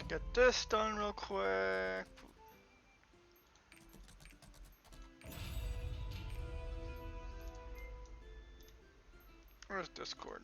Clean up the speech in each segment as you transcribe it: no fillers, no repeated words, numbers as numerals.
Get this done real quick. Where's Discord?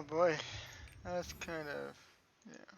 boy, that's kind of, yeah.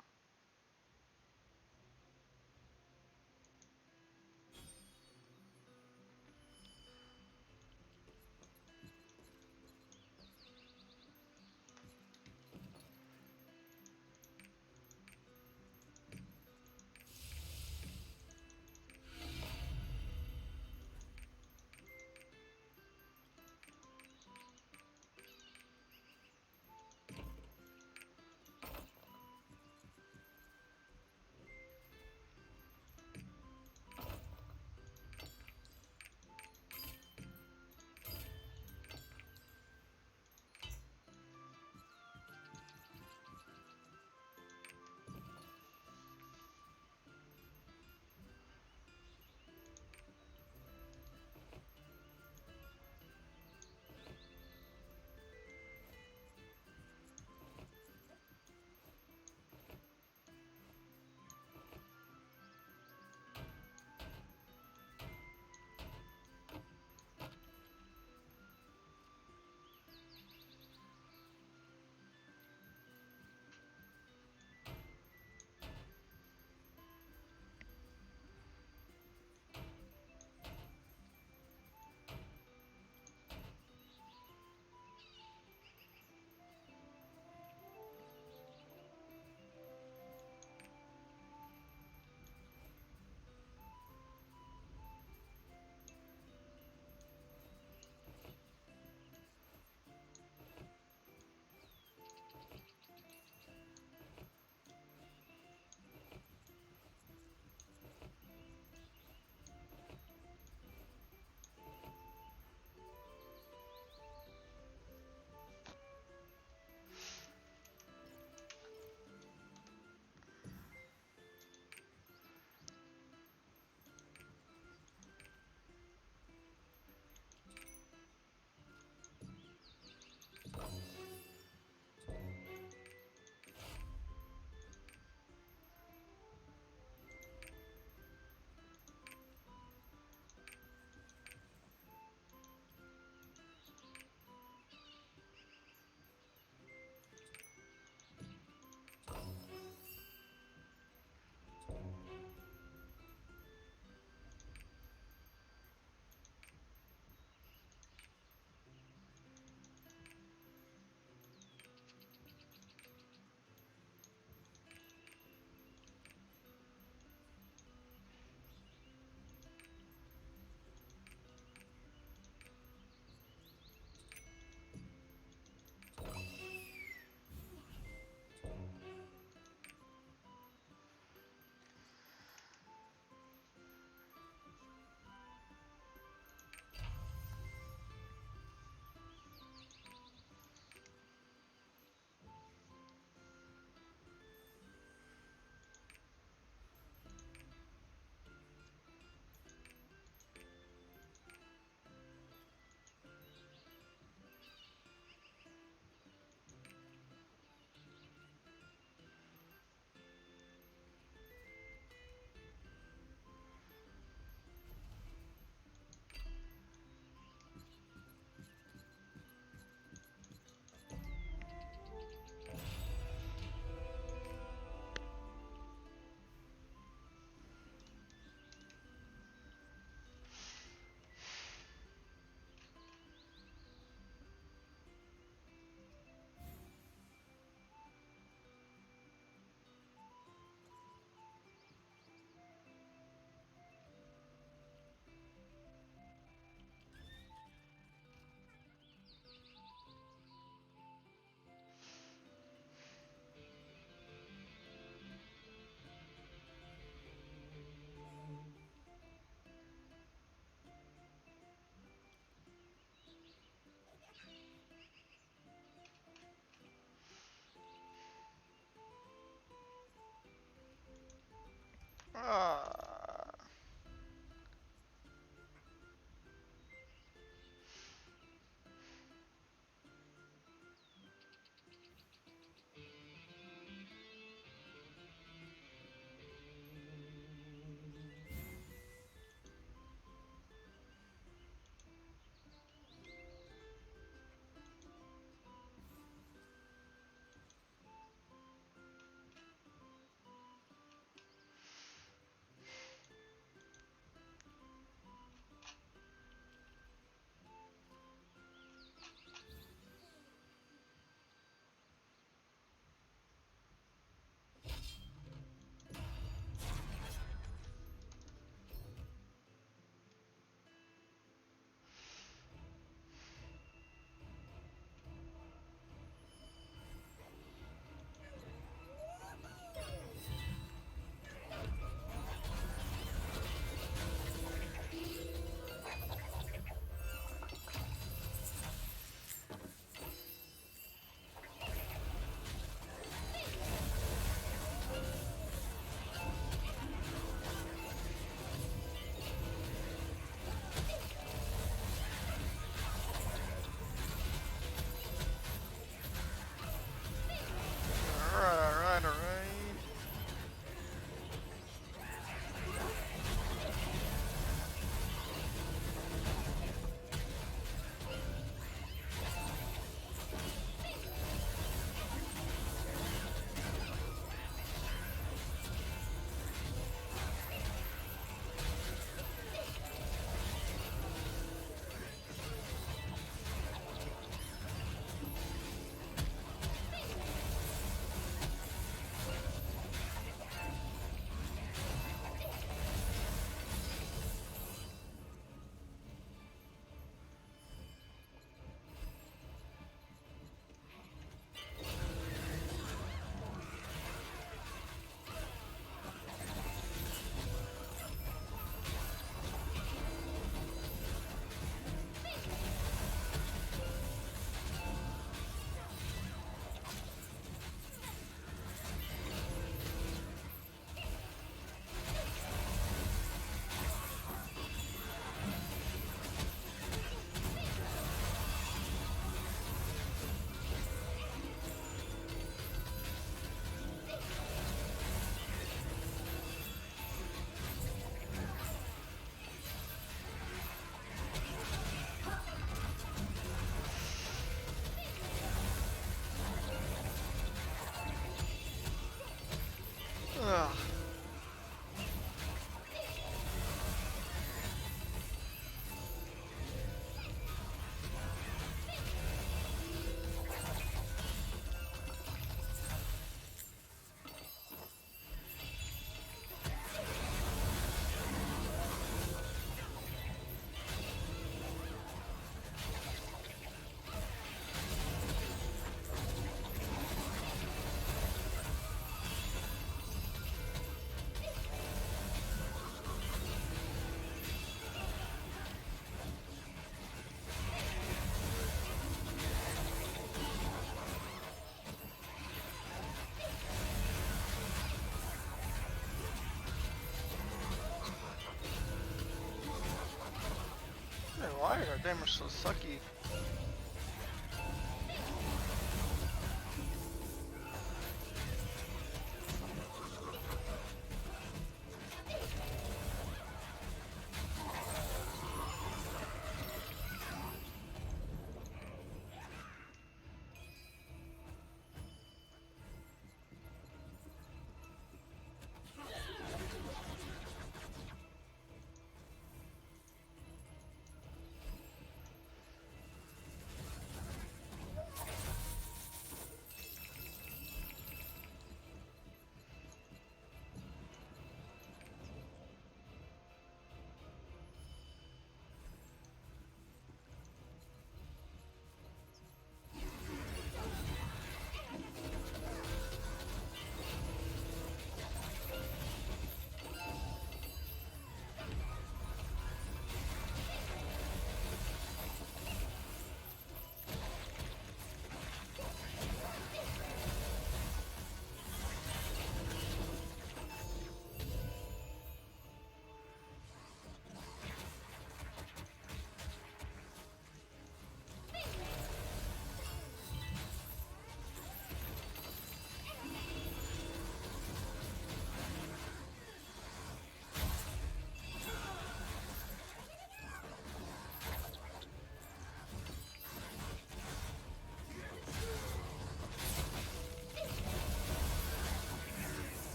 them are so sucky.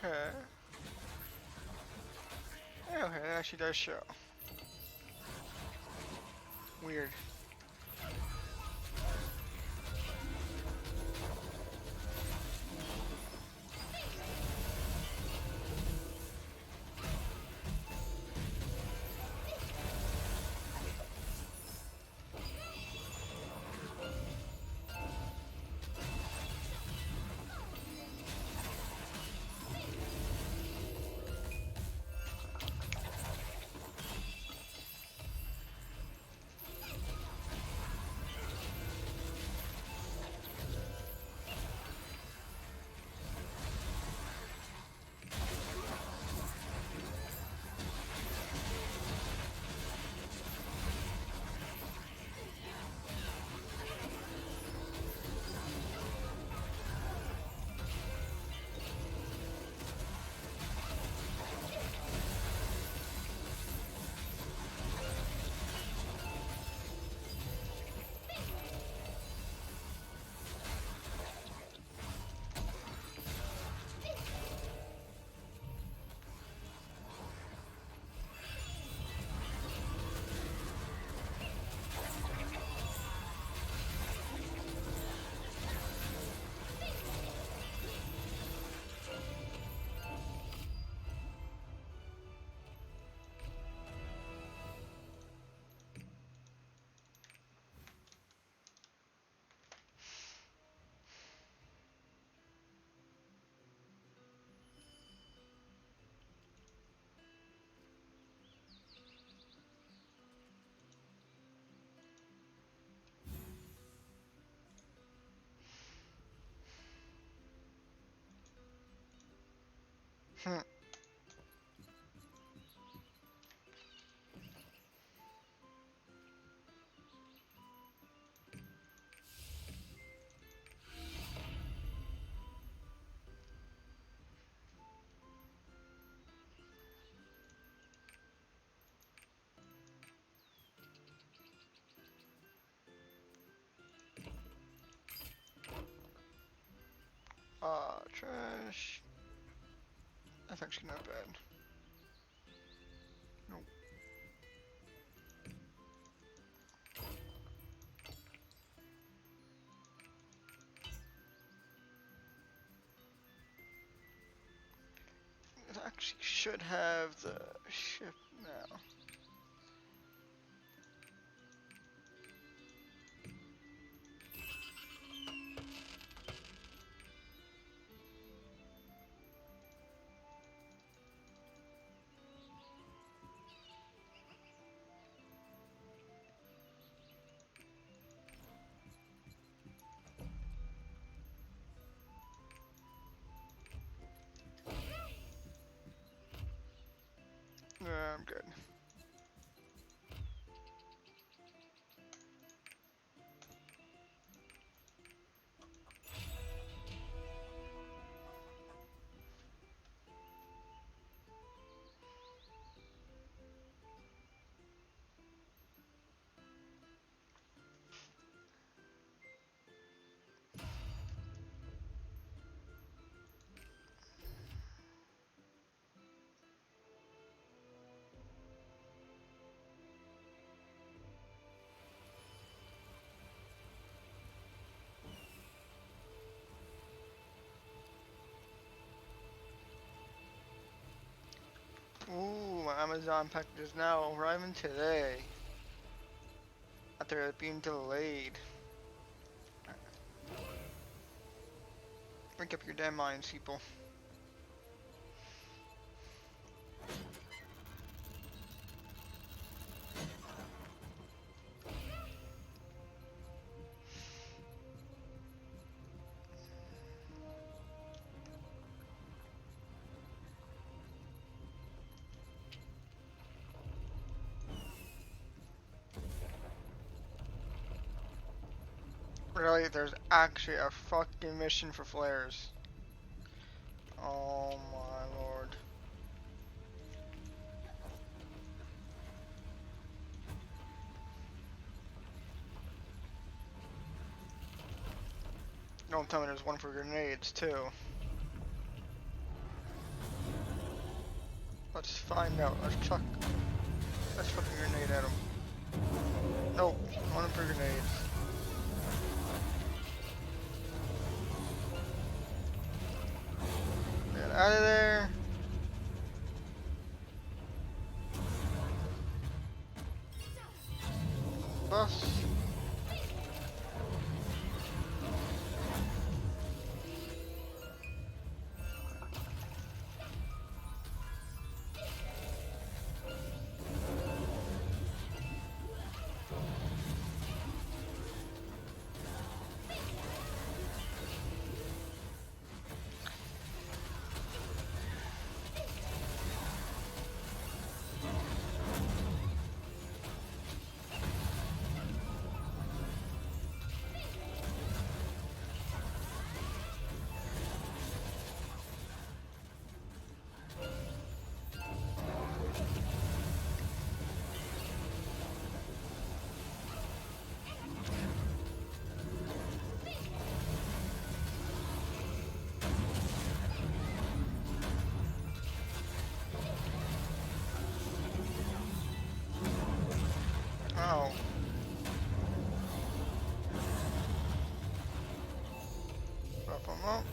Okay. Okay, that actually does show. Weird. Hmm. Trash. That's actually not bad. Nope. It actually should have the ship now. I'm good. Ooh, my Amazon package is now arriving today. After it being delayed. Break up your damn minds, people. Really, there's actually a fucking mission for flares. Oh my lord. Don't tell me there's one for grenades too. Let's find out. Let's chuck a grenade at him. Nope, one for grenades. Get out of there. Bus. Oh. Buff him up.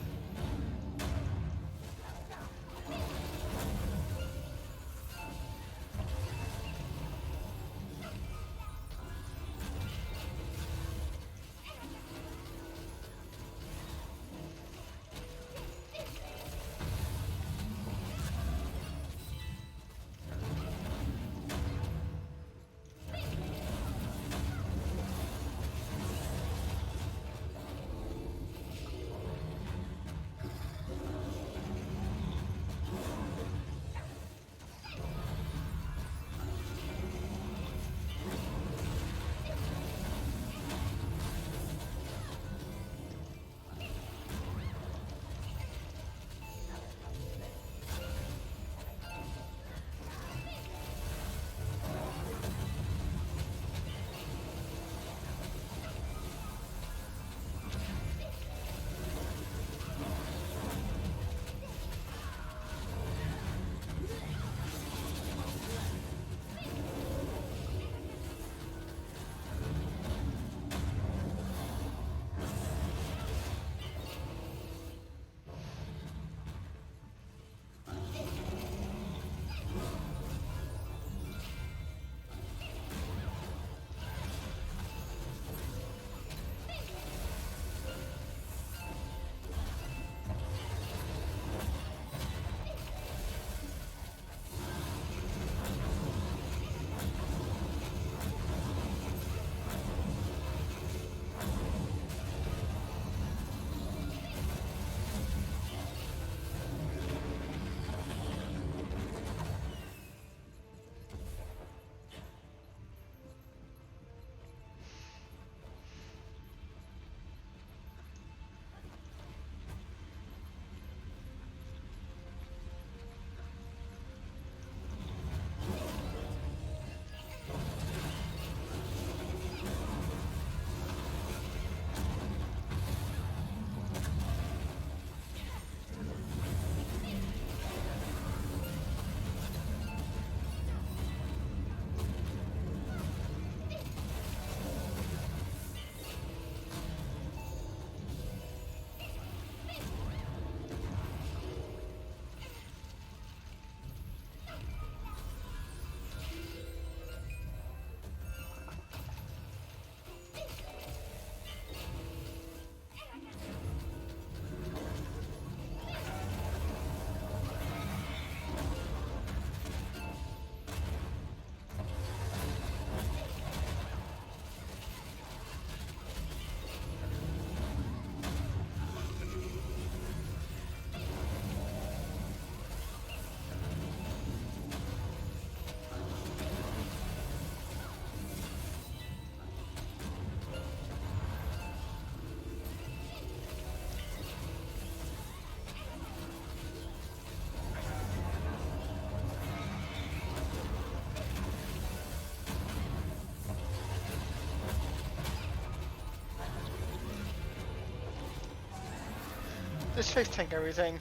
Just face tank everything.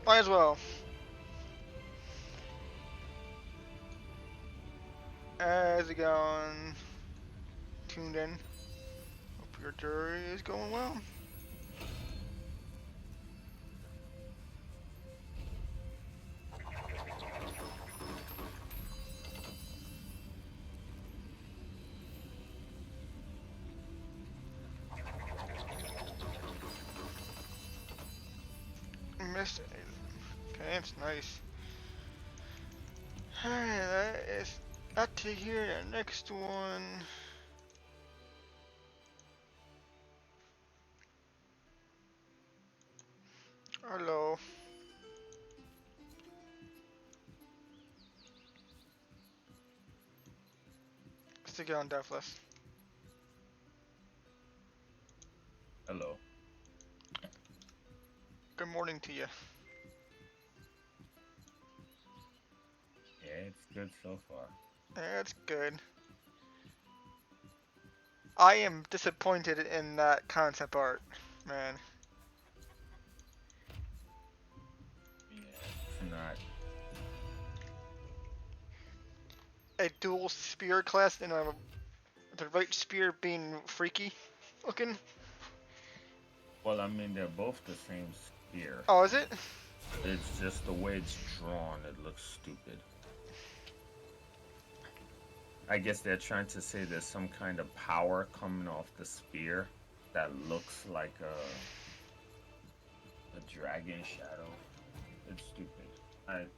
Might as well. How's it going? Tuned in. Hope your jury is going well. Missed it. Okay, that's nice. Alright, that is up to here. The next one. Hello. Stick it on Deathless. Hello. Good morning to you. Yeah, it's good so far. That's good. I am disappointed in that concept art, man. Yeah, it's not. A dual spear class and the right spear being freaky looking. Well, I mean, they're both the same spear. Oh, is it? It's just the way it's drawn, it looks stupid. I guess they're trying to say there's some kind of power coming off the spear that looks like a dragon shadow. It's stupid.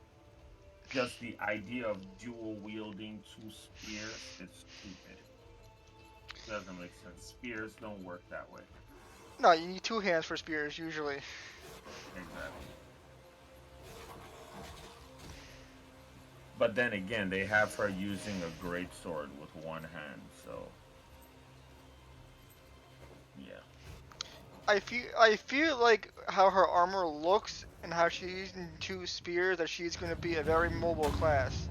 Just the idea of dual wielding two spears, it's stupid. Doesn't make sense. Spears don't work that way. No, you need two hands for spears usually. Exactly. But then again, they have her using a great sword with one hand, so yeah. I feel like how her armor looks and how she's using two spears that she's going to be a very mobile class.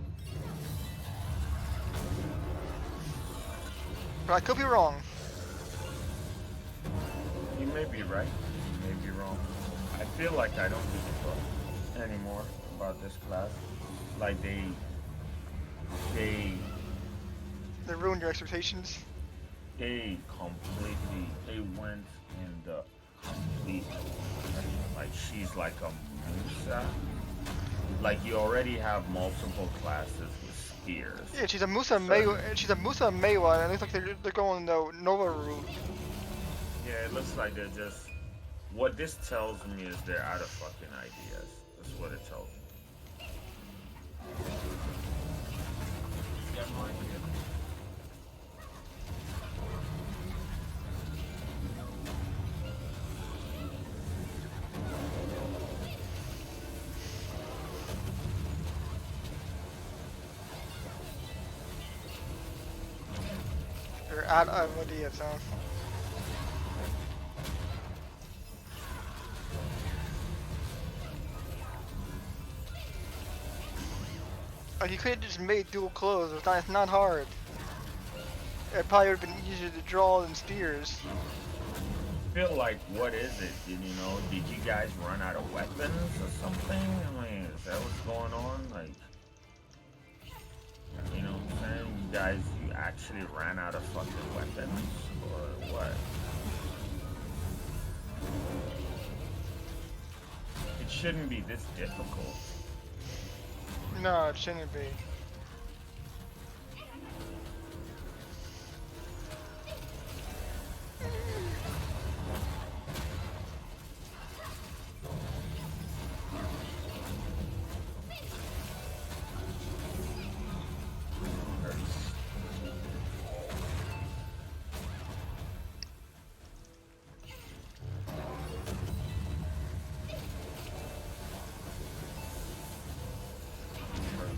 But I could be wrong. You may be right. You may be wrong. I feel like I don't give a fuck anymore about this class. Like they ruined your expectations. They went in the complete like she's like a Musa. Like you already have multiple classes with spears. Yeah, she's a Musa Mewa. She's a Musa Mewa, and it looks like they're going the Nova route. Yeah, it looks like they're just. What this tells me is they're out of fucking ideas. That's what it tells me. You have no idea. They're out of ideas, huh? Like you could have just made dual clothes. It's not hard. It probably would have been easier to draw than spears. I feel like, what is it? Did you guys run out of weapons or something? I mean, is that what's going on? Like, you know what I'm saying? You actually ran out of fucking weapons? Or what? It shouldn't be this difficult. No, it shouldn't be.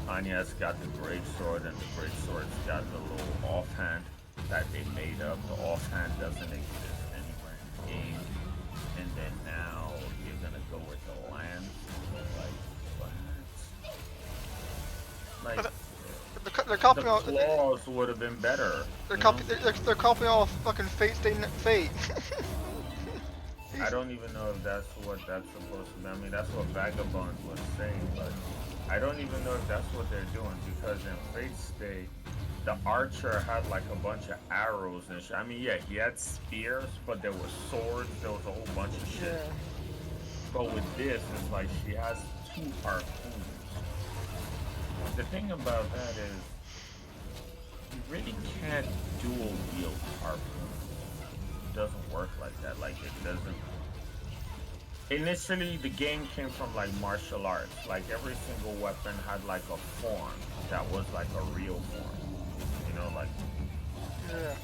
Anya's got the great sword, and the great sword's got the little offhand that they made up. The offhand doesn't exist anywhere in the game. And then now you're gonna go with the lance. Like what? They're copying all. The claws would have been better. They're copying all fucking Fate. I He's don't even know if that's what that's supposed to be. I mean, that's what Vagabond was saying, but I don't even know if that's what they're doing because in Fate Stay, the archer had like a bunch of arrows and shit. I mean, yeah, he had spears, but there was swords. There was a whole bunch of shit. yeah. But with this, it's like she has two harpoons. The thing about that is, you really can't dual wield harpoons. It doesn't work like that. Like it doesn't. Initially, the game came from like martial arts. Like every single weapon had like a form that was like a real form. You know, like Yeah.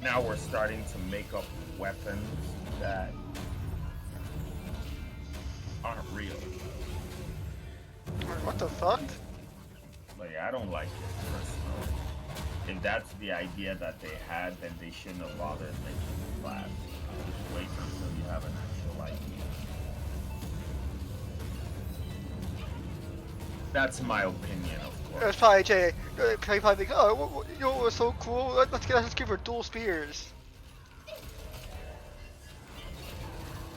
now we're starting to make up weapons that aren't real. Like, what the fuck? Like I don't like it personally. If that's the idea that they had, then they shouldn't have bothered making the class. Just wait until you have an actual idea. That's my opinion, of It's course. probably Jay. Probably think, oh, you know what was so cool? Let's give her dual spears.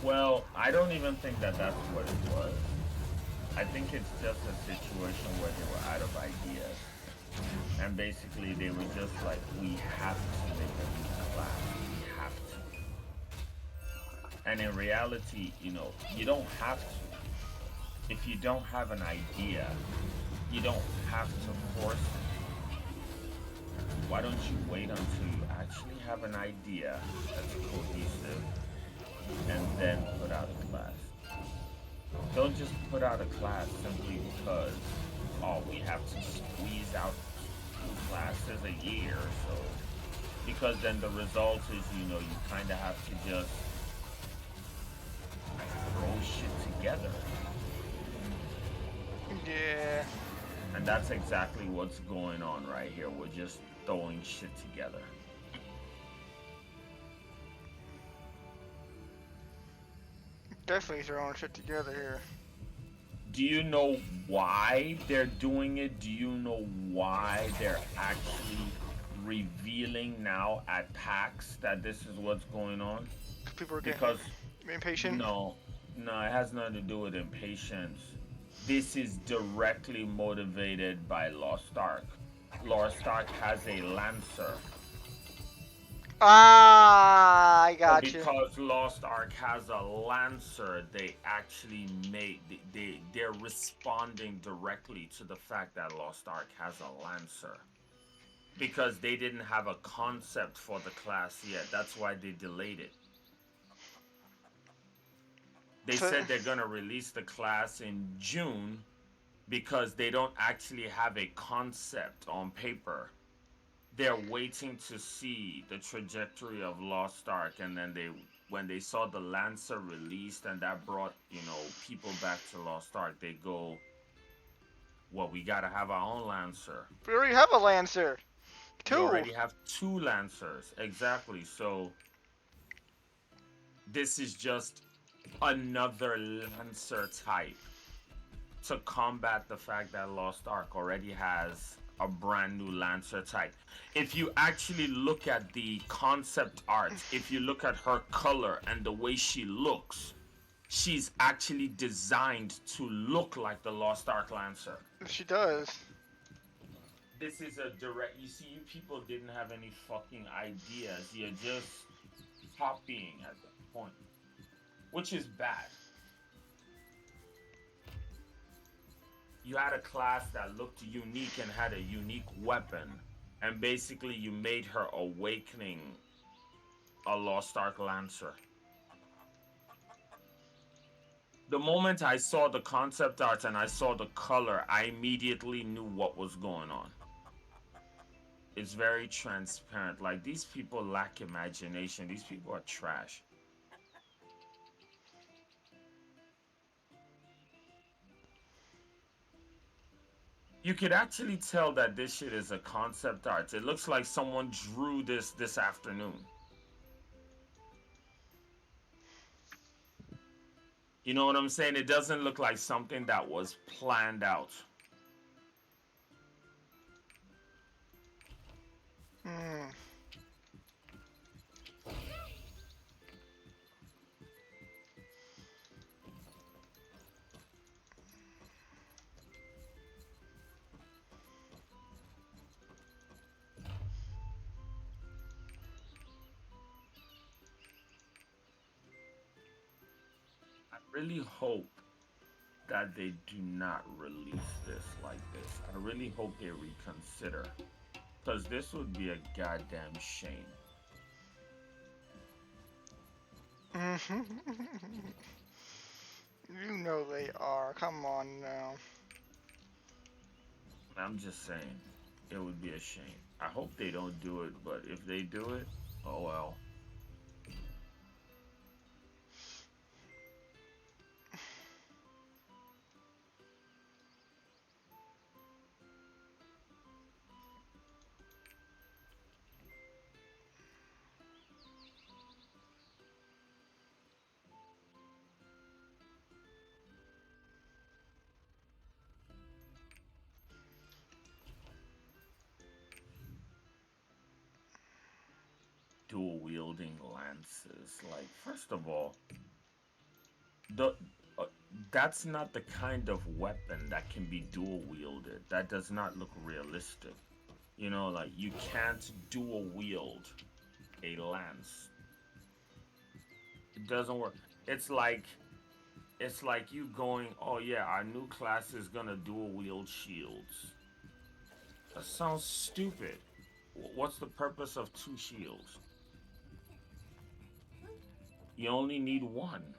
Well, I don't even think that that's what it was. I think it's just a situation where they were out of ideas. And basically, they were just like, we have to make a new class. We have to. And in reality, you don't have to. If you don't have an idea, you don't have to force it. Why don't you wait until you actually have an idea that's cohesive and then put out a class? Don't just put out a class simply because, oh, we have to squeeze out two classes a year, so because then the result is, you kind of have to just throw shit together. Yeah. And that's exactly what's going on right here. We're just throwing shit together. Definitely throwing shit together here. Do you know why they're doing it? Do you know why they're actually revealing now at PAX that this is what's going on? People are getting Because impatient. no, no, it has nothing to do with impatience. This is directly motivated by Lost Ark. Lost Ark has a Lancer. Ah, I So got you. because Lost Ark has a Lancer, they actually they're responding directly to the fact that Lost Ark has a Lancer. Because they didn't have a concept for the class yet. That's why they delayed it. They So, said they're gonna release the class in June because they don't actually have a concept on paper. They're waiting to see the trajectory of Lost Ark, and then when they saw the Lancer released and that brought people back to Lost Ark, they go, well, we gotta have our own Lancer. we already have a Lancer. We Two. already have two Lancers, exactly. So this is just another Lancer type to combat the fact that Lost Ark already has a brand new Lancer type. If you actually look at the concept art, if you look at her color and the way she looks, she's actually designed to look like the Lost Ark Lancer. She does. This is a direct. You see, you people didn't have any fucking ideas. You're just copying at that point, which is bad. You had a class that looked unique and had a unique weapon, and basically you made her awakening a Lost Ark Lancer. The moment I saw the concept art and I saw the color, I immediately knew what was going on. It's very transparent. Like, these people lack imagination. These people are trash. You could actually tell that this shit is a concept art. It looks like someone drew this afternoon. You know what I'm saying? It doesn't look like something that was planned out. Mm. I really hope that they do not release this like this. I really hope they reconsider. Because this would be a goddamn shame. You know they are. Come on now. I'm just saying, it would be a shame. I hope they don't do it, but if they do it, oh well. Dual wielding lances. Like, first of all, the uh, that's not the kind of weapon that can be dual wielded. That does not look realistic. Like you can't dual wield a lance. It doesn't work. It's like it's like you going, "Oh yeah, our new class is gonna dual wield shields." That sounds stupid. What's the purpose of two shields? You only need one.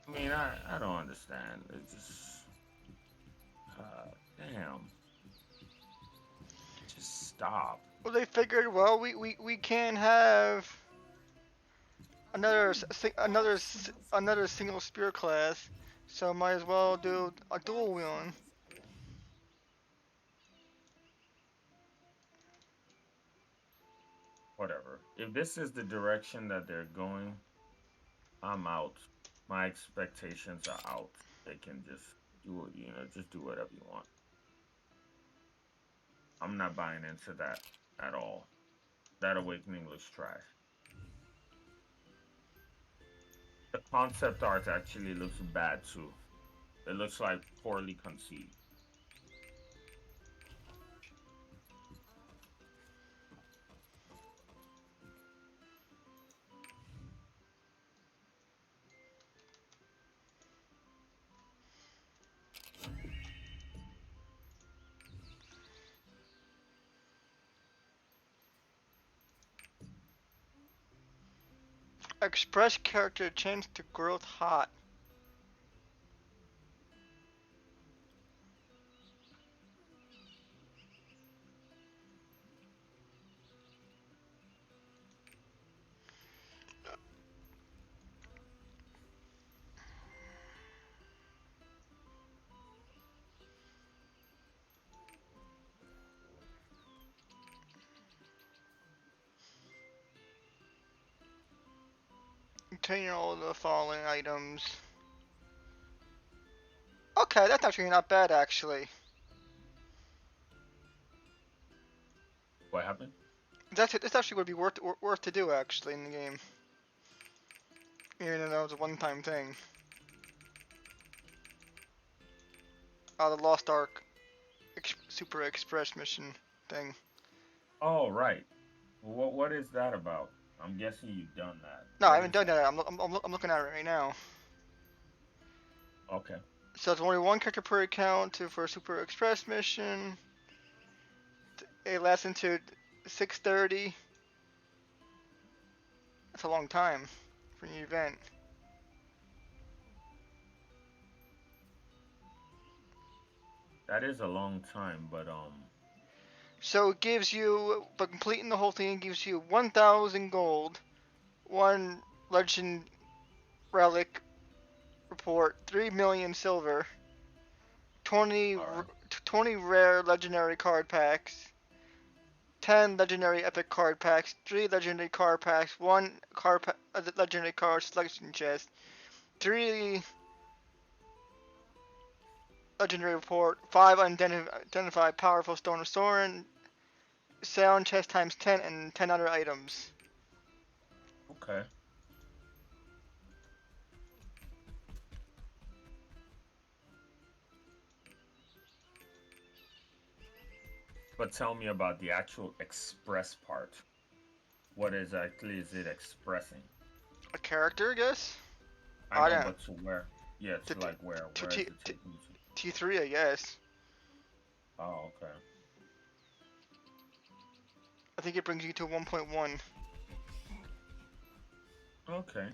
I mean, I don't understand. It's just, damn, just stop. Well, they figured, well, we can't have another single spear class, so might as well do a dual wielding. Whatever. If this is the direction that they're going, I'm out. My expectations are out. They can just do it, just do whatever you want. I'm not buying into that at all. That awakening looks trash. The concept art actually looks bad too. It looks like poorly conceived. Express character change to growth hot. Obtain all the following items. Okay, that's actually not bad actually. What happened? This actually would be worth to do actually in the game. Even though that was a one-time thing. The Lost Ark Super Express mission thing. Oh, right. What is that about? I'm guessing you've done that. No, I What haven't is done that? that. I'm looking at it right now. Okay. So it's only one character per account for a Super Express mission. It lasts into 6:30. That's a long time for an event. That is a long time, but So it gives you, but completing the whole thing gives you 1,000 gold, one legend relic report, 3 million silver, 20, all right. 20 rare legendary card packs, 10 legendary epic card packs, 3 legendary card packs, 1 legendary card selection chest, 3 legendary report. 5 unidentified powerful stone or sword. Sound chest times 10 and 10 other items. Okay. But tell me about the actual express part. What exactly is it expressing? A character, I guess? I I know, don't know. but to where? Yeah, to like where? To Where is it taking you to? T3, I guess. Oh, okay. I think it brings you to 1.1. Okay.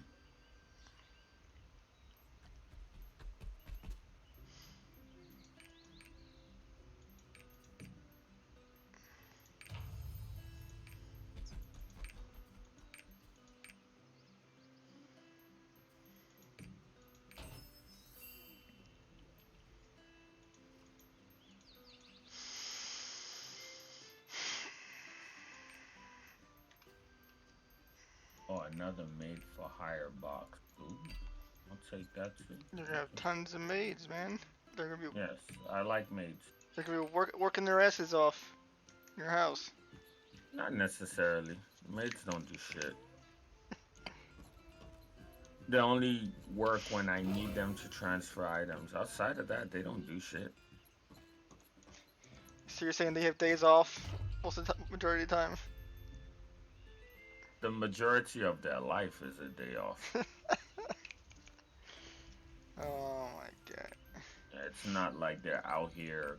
Oh, another made for hire box. Ooh, I'll take that too. They're gonna have tons of maids, man. They're gonna be Yes, I like maids. they're gonna be working their asses off in your house. Not necessarily. Maids don't do shit. They only work when I need them to transfer items. Outside of that, they don't do shit. So you're saying they have days off most of the majority of the time? The majority of their life is a day off. Oh my god. It's not like they're out here.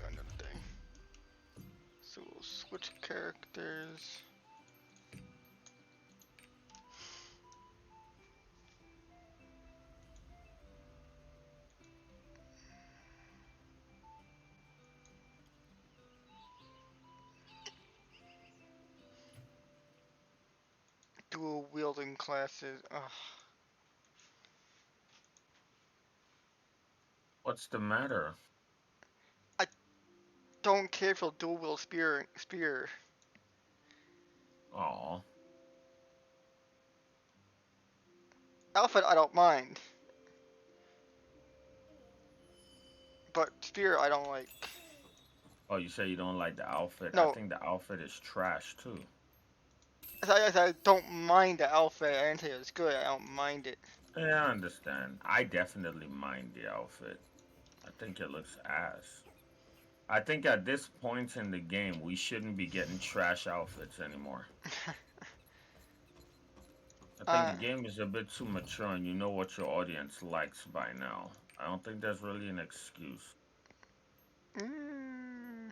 Another thing. So we'll switch characters. Dual wielding classes. Ugh. What's the matter? I don't care if you'll dual wield spear. Aw. Outfit I don't mind. But spear I don't like. Oh, you say you don't like the outfit? I No, think the outfit is trash too. I don't mind the outfit. I didn't say it's good. I don't mind it. Yeah, I understand. I definitely mind the outfit. I think it looks ass. I think at this point in the game, we shouldn't be getting trash outfits anymore. I think the game is a bit too mature and you know what your audience likes by now. I don't think there's really an excuse. mm,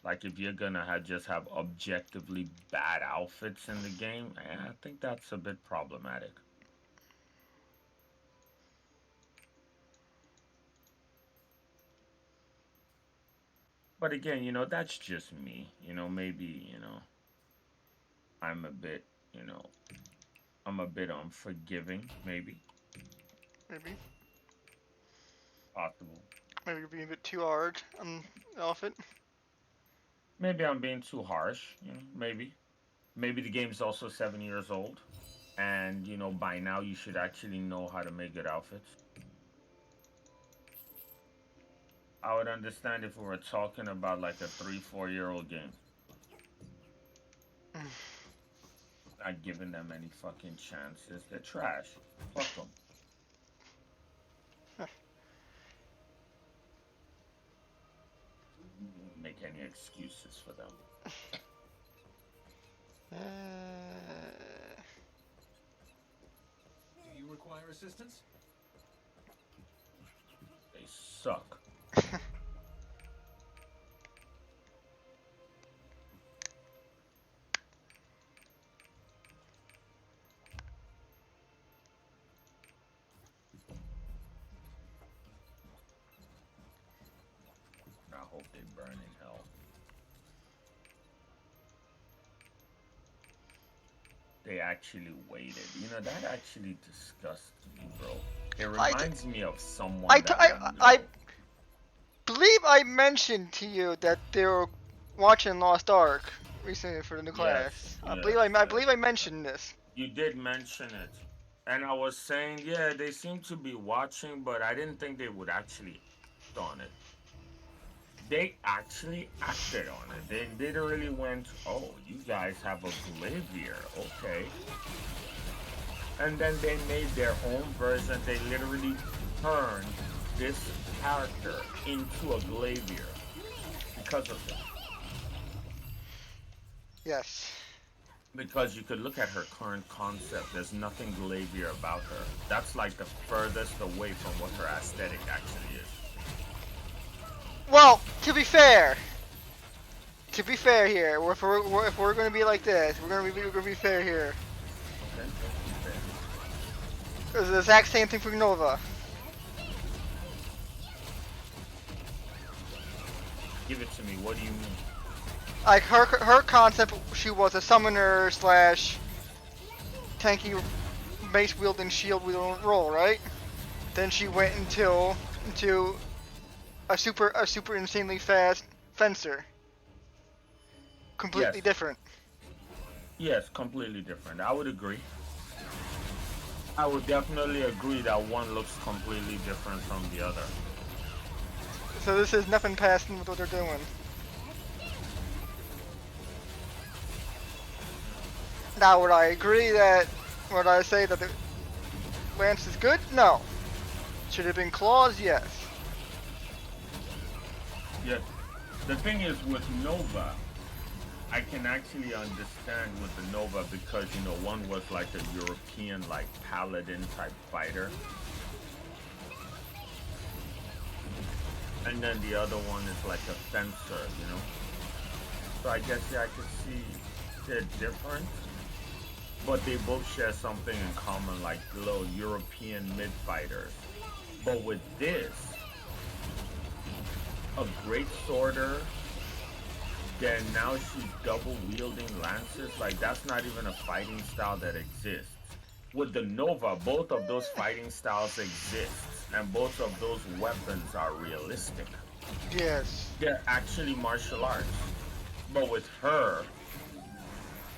Like if you're gonna just have objectively bad outfits in the game, I think that's a bit problematic. But again, that's just me. Maybe, I'm a bit, I'm a bit unforgiving, maybe. maybe. Possible. Maybe you're being a bit too hard on the outfit. Maybe I'm being too harsh, maybe. Maybe the game's also 7 years old. And, by now you should actually know how to make good outfits. I would understand if we were talking about like a 3, 4 year old game. Not giving them any fucking chances. They're trash. Fuck them. Make any excuses for them. Uh, Do you require assistance? They suck. I hope they burn in hell. They actually waited. That actually disgusts me, bro. It reminds me of someone that I knew. believe I mentioned to you that they were watching Lost Ark recently for the new class. Yes, I yes. believe I mentioned this. You did mention it. And I was saying, yeah, they seem to be watching, but I didn't think they would actually act on it. They actually acted on it. They literally went, oh, you guys have a Glavier. Okay. And then they made their own version. They literally turned this character into a Glavier because of it. Yes. Because you could look at her current concept. There's nothing Glavier about her. That's like the furthest away from what her aesthetic actually is. Well, to be fair here, if we're gonna be like this, we're gonna be fair here. Okay, let's be fair. It's the exact same thing for Nova. Give it to me. What do you mean? Like her concept, she was a summoner slash tanky mace wielding shield wielding role, right? Then she went into a super insanely fast fencer. Completely Yes. different. Yes, completely different. I would agree. I would definitely agree that one looks completely different from the other. So this is nothing passing with what they're doing. Now would I agree that would I say that the Lance is good? No. Should have been claws? Yes. Yes. The thing is with Nova, I can actually understand with the Nova because you know one was like a European like paladin type fighter. And then the other one is like a fencer, you know? So I guess yeah I could see they're different. But they both share something in common, like little European mid fighters. But with this, a great sworder, then now she's double wielding lances. Like that's not even a fighting style that exists. With the Nova, both of those fighting styles exist, and both of those weapons are realistic. Yes. They're actually martial arts. But with her,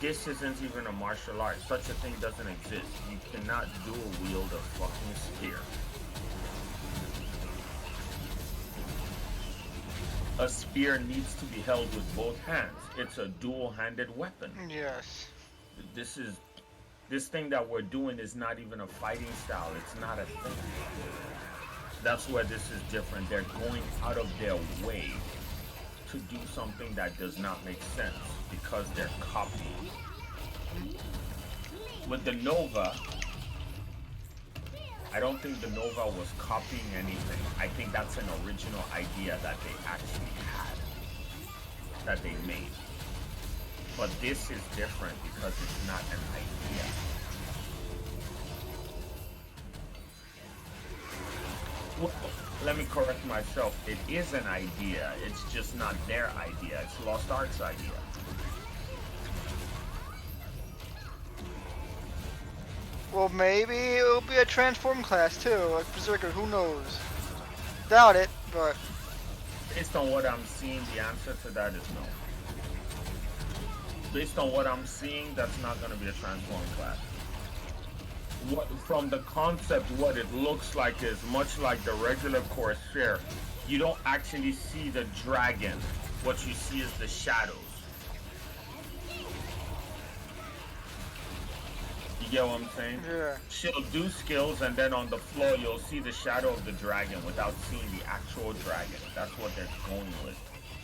this isn't even a martial art. Such a thing doesn't exist. You cannot dual wield a fucking spear. A spear needs to be held with both hands. It's a dual-handed weapon. Yes. This is this thing that we're doing is not even a fighting style. It's not a thing. That's where this is different. They're going out of their way to do something that does not make sense because they're copying. With the Nova, I don't think the Nova was copying anything. I think that's an original idea that they actually had, that they made. But this is different because it's not an idea. Well, let me correct myself. It is an idea. It's just not their idea. It's Lost Ark's idea. Well, maybe it'll be a transform class too, like Berserker. Who knows? Doubt it, but Based on what I'm seeing, the answer to that is no. Based on what I'm seeing, that's not going to be a transform class. What, from the concept, what it looks like is much like the regular Corsair. You don't actually see the dragon. What you see is the shadows. You get what I'm saying? yeah. She'll do skills, and then on the floor, you'll see the shadow of the dragon without seeing the actual dragon. That's what they're going with.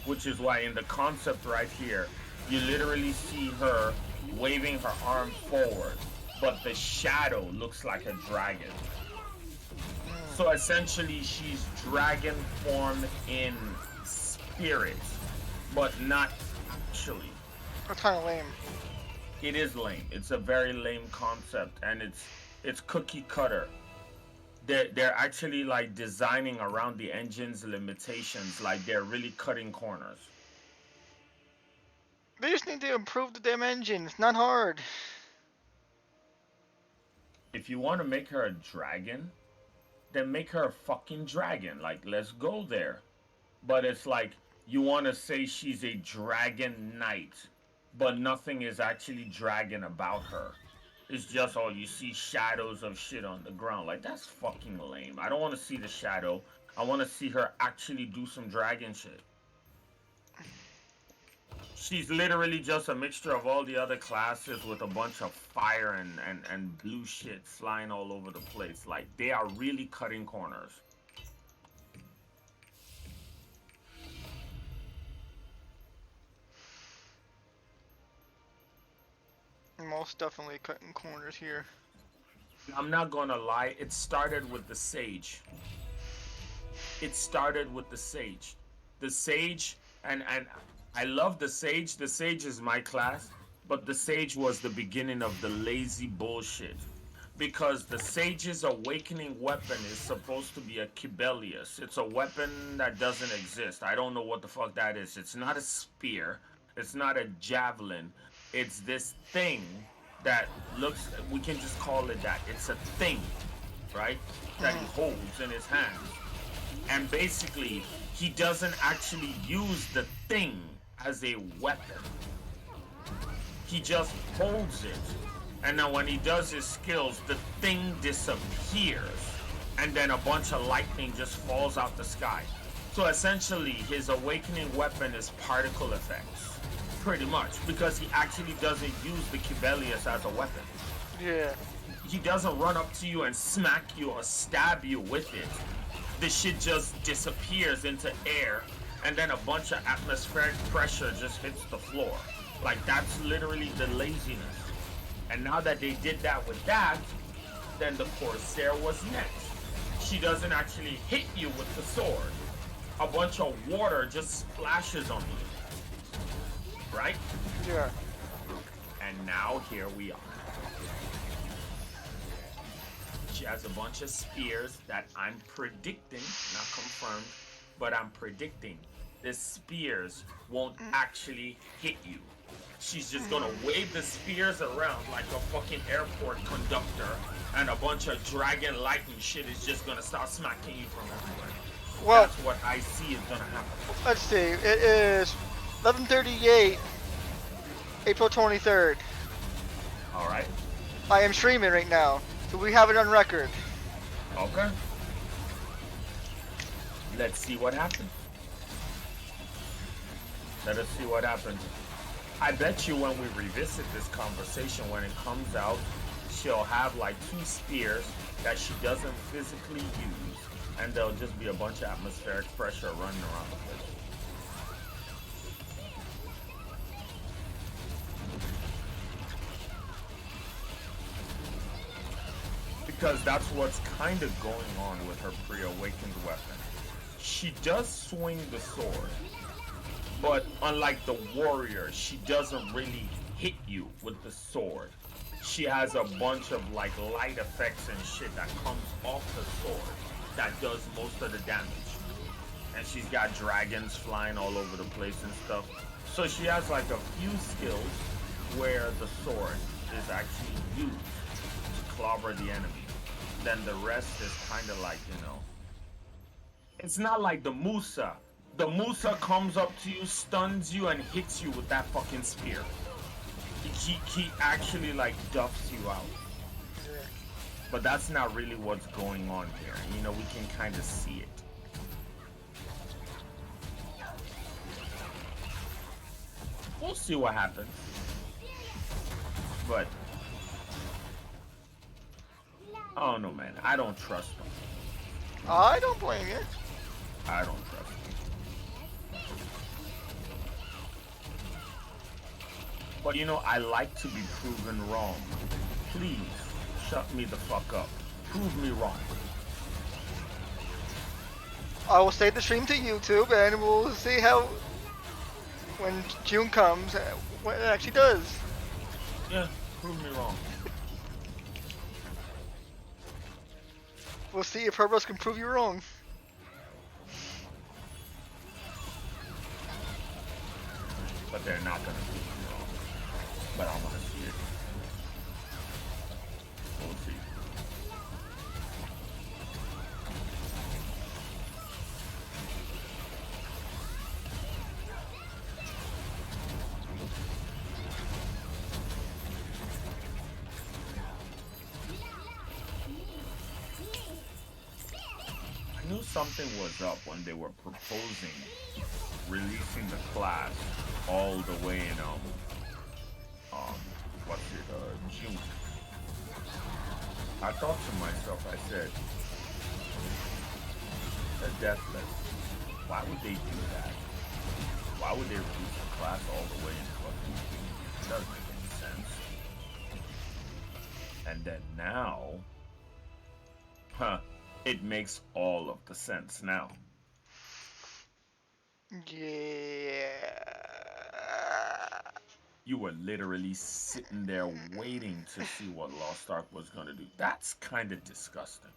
Which is why in the concept right here, you literally see her waving her arm forward, but the shadow looks like a dragon. So essentially, she's dragon form in spirit, but not actually. That's kind of lame. It is lame. It's a very lame concept, and it's cookie cutter. They're actually like designing around the engine's limitations, like they're really cutting corners. They just need to improve the damn engine. It's not hard. If you want to make her a dragon, then make her a fucking dragon. Like, let's go there. but it's like you want to say she's a dragon knight, but nothing is actually dragon about her. It's just all you see shadows of shit on the ground. Like that's fucking lame. I don't want to see the shadow. I want to see her actually do some dragon shit. She's literally just a mixture of all the other classes with a bunch of fire and blue shit flying all over the place. Like they are really cutting corners. Most definitely cutting corners here. I'm not gonna lie, it started with the sage. It started with the sage. The sage and I love the sage. The sage is my class, but the sage was the beginning of the lazy bullshit. Because the sage's awakening weapon is supposed to be a Kibelius. It's a weapon that doesn't exist. I don't know what the fuck that is. It's not a spear. It's not a javelin. It's this thing that looks, we can just call it that. It's a thing, right? That he holds in his hands. And basically, he doesn't actually use the thing as a weapon. He just holds it. And now when he does his skills, the thing disappears. And then a bunch of lightning just falls out the sky. So essentially, his awakening weapon is particle effects. Pretty much. Because he actually doesn't use the Kibelius as a weapon. Yeah. He doesn't run up to you and smack you or stab you with it. The shit just disappears into air. And then a bunch of atmospheric pressure just hits the floor. Like, that's literally the laziness. And now that they did that with that, then the Corsair was next. She doesn't actually hit you with the sword. A bunch of water just splashes on you. Right? Yeah. And now here we are. She has a bunch of spears that I'm predicting, not confirmed, but I'm predicting the spears won't actually hit you. She's just gonna wave the spears around like a fucking airport conductor, and a bunch of dragon lightning shit is just gonna start smacking you from everywhere. Well, that's what I see is gonna happen. let's see. It is 11:38, April 23rd. All right. I am streaming right now, so we have it on record. Okay. Let's see what happens. Let us see what happens. I bet you when we revisit this conversation, when it comes out, she'll have like 2 spears that she doesn't physically use, and there'll just be a bunch of atmospheric pressure running around the place. Because that's what's kind of going on with her pre-awakened weapon. She does swing the sword, but unlike the warrior, she doesn't really hit you with the sword. She has a bunch of like light effects and shit that comes off the sword that does most of the damage. And she's got dragons flying all over the place and stuff. So she has like a few skills where the sword is actually used to clobber the enemy. Then the rest is kind of like, you know, it's not like the Musa. The Musa comes up to you, stuns you, and hits you with that fucking spear. He actually like duffs you out. But that's not really what's going on here. You know, we can kind of see it. We'll see what happens. But I don't know, man. I don't trust them. I don't blame you. I don't trust them. But you know, I like to be proven wrong. Please, shut me the fuck up. Prove me wrong. I will save the stream to YouTube, and we'll see how, when June comes, what it actually does. Yeah, prove me wrong. We'll see if Herbos can prove you wrong. But they're not gonna prove me wrong. But I wanna see it. We'll see. something was up when they were proposing releasing the class all the way in um what's it June. I thought to myself, I said, they're deathless. Why would they do that? Why would they release the class all the way in fucking June? It doesn't make any sense. And then now, it makes all of the sense now. Yeah. You were literally sitting there waiting to see what Lost Ark was going to do. That's kind of disgusting.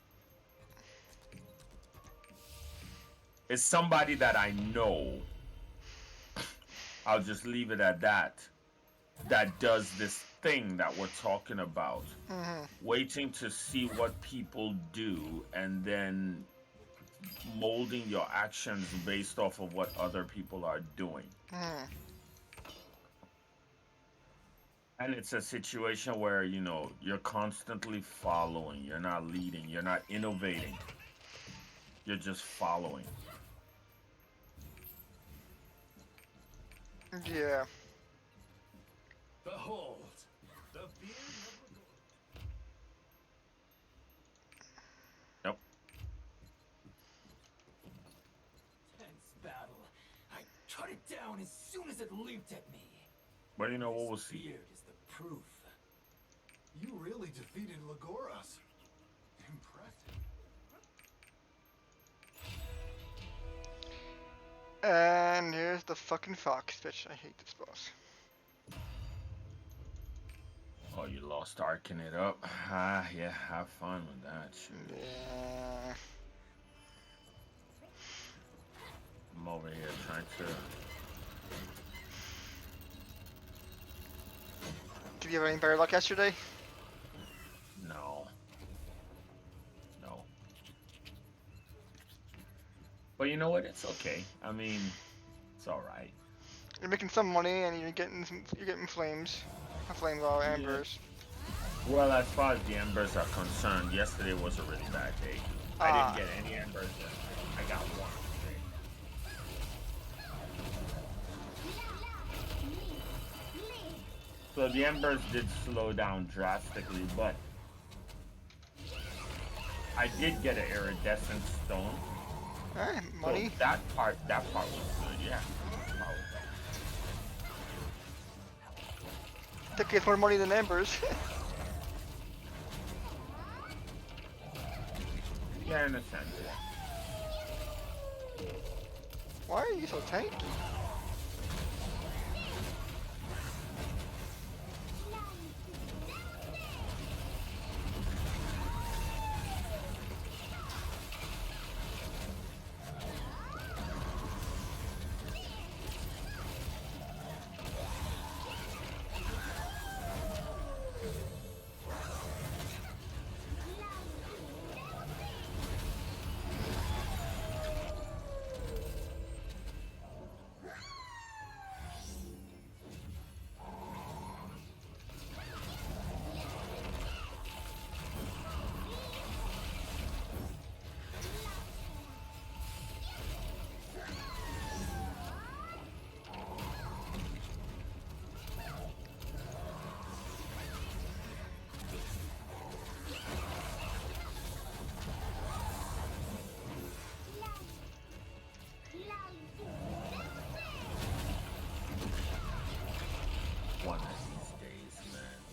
It's somebody that I know, I'll just leave it at that, that does this thing that we're talking about. Waiting to see what people do and then molding your actions based off of what other people are doing. And it's a situation where, you know, you're constantly following. You're not leading. You're not innovating. You're just following. Yeah. Behold, the beard of Yep. tense battle. I cut it down as soon as it leaped at me. But you know what we'll This see. beard is the proof. You really defeated Lagoras. Impressive. And here's the fucking fox bitch. I hate this boss. Oh, you lost arcing it up. Ah, yeah, have fun with that shit. Yeah. I'm over here trying to. Did you have any better luck yesterday? No. No. But you know what? It's okay. I mean, it's all right. You're making some money and you're getting flames. Not flames, all embers. Well, as far as the embers are concerned, yesterday was a really bad day. I didn't get any embers yesterday. I got one today. So the embers did slow down drastically, but I did get an iridescent stone. Alright, money. So that part was good, yeah. That gets more money than embers. Yeah, in a sense, yeah. Why are you so tanky?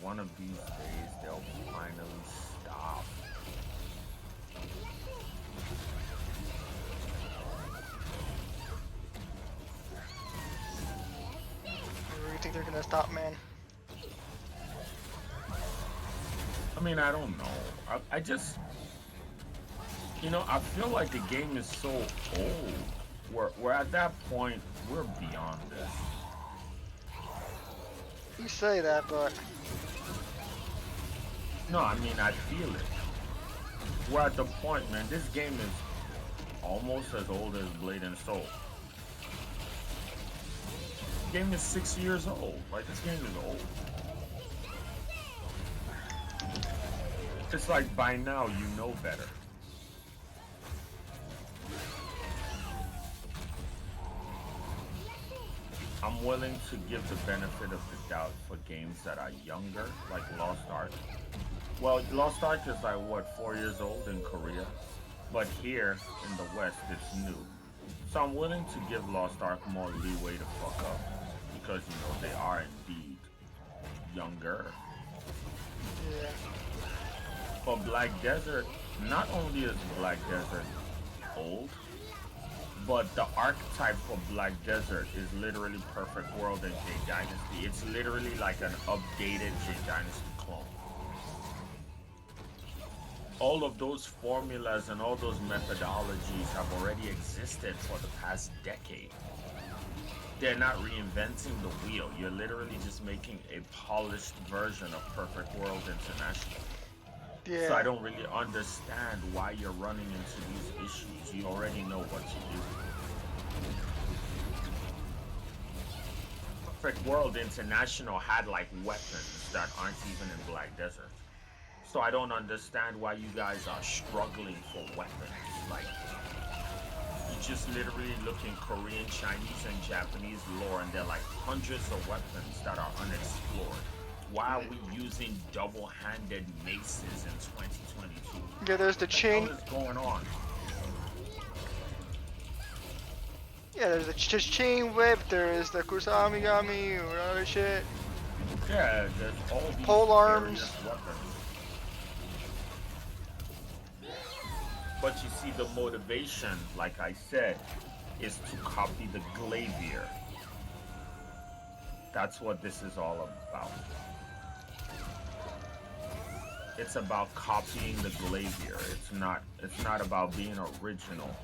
One of these days, they'll finally stop. I really think they're gonna stop, man. I mean, I don't know. I just, you know, I feel like the game is so old. We're at that point, we're beyond this. You say that, but No, I mean, I feel it. We're at the point, man, this game is almost as old as Blade and Soul. This game is 6 years old. Like, this game is old. It's like by now you know better. I'm willing to give the benefit of the doubt for games that are younger, like Lost Ark. Well, Lost Ark is like what, 4 years old in Korea, but here in the West, it's new. So I'm willing to give Lost Ark more leeway to fuck up because they are indeed younger. Yeah. But Black Desert, not only is Black Desert old, but the archetype for Black Desert is literally Perfect World and J Dynasty. It's literally like an updated J Dynasty clone. All of those formulas and all those methodologies have already existed for the past decade. They're not reinventing the wheel. You're literally just making a polished version of Perfect World International. So I Yeah. don't really understand why you're running into these issues. You already know what to do. Perfect World International had like weapons that aren't even in Black Desert. So I don't understand why you guys are struggling for weapons. Like, you just literally look in Korean, Chinese, and Japanese lore, and there are like hundreds of weapons that are unexplored. Why are we using double-handed maces in 2022? Yeah, there's the What the hell chain. is going on? Yeah, there's the chain whip. There is the kusamigami or other shit. Yeah, there's all these Pole arms. various weapons. But you see, the motivation, like I said, is to copy the Glavier. That's what this is all about. It's about copying the Glavier. It's not about being original.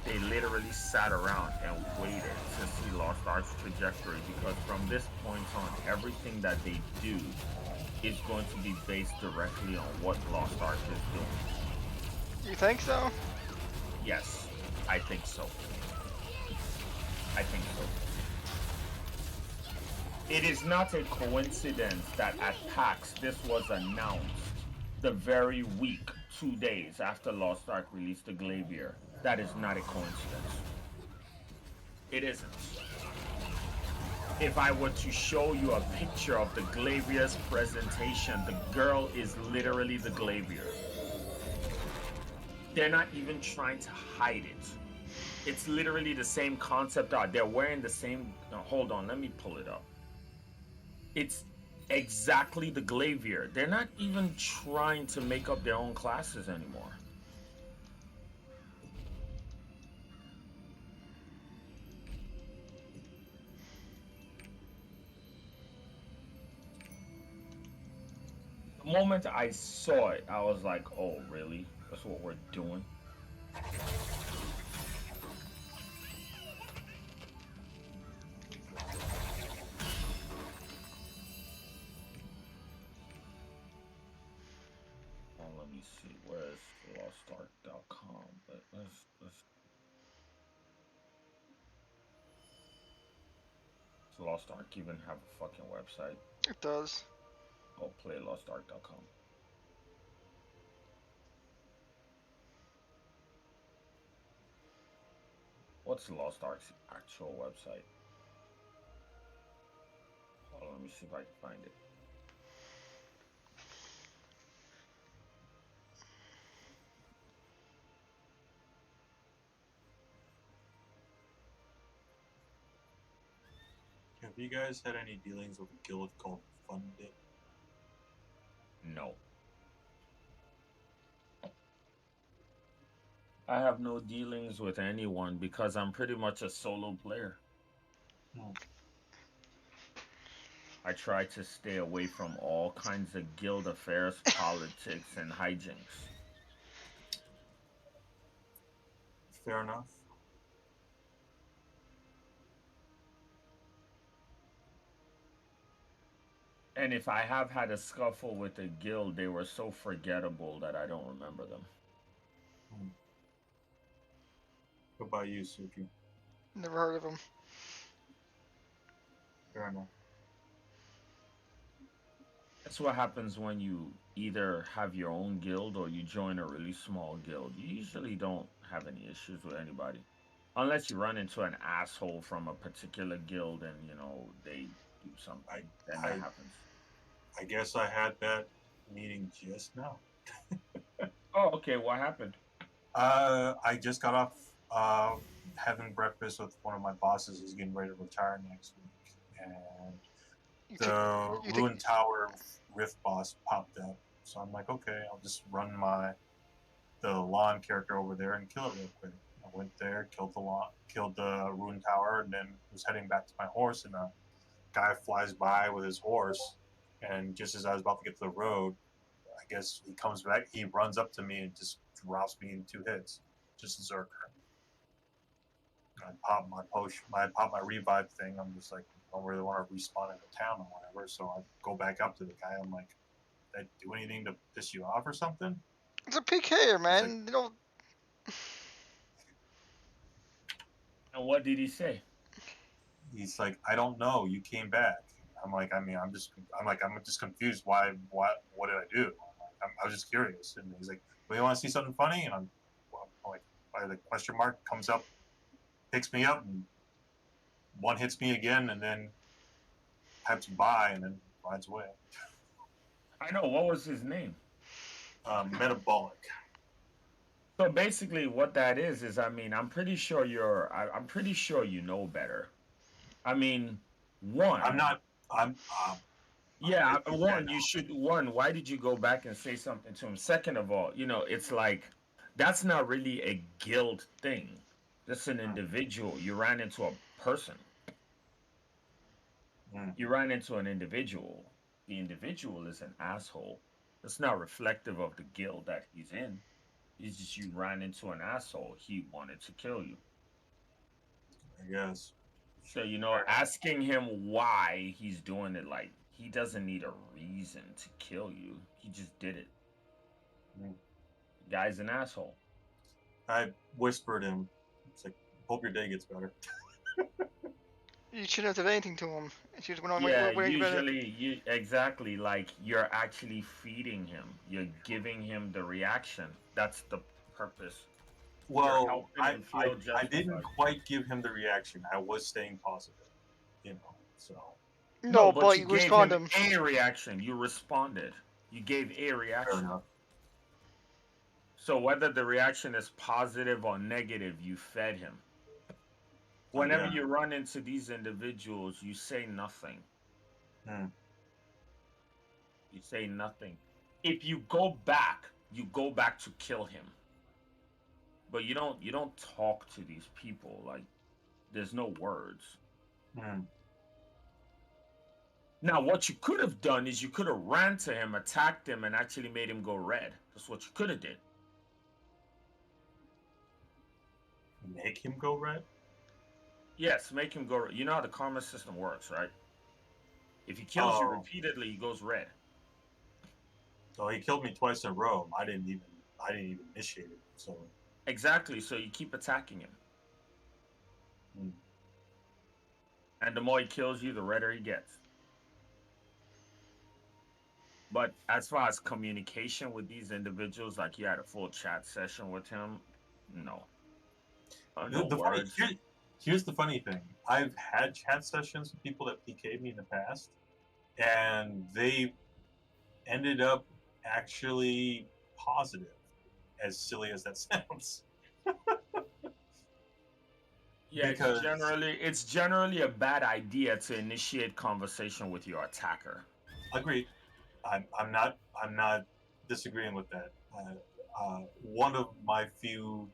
They literally sat around and waited to see Lost Ark's trajectory because from this point on, everything that they do is going to be based directly on what Lost Ark is doing. You think so? Yes, I think so. I think so. It is not a coincidence that at PAX this was announced the very week, 2 days after Lost Ark released the Glavier. That is not a coincidence. It isn't. If I were to show you a picture of the Glavier's presentation, the girl is literally the Glavier. They're not even trying to hide it. It's literally the same concept art. They're wearing the same. No, hold on, let me pull it up. It's exactly the Glavier. They're not even trying to make up their own classes anymore. The moment I saw it, I was like, oh, really? That's what we're doing? Oh, let me see. Where's lostark.com? Let's Does Lost Ark even have a fucking website? It does. Oh, playlostark.com. What's Lost Ark's actual website? Hold on, let me see if I can find it. Have you guys had any dealings with a guild called Fund It? No. I have no dealings with anyone because I'm pretty much a solo player. Hmm. I try to stay away from all kinds of guild affairs, politics, and hijinks. Fair enough. And if I have had a scuffle with a guild, they were so forgettable that I don't remember them. Hmm. What about you, Suki? Never heard of them. Fair enough. That's what happens when you either have your own guild or you join a really small guild. You usually don't have any issues with anybody. Unless you run into an asshole from a particular guild and they do I, something, then that I, happens. I guess I had that meeting just now. Oh, okay. What happened? I just got off uh, having breakfast with one of my bosses who's getting ready to retire next week, and You took the you took Ruin Tower Rift boss popped up. So I'm like, okay, I'll just run the lawn character over there and kill it real quick. I went there, killed the lawn, killed the Ruin Tower, and then was heading back to my horse, and a guy flies by with his horse, and just as I was about to get to the road, I guess he comes back, he runs up to me and just drops me in 2 hits. Just a Zerker. I pop my potion, I pop my revive thing. I'm just like, I don't really want to respawn in the town or whatever. So I go back up to the guy. I'm like, did I do anything to piss you off or something? It's a PKer, He's like, man. You know, And what did he say? I don't know. You came back. I'm like, I mean, I'm just confused. What did I do? I was just curious. And he's like, well, you want to see something funny? And I'm like, by the question mark comes up, picks me up, and one hits me again, and then types by, and then rides away. I know. What was his name? Metabolic. So basically, what that is I mean, I'm pretty sure I'm pretty sure you know better. I mean, I'm one, not. I'm. yeah, Like you said, one, you should, one, why did you go back and say something to him? Second of all, it's like, that's not really a guild thing. That's an individual. You ran into a person. mm, You ran into an individual. The individual is an asshole. It's not reflective of the guild that he's in. It's just you ran into an asshole. He wanted to kill you. I guess. So, Fair enough. asking him why he's doing it, like, he doesn't need a reason to kill you. He just did it. Mm. The guy's an asshole. I whispered him. It's like, hope your day gets better. you shouldn't have done anything to him. She just went on Yeah, way better. usually you exactly like you're actually feeding him. You're giving him the reaction. That's the purpose. You're Well, helping him feel I didn't justified. quite give him the reaction. I was staying positive, So No, No, but but you you gave respond him to him. a reaction. You responded. You gave a fair reaction. enough. So whether the reaction is positive or negative, you fed him. Whenever Yeah. you run into these individuals, you say nothing. Mm. You say nothing. If you go back to kill him. But you don't talk to these people like there's no words. Mm. Now what you could have done is you could have ran to him, attacked him, and actually made him go red. That's what you could have did. Make him go red. Yes, make him go. You know how the karma system works, right? If he kills you Oh, repeatedly, he goes red. so he killed me twice in a row. I didn't even initiate it. So Exactly. So you keep attacking him, mm. and the more he kills you, the redder he gets. But as far as communication with these individuals, like you had a full chat session with him, no, the, no the funny words. here's the funny thing. I've had chat sessions with people that PK'd me in the past, and they ended up actually positive, as silly as that sounds. Yeah, Because it's generally a bad idea to initiate conversation with your attacker. agreed, I'm not disagreeing with that. One of my few,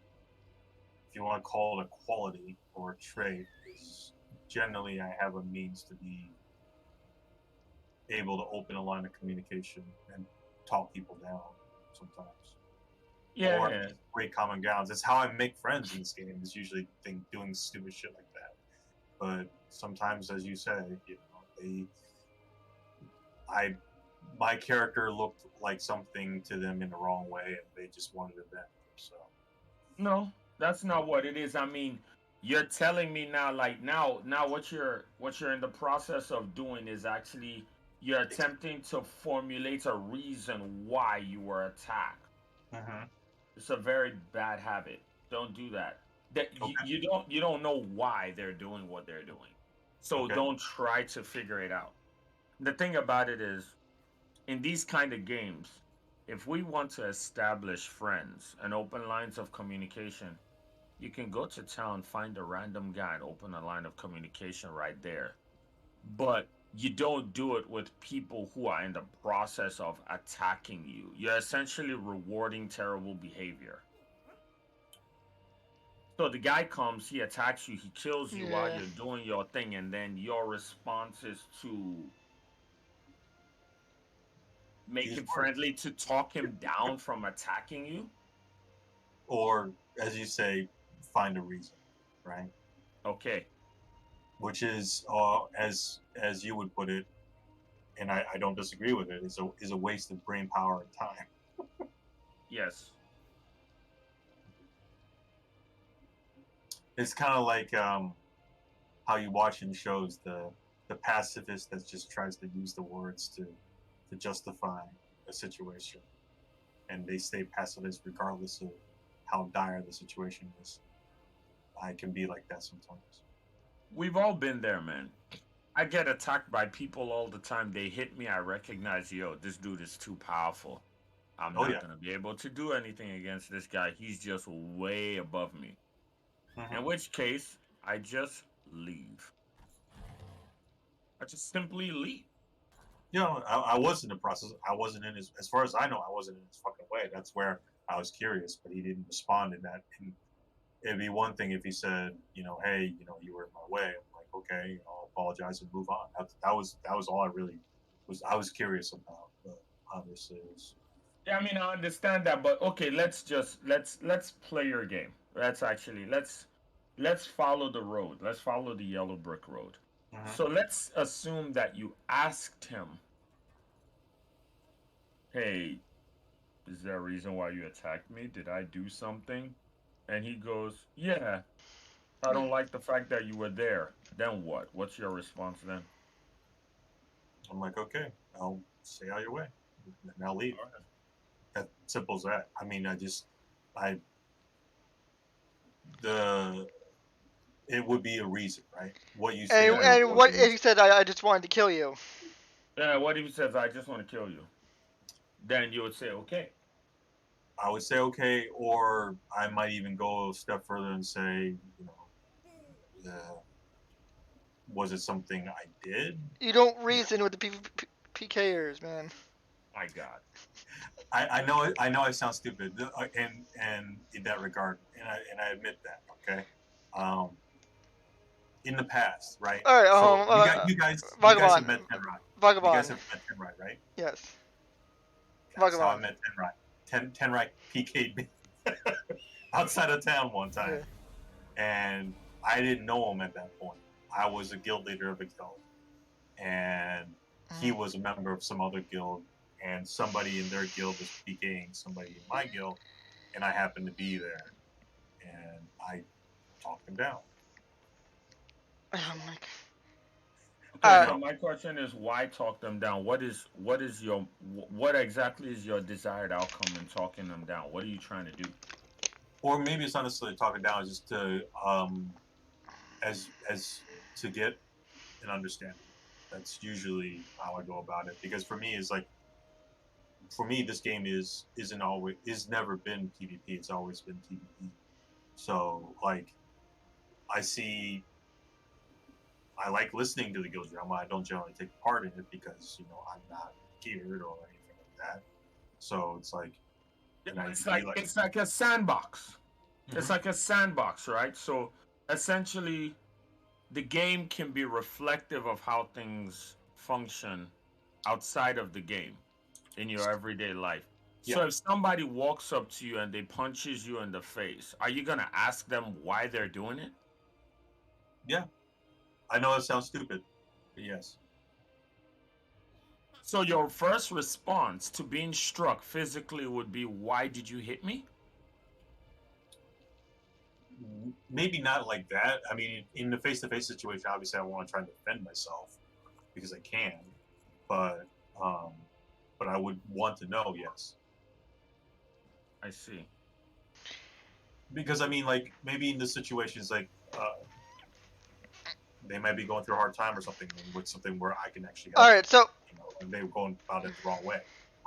if you want to call it a quality or a trait, is generally I have a means to be able to open a line of communication and talk people down sometimes, Yeah, or at yeah. least break common grounds. It's how I make friends in this game. Is usually doing stupid shit like that. But sometimes, as you say, I, my character looked like something to them in the wrong way, and they just wanted to vent. So, No, that's not what it is. I mean, you're telling me now, like now, what you're in the process of doing is actually you're attempting to formulate a reason why you were attacked. mm-hmm. It's a very bad habit. Don't do that. that Okay. you don't know why they're doing what they're doing. So Okay. don't try to figure it out. The thing about it is, in these kind of games, if we want to establish friends and open lines of communication, you can go to town, find a random guy, and open a line of communication right there. But you don't do it with people who are in the process of attacking you. You're essentially rewarding terrible behavior. So the guy comes, he attacks you, he kills you while Yeah. you're doing your thing, and then your response is to make Use him words. friendly, to talk him down from attacking you. Or, as you say, find a reason, right? Okay, Which is, as you would put it, and I don't disagree with it, is a waste of brain power and time. yes. It's kind of like how you watch in shows the pacifist that just tries to use the words to justify a situation, and they stay pacifist regardless of how dire the situation is. I can be like that sometimes. We've all been there, man. I get attacked by people all the time. They hit me. I recognize, yo, this dude is too powerful. I'm Oh not yeah. going to be able to do anything against this guy. He's just way above me. In Hmm. which case, I just leave. I just simply leave. I was in the process. I wasn't in his, as far as I know, I wasn't in his fucking way. That's where I was curious, but he didn't respond in that. And it'd be one thing if he said, hey, you were in my way. I'm like, okay, I'll apologize and move on. That was all I really was. I was curious about, but obviously, it was, Yeah, I mean, I understand that, but okay, let's play your game. Let's follow the road. Let's follow the yellow brick road. mhm. So let's assume that you asked him, "Hey, is there a reason why you attacked me? Did I do something?" And he goes, "Yeah, I don't like the fact that you were there." Then what? What's your response then? I'm like, okay, I'll stay out your way, and I'll leave. All right. That simple as that. I mean, I the it would be a reason, right? What you And stated Yeah. and was a what if he reason. said I just wanted to kill you? Yeah. What if he says, "I just want to kill you"? Then you would say, "Okay." I would say okay, or I might even go a step further and say, was it something I did? You don't Yeah, reason with the PKers, man. My God. I know I sound stupid, and in that regard, and I admit that. Okay, um, in the past, right? All right, So you guys have Vagabond, met Tenrai. You guys Vagabond. have met Tenrai, right? Yes, That's how I Vagabond. met Tenrai. Tenrai PK'd me outside of town one time, Yeah. and I didn't know him at that point. I was a guild leader of a guild, and he Mhm. was a member of some other guild, and somebody in their guild was PKing somebody in my guild, and I happened to be there, and I talked him down. Oh my God. Okay, Uh, now my question is, why talk them down? What exactly is your desired outcome in talking them down? What are you trying to do? Or maybe it's not necessarily talking down, it's just to as to get an understanding. That's usually how I go about it. Because for me, it's like for me, this game isn't always is never been PvP. It's always been PvE. So like I see I like listening to the guild drama. I don't generally take part in it because I'm not geared or anything like that. So it's like, Yeah, and I It's be like like, it's like a sandbox. It's mm-hmm, like a sandbox, right? So essentially, the game can be reflective of how things function outside of the game in your everyday life. yeah, So if somebody walks up to you and they punches you in the face, are you gonna ask them why they're doing it? yeah. I know it sounds stupid, but yes. So your first response to being struck physically would be, "Why did you hit me?" Maybe not like that. I mean, in the face-to-face situation, obviously, I want to try and defend myself because I can, but um, I would want to know. Yes. I see. because I mean, like maybe in this situation, it's like they might be going through a hard time or something, and with something where I can actually All help them. right, so And they were going about it the wrong way.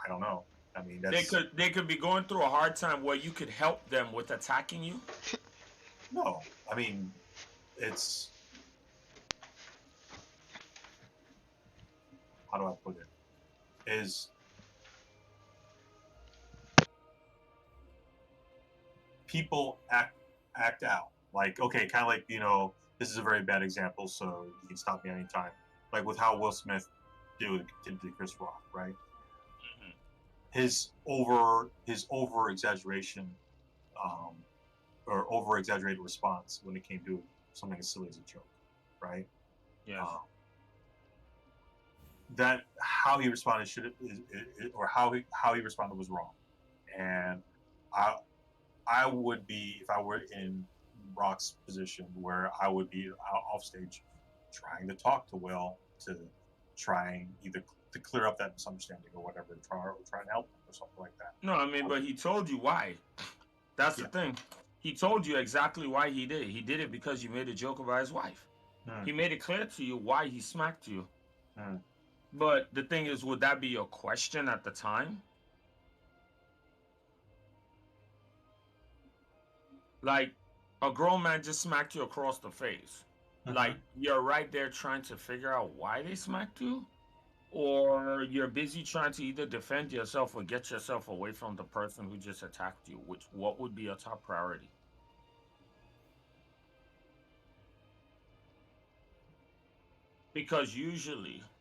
I don't know. I mean, They that's could be going through a hard time where you could help them with attacking you. no. I mean, it's how do I put it? Is people act out like okay, kind of like this is a very bad example, so you can stop me anytime. Like with how Will Smith did to Chris Rock, right? Mhm. His over exaggeration, um, or over exaggerated response when it came to something as silly as a joke, right? Yes. Um, that how he responded or how he responded was wrong, and I I would be if I were in Rock's position where I would be off stage trying to talk to Will to trying either to clear up that misunderstanding or whatever, trying to help him or something like that. No, I mean, but he told you why. That's the Yeah. thing. He told you exactly why he did it. He did it because you made a joke about his wife. Hmm. He made it clear to you why he smacked you. Hmm. But the thing is, would that be your question at the time? Like, a grown man just smacked you across the face. Mm-hmm. Like, you're right there trying to figure out why they smacked you? Or you're busy trying to either defend yourself or get yourself away from the person who just attacked you? What would be your top priority? Because usually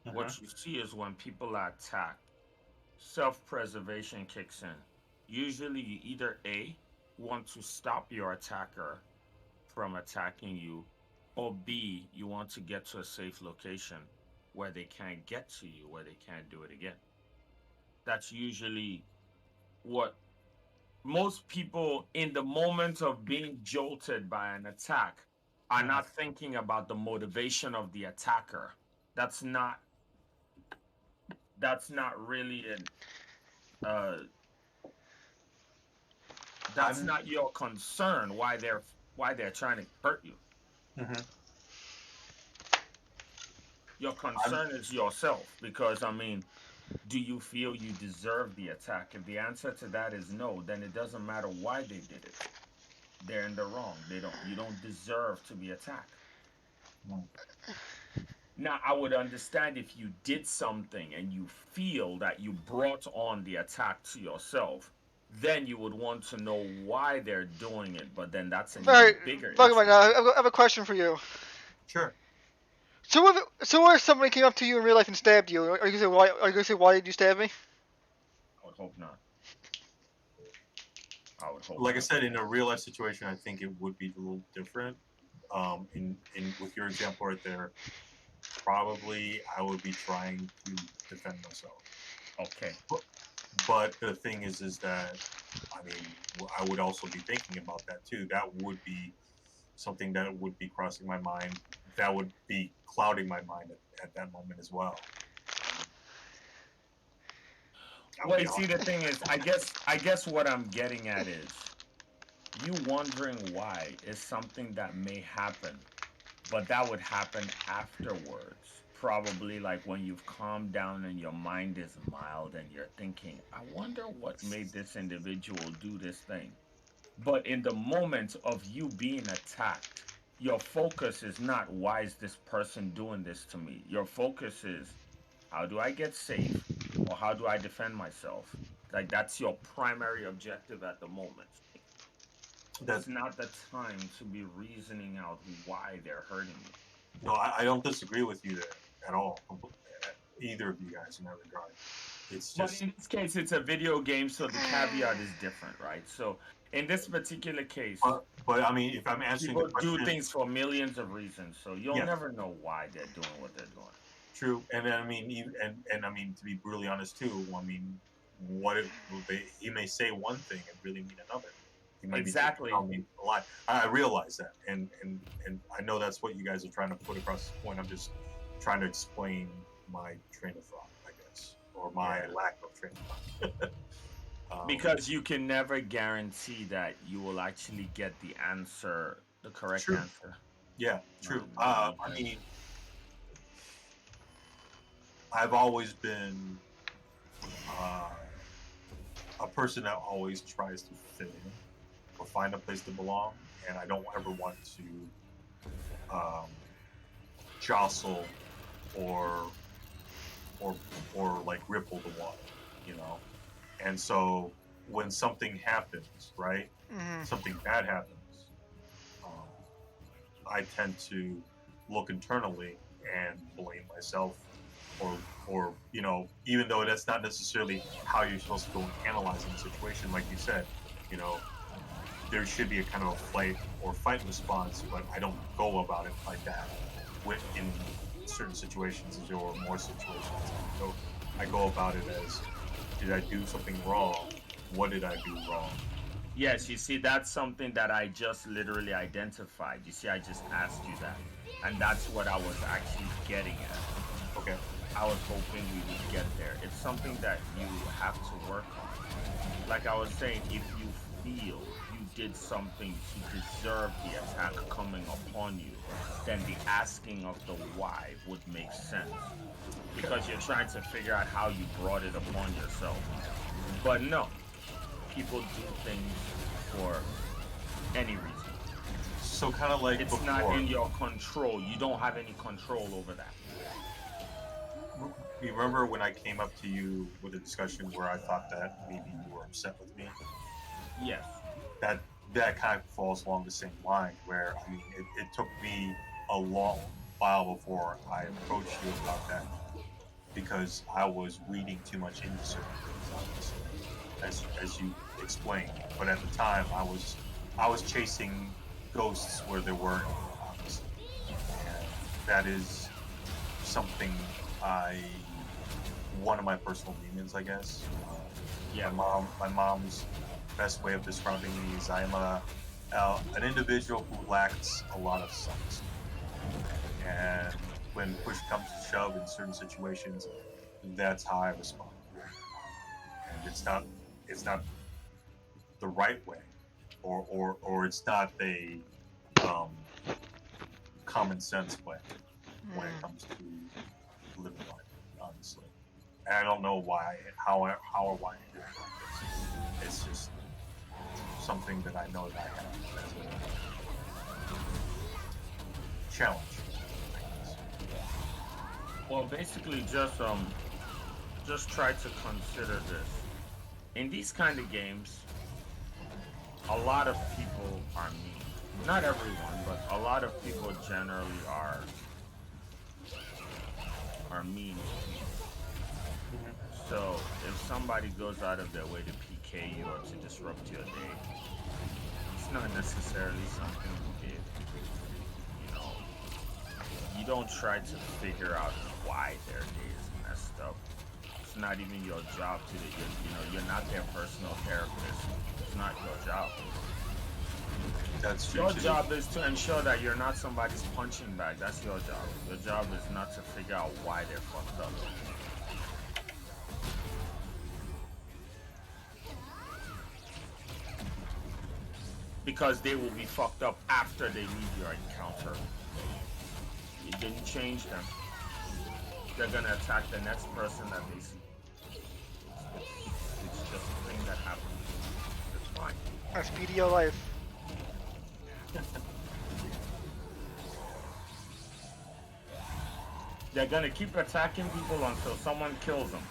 Mm-hmm. what you see is when people are attacked, self-preservation kicks in. Usually you either A, want to stop your attacker from attacking you, or B, you want to get to a safe location where they can't get to you, where they can't do it again. That's usually what most people in the moment of being jolted by an attack are Mm-hmm. not thinking about the motivation of the attacker. That's not that's not really an uh that's I'm. not your concern why they're trying to hurt you. Mm-hmm. Your I'm. concern is yourself because I mean, do you feel you deserve the attack? If the answer to that is no, then it doesn't matter why they did it. They're in the wrong. You don't deserve to be attacked. Now, I would understand if you did something and you feel that you brought on the attack to yourself, then you would want to know why they're doing it, but then that's an all even right, bigger Pokemon. issue. Now I have a question for you. Sure. So if somebody came up to you in real life and stabbed you, are you gonna say why? Are you gonna say why did you stab me? I would hope not. I would hope Like I not. said, in a real life situation, I think it would be a little different. In with your example right there, probably I would be trying to defend myself. Okay. But the thing is that I mean, I would also be thinking about that too. That would be something that would be crossing my mind. That would be clouding my mind at that moment as well. I'll Well, be you see, honest. the thing is, I guess what I'm getting at is you wondering why is something that may happen, but that would happen afterwards. Probably like when you've calmed down and your mind is mild and you're thinking, I wonder what made this individual do this thing. But in the moment of you being attacked, your focus is not why is this person doing this to me? Your focus is how do I get safe or how do I defend myself? Like that's your primary objective at the moment. That It's not the time to be reasoning out why they're hurting you. no, I don't disagree with you there at all. Either of you guys in that regard. It's But just, in this case, it's a video game, so the caveat is different, right? So in this particular case, but I mean, if I'm answering the people do question, things for millions of reasons, so you'll yes, never know why they're doing what they're doing. true. And then I mean, and I mean, to be brutally honest too, I mean, what if he may say one thing and really mean another? He may be Exactly. telling me a lie. I realize that, and I know that's what you guys are trying to put across this point. I'm just trying to explain my train of thought, I guess, or my Yeah. lack of train of thought. Because you can never guarantee that you will actually get the answer, the correct True. answer. Yeah, true. No, I you can. mean, I've always been uh, a person that always tries to fit in or find a place to belong, and I don't ever want to um, jostle or or or like ripple the water, you know. And so when something happens, right, Mm-hmm. something bad happens, um, I tend to look internally and blame myself, or even though that's not necessarily how you're supposed to go and analyze in a situation, like you said, you know, there should be a kind of a flight or fight response, but I don't go about it like that. In certain situations or more situations, I go about it as, did I do something wrong? What did I do wrong? Yes, you see, that's something that I just literally identified. You see, I just asked you that. And that's what I was actually getting at. Okay. I was hoping we would get there. It's something that you have to work on. Like I was saying, if you feel you did something to deserve the attack coming upon you, then the asking of the why would make sense. Because you're trying to figure out how you brought it upon yourself. But no, people do things for any reason. So kind of like It's not before. in your control. You don't have any control over that. You remember when I came up to you with a discussion where I thought that maybe you were upset with me? Yes. That that kind of falls along the same line. Where I mean, it took me a long while before I approached you about that because I was reading too much into certain things, obviously, as you explained. But at the time, I was chasing ghosts where there weren't, obviously, and that is something I one of my personal demons, I guess. Yeah. My mom's best way of describing me is I'm an individual who lacks a lot of self-esteem, and when push comes to shove in certain situations, that's how I respond. And it's not the right way, or it's not the um, common sense way when it Mm. comes to living life, honestly. And I don't know why, how or why I do it like this. It's just something that I know that I have as a challenge, I guess. Well, basically, just try to consider this. In these kind of games, a lot of people are mean. Not everyone, but a lot of people generally are mean to people. So if somebody goes out of their way to PK you or to disrupt your day, it's not necessarily something you did. You know, you don't try to figure out why their day is messed up. It's not even your job to do. You're not their personal therapist. It's not your job. That's true Your too. job is to ensure that you're not somebody's punching bag. That's your job. Your job is not to figure out why they're fucked up. Because they will be fucked up after they leave your encounter. You didn't change them. They're gonna attack the next person that they see. It's just a thing that happens. It's fine. That's BDO life. They're gonna keep attacking people until someone kills them.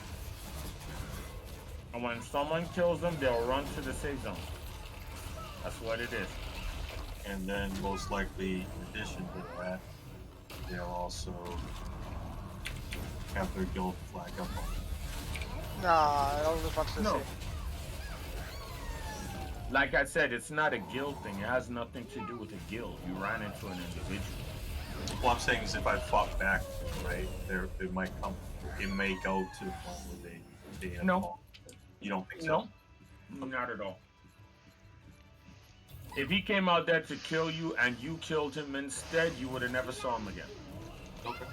And when someone kills them, they'll run to the safe zone. That's what it is. And then most likely, in addition to that, they'll also have their guild flag up on Nah, I don't want to No. say. Like I said, it's not a guild thing. It has nothing to do with a guild. You ran into an individual. What I'm saying is, if I fought back, right, it might come, it may go to the point where they end No. up. You don't think so? No, not at all. If he came out there to kill you and you killed him instead, you would have never saw him again. Okay.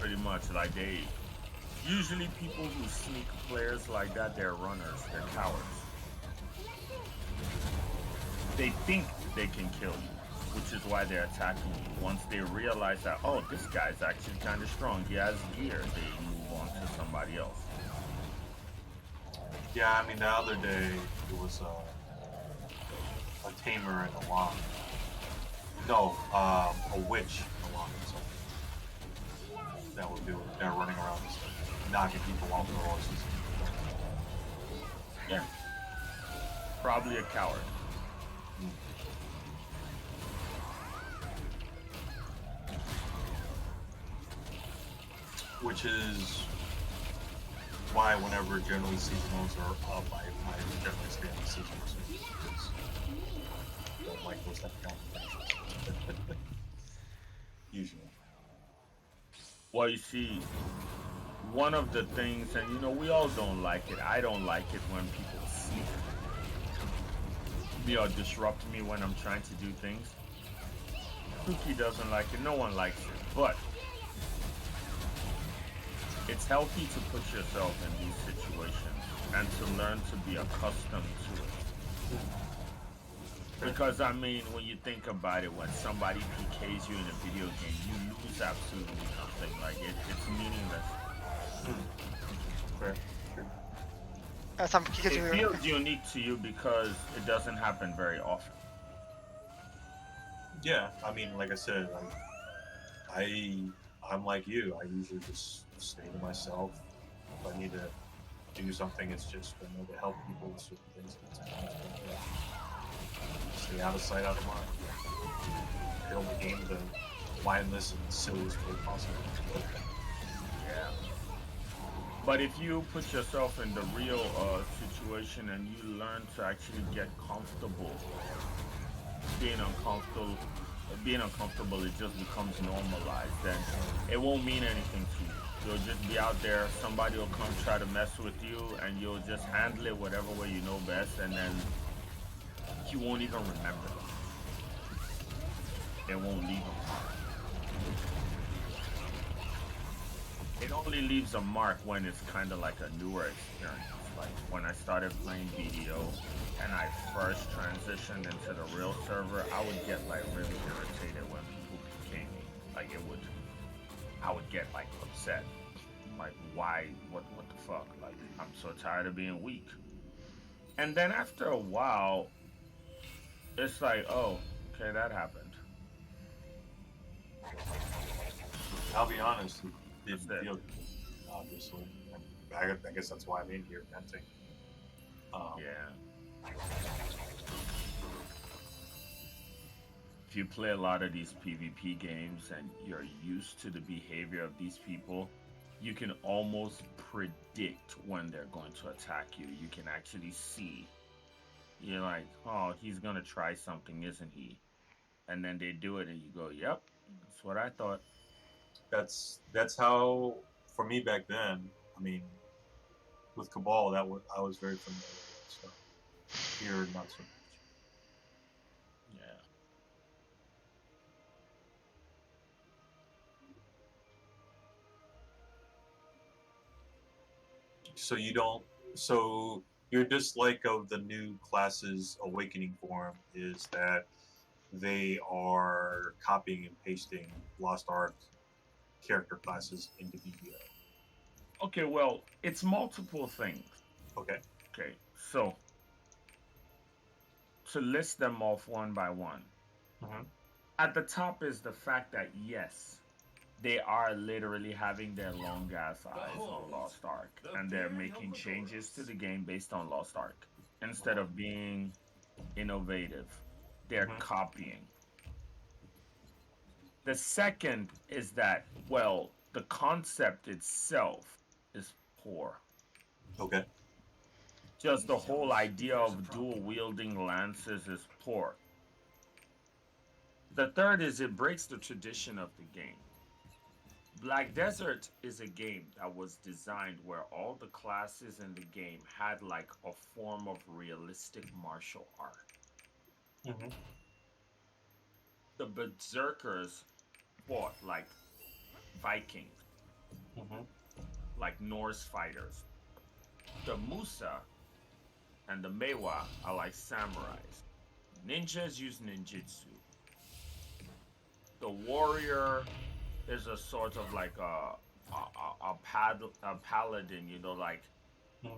Pretty much, like Usually, people who sneak players like that, they're runners, they're cowards. They think they can kill you, which is why they're attacking you. Once they realize that, oh, this guy's actually kind of strong, he has gear, they move on to somebody else. Yeah, I mean, the other day it was a tamer and a long. No, a witch and a long. So that would do it. They're running around just knocking people off their horses. Yeah, probably a coward. Which is why whenever generally seasonals are up, I generally stay on the seasonals. Because I don't like those type of counteractions. Usually. Well, you see, one of the things, and we all don't like it. I don't like it when people sneak me or disrupt me when I'm trying to do things. Suki doesn't like it. No one likes it. But it's healthy to put yourself in these situations and to learn to be accustomed to it. Because, I mean, when you think about it, when somebody PKs you in a video game, you lose absolutely nothing. Like, it's meaningless. Fair. True. Because It feels unique to you because it doesn't happen very often. Yeah, I mean, like I said, I'm like you. I usually just stay to myself. If I need to do something, it's just to help people with certain things. Stay out of sight, out of mind. Build the game the mindless and silliest way possible. Yeah. But if you put yourself in the real situation and you learn to actually get comfortable, being uncomfortable, it just becomes normalized. Then it won't mean anything to you. You'll just be out there. Somebody will come try to mess with you, and you'll just handle it whatever way you know best, and then you won't even remember. It won't leave a mark. It only leaves a mark when it's kind of like a newer experience. Like when I started playing BDO and I first transitioned into the real server, I would get like really irritated when people became me. Like I would get like upset. Like why? What the fuck? Like I'm so tired of being weak. And then after a while, it's like, oh, okay, that happened. I'll be honest, it That's didn't it. feel good, obviously. I guess that's why I'm in here venting. Yeah. If you play a lot of these PvP games and you're used to the behavior of these people, you can almost predict when they're going to attack you. You can actually see. You're like, oh, he's going to try something, isn't he? And then they do it and you go, yep, that's what I thought. That's how for me back then. I mean, with Cabal, I was very familiar with. So here, not so much. Yeah. So you don't. So your dislike of the new classes awakening form is that they are copying and pasting Lost Ark character classes into BBO. Okay, well, it's multiple things. Okay. Okay, so to list them off one by one. Mm-hmm. At the top is the fact that, yes, they are literally having their long ass eyes on Lost Ark, and they're making changes to the game based on Lost Ark. Instead of being innovative, they're Mm-hmm. copying. The second is that, well, the concept itself is poor. Okay. Just the whole idea of dual wielding lances is poor. The third is it breaks the tradition of the game. Black Desert is a game that was designed where all the classes in the game had like a form of realistic martial art. Mm-hmm. The Berserkers fought like Vikings. Mm-hmm. like Norse fighters. The Musa and the Meiwa are like samurais. Ninjas use ninjutsu. The warrior is a sort of like a paladin, you know, like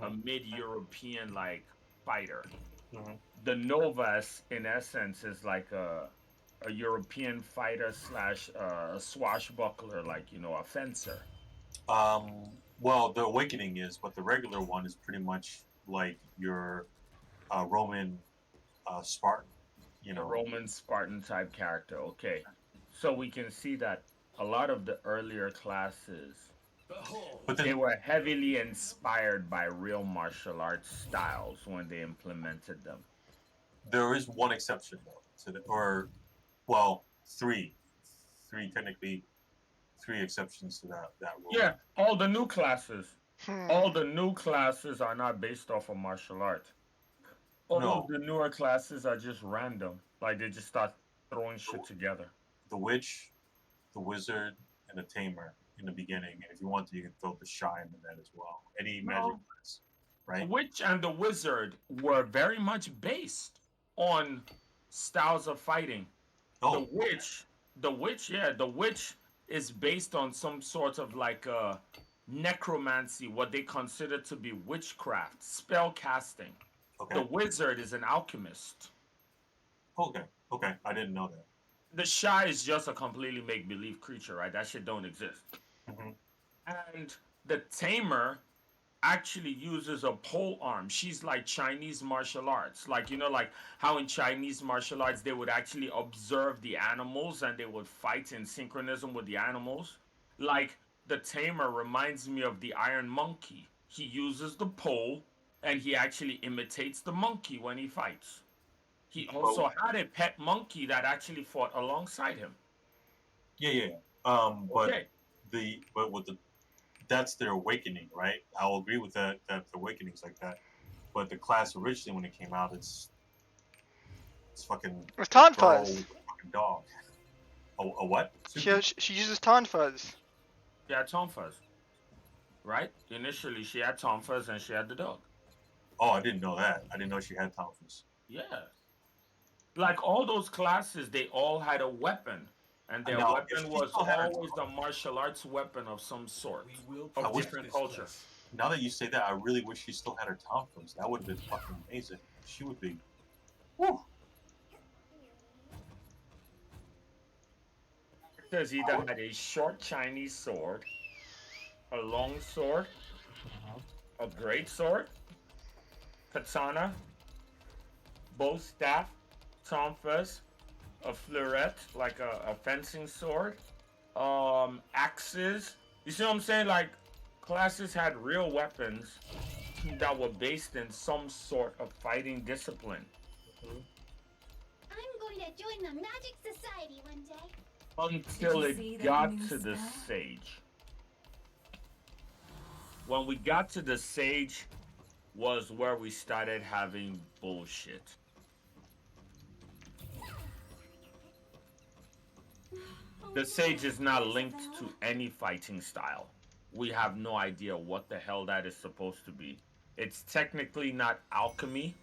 a mid-European like fighter. Mhm. The Novus, in essence, is like a European fighter slash swashbuckler, like, you know, a fencer. Well, the Awakening is, but the regular one is pretty much like your Roman Spartan. You A know, Roman Spartan type character. Okay, so we can see that a lot of the earlier classes, but they then were heavily inspired by real martial arts styles when they implemented them. there is one exception though to the, or well, three technically, three exceptions to that rule. Yeah, Hmm. all the new classes are not based off of martial art. All of No, the newer classes are just random. Like they just start throwing shit together. the witch, the wizard, and the tamer in the beginning. And if you want to, you can throw the shy in that as well. Any magic No, class, the right? witch and the wizard were very much based on styles of fighting. The Oh, okay. witch, yeah, the witch is based on some sort of like necromancy, what they consider to be witchcraft, spell casting. The Okay. wizard is an alchemist. Okay. Okay. I didn't know that. The shy is just a completely make believe creature, right? That shit don't exist. Hmm. And the tamer actually uses a pole arm. She's like Chinese martial arts. Like, you know, like how in Chinese martial arts they would actually observe the animals and they would fight in synchronism with the animals. Like the tamer reminds me of the Iron Monkey. He uses the pole and he actually imitates the monkey when he fights. He Well, also had a pet monkey that actually fought alongside him. yeah, yeah. But Okay. with the that's their awakening, right? I'll agree with that. That the awakening's like that. But the class originally when it came out, it's fucking With a Taunt girl Fuzz. with a fucking dog. A what? She uses Taunt Fuzz. She had Tom Fuzz, right? Initially, she had Tom Fuzz and she had the dog. Oh, I didn't know that. I didn't know she had Tomphus. Yeah. Like all those classes, they all had a weapon. And their Now, if weapon she was still had her always a martial arts weapon of some sort, We will I of wish different this culture. place. now that you say that, I really wish she still had her Tomphus. That would have been fucking amazing. She would be. Woo. Characters either had a short Chinese sword, a long sword, a great sword, katana, bow staff, tonfas, a fleuret, like a fencing sword, axes. You see what I'm saying? Like classes had real weapons that were based in some sort of fighting discipline I'm going to join the Magic Society one day. until Did you see it that got new to the spell? sage. When we got to the sage was where we started having bullshit. The sage is not linked to any fighting style. We have no idea what the hell that is supposed to be. It's technically not alchemy.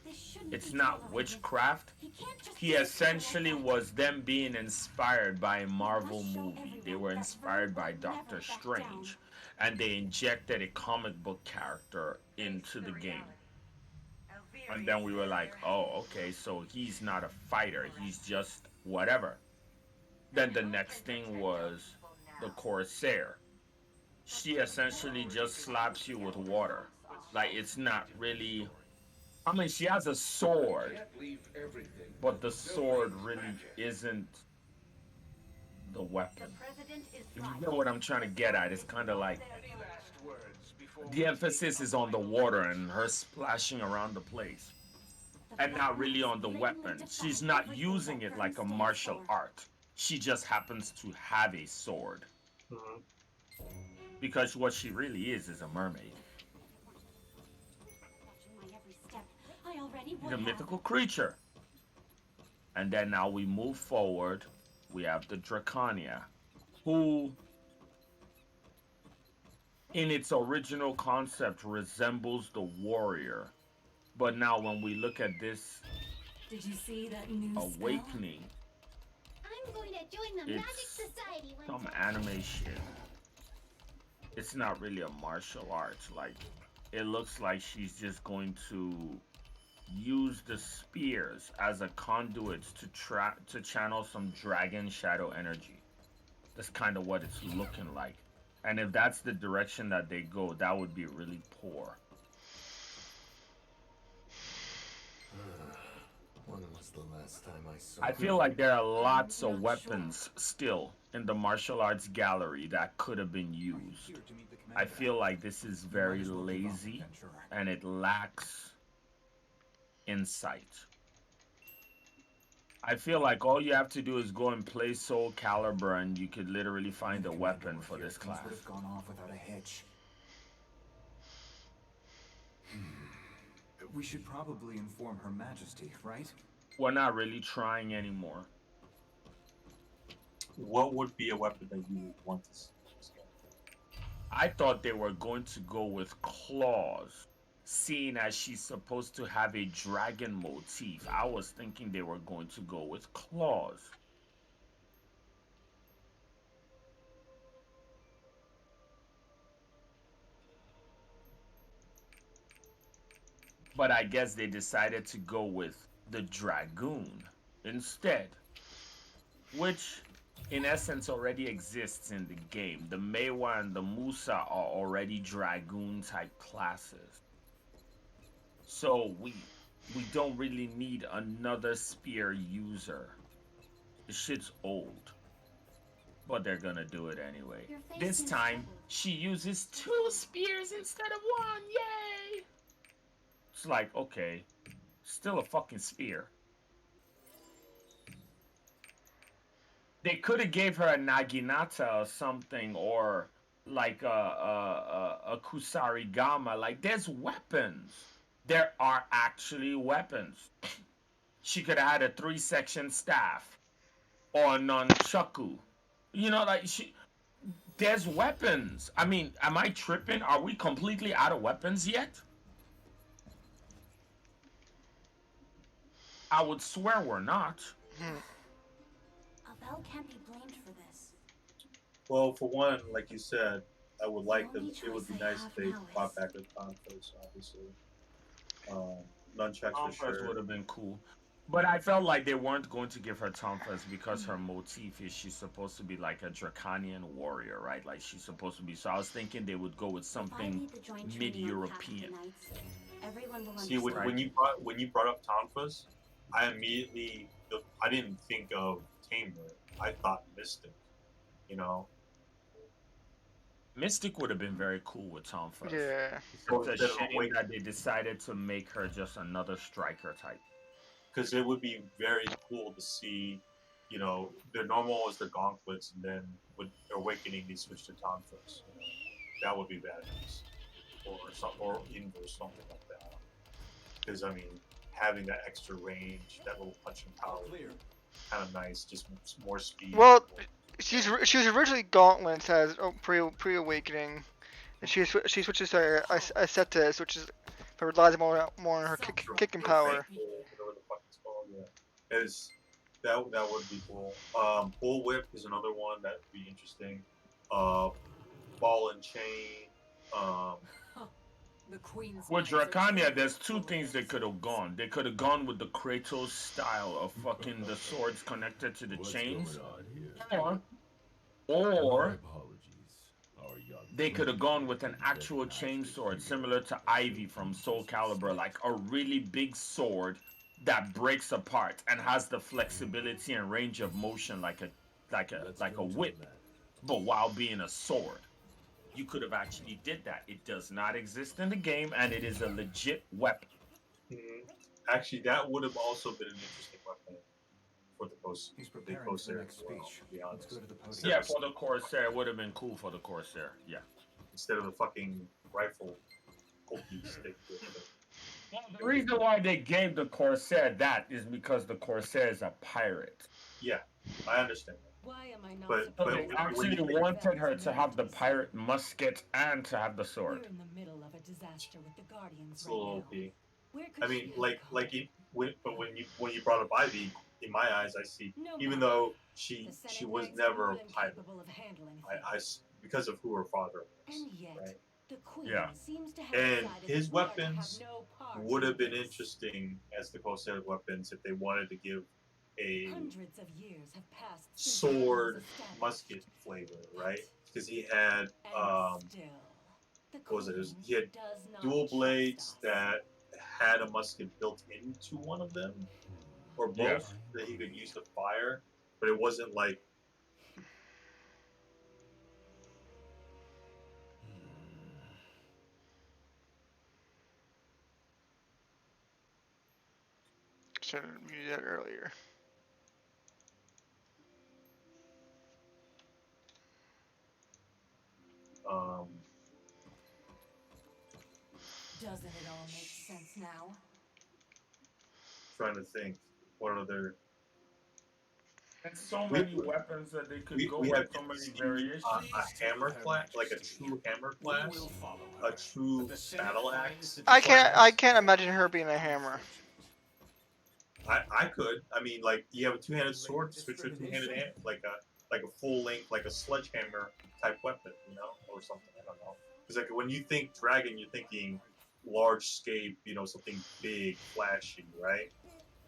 This shouldn't It's be not tolerated. witchcraft. He can't just He do it essentially like that. was them being inspired by a Marvel must show movie. They everyone were that inspired by Verve will never Doctor back Strange. down. And they injected a comic book character into the game. And then we were like, oh, okay, so he's not a fighter. He's just whatever. Then the next thing was the Corsair. She essentially just slaps you with water. Like, it's not really. I mean, she has a sword, but the sword really isn't the weapon. If you get what I'm trying to get at, it's kind of like the emphasis is on the water and her splashing around the place, and not really on the weapon. She's not using it like a martial art. She just happens to have a sword. Mhm. Because what she really is a mermaid. Watching my every step. I already She's would a have. mythical creature. And then now we move forward. We have the Draconia, who in its original concept resembles the warrior. But now when we look at this Did you see that new spell? awakening, I'm going to join the Magic it's Society one some day. anime shit. It's not really a martial arts. Like, it looks like she's just going to use the spears as a conduit to channel some dragon shadow energy. That's kind of what it's looking like. And if that's the direction that they go, that would be really poor. When was the last time I saw I feel like there are lots of weapons still in the martial arts gallery that could have been used. I feel like this is very lazy and it lacks insight. I feel like all you have to do is go and play Soul Calibur and you could literally find a weapon for this class. Would have gone off without a hitch. We should probably inform Her Majesty, right? We're not really trying anymore. What would be a weapon that you would want to see? I thought they were going to go with claws, seeing as she's supposed to have a dragon motif. I was thinking they were going to go with claws. But I guess they decided to go with the dragoon instead, which in essence already exists in the game. The Meiwa and the Musa are already dragoon type classes. So we don't really need another spear user. The shit's old. But they're gonna do it anyway. This time, she uses 2 spears instead of 1. Yay! It's like, okay, still a fucking spear. They could have gave her a Naginata or something, or like a Kusarigama. Like, there's weapons. There are actually weapons. She could have had a 3-section staff or a nunchaku. You know, like, there's weapons. I mean, am I tripping? Are we completely out of weapons yet? I would swear we're not. Abel can't be blamed for this. Well, for one, like you said, I would like The them. only It would be choice I nice have if they now brought is- back the conflicts, obviously. Nunchucks for Tonfas sure. would have been cool. But I felt like they weren't going to give her Tonfas because her motif is she's supposed to be like a draconian warrior, right? Like she's supposed to be. So I was thinking they would go with If I something lead the joint training on behalf of the mid-European. Knights, everyone will See, understand. when you brought up Tonfas, I didn't think of Tamer. I thought Mystic. You know, Mystic would have been very cool with Tonfas. Yeah. So It's a instead of shame Awakening- that they decided to make her just another striker type. because it would be very cool to see, you know, their normal is the gauntlets, and then with Awakening they switch to Tonfas. That would be badass, or inverse something like that. Because I mean, having that extra range, that little punching power, kind of nice. Just more speed. Well, she was originally Gauntlets as pre awakening, and she switches to Acetas, which is relies more on her kicking power. Whatever the fuck it's called, yeah. That would be cool. Bullwhip is another one that would be interesting. Ball and chain. The Queen's With Dracania, there's 2 things they could have gone. They could have gone with the Kratos style of fucking the swords connected to the chains. Or they could have gone with an actual chain sword similar to Ivy from Soul Calibur, like a really big sword that breaks apart and has the flexibility and range of motion like a whip, but while being a sword. You could have actually did that. It does not exist in the game, and it is a legit weapon. Actually, that would have also been an interesting weapon for the post. He's the preparing for Corsair the as next well, speech. to be Let's honest. go to the podium. Yeah, for the Corsair, it would have been cool for the Corsair. Yeah. Instead of the fucking rifle pokey stick. With it. Well, the reason why they gave the Corsair that is because the Corsair is a pirate. Yeah, I understand that. Why am I not But So surprised they that actually the wanted her events to have the made this? pirate musket and to have the We're sword. in the middle of a disaster with the Guardians it's a right little now. OP. Where I could mean, she have like gone? it, but when you brought up Ivy, in my eyes, I see No even matter. though The she Senate was Knights never are more a than pirate, capable of handling I things. because of who her father was, And yet, right? the Queen Yeah. seems to have And decided his that we are to have weapons no part would in have been this. interesting as the Corsair weapons if they wanted to give a Hundreds of years have passed since sword Rome was established. musket flavor, right? Because he had And still, the what was it? Queen He had does not dual trust blades us. that had a musket built into one of them, or both, Yes. that he could use to fire, but it wasn't like Should have muted that earlier. Doesn't it all make sense now? trying to think what other And so we many weapons that they could go we with, have so yet to many see variations. a hammer class, like a true hammer We class, will follow a her. true But the Senate battle finds axe the I class. can't imagine her being a hammer. I could. I mean, like you have a two-handed sword, switch to a two-handed hand, like a full length, like a sledgehammer type weapon, you know, or something. I don't know. Because like when you think dragon, you're thinking large scape, you know, something big, flashy, right?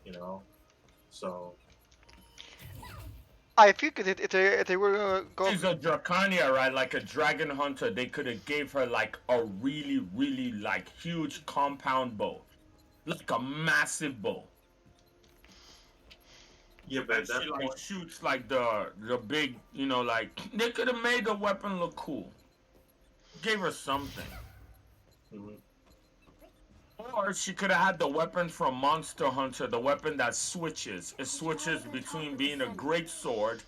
You know, so I feel good if they were gonna go. She's a Draconia, right? Like a dragon hunter. They could have gave her like a really, really like huge compound bow, like a massive bow. yeah, but And at that she like point, shoots like the big, you know, like they could have made the weapon look cool. Gave her something. mhm. Or she could have had the weapon from Monster Hunter, the weapon that switches. It switches between being a great sword,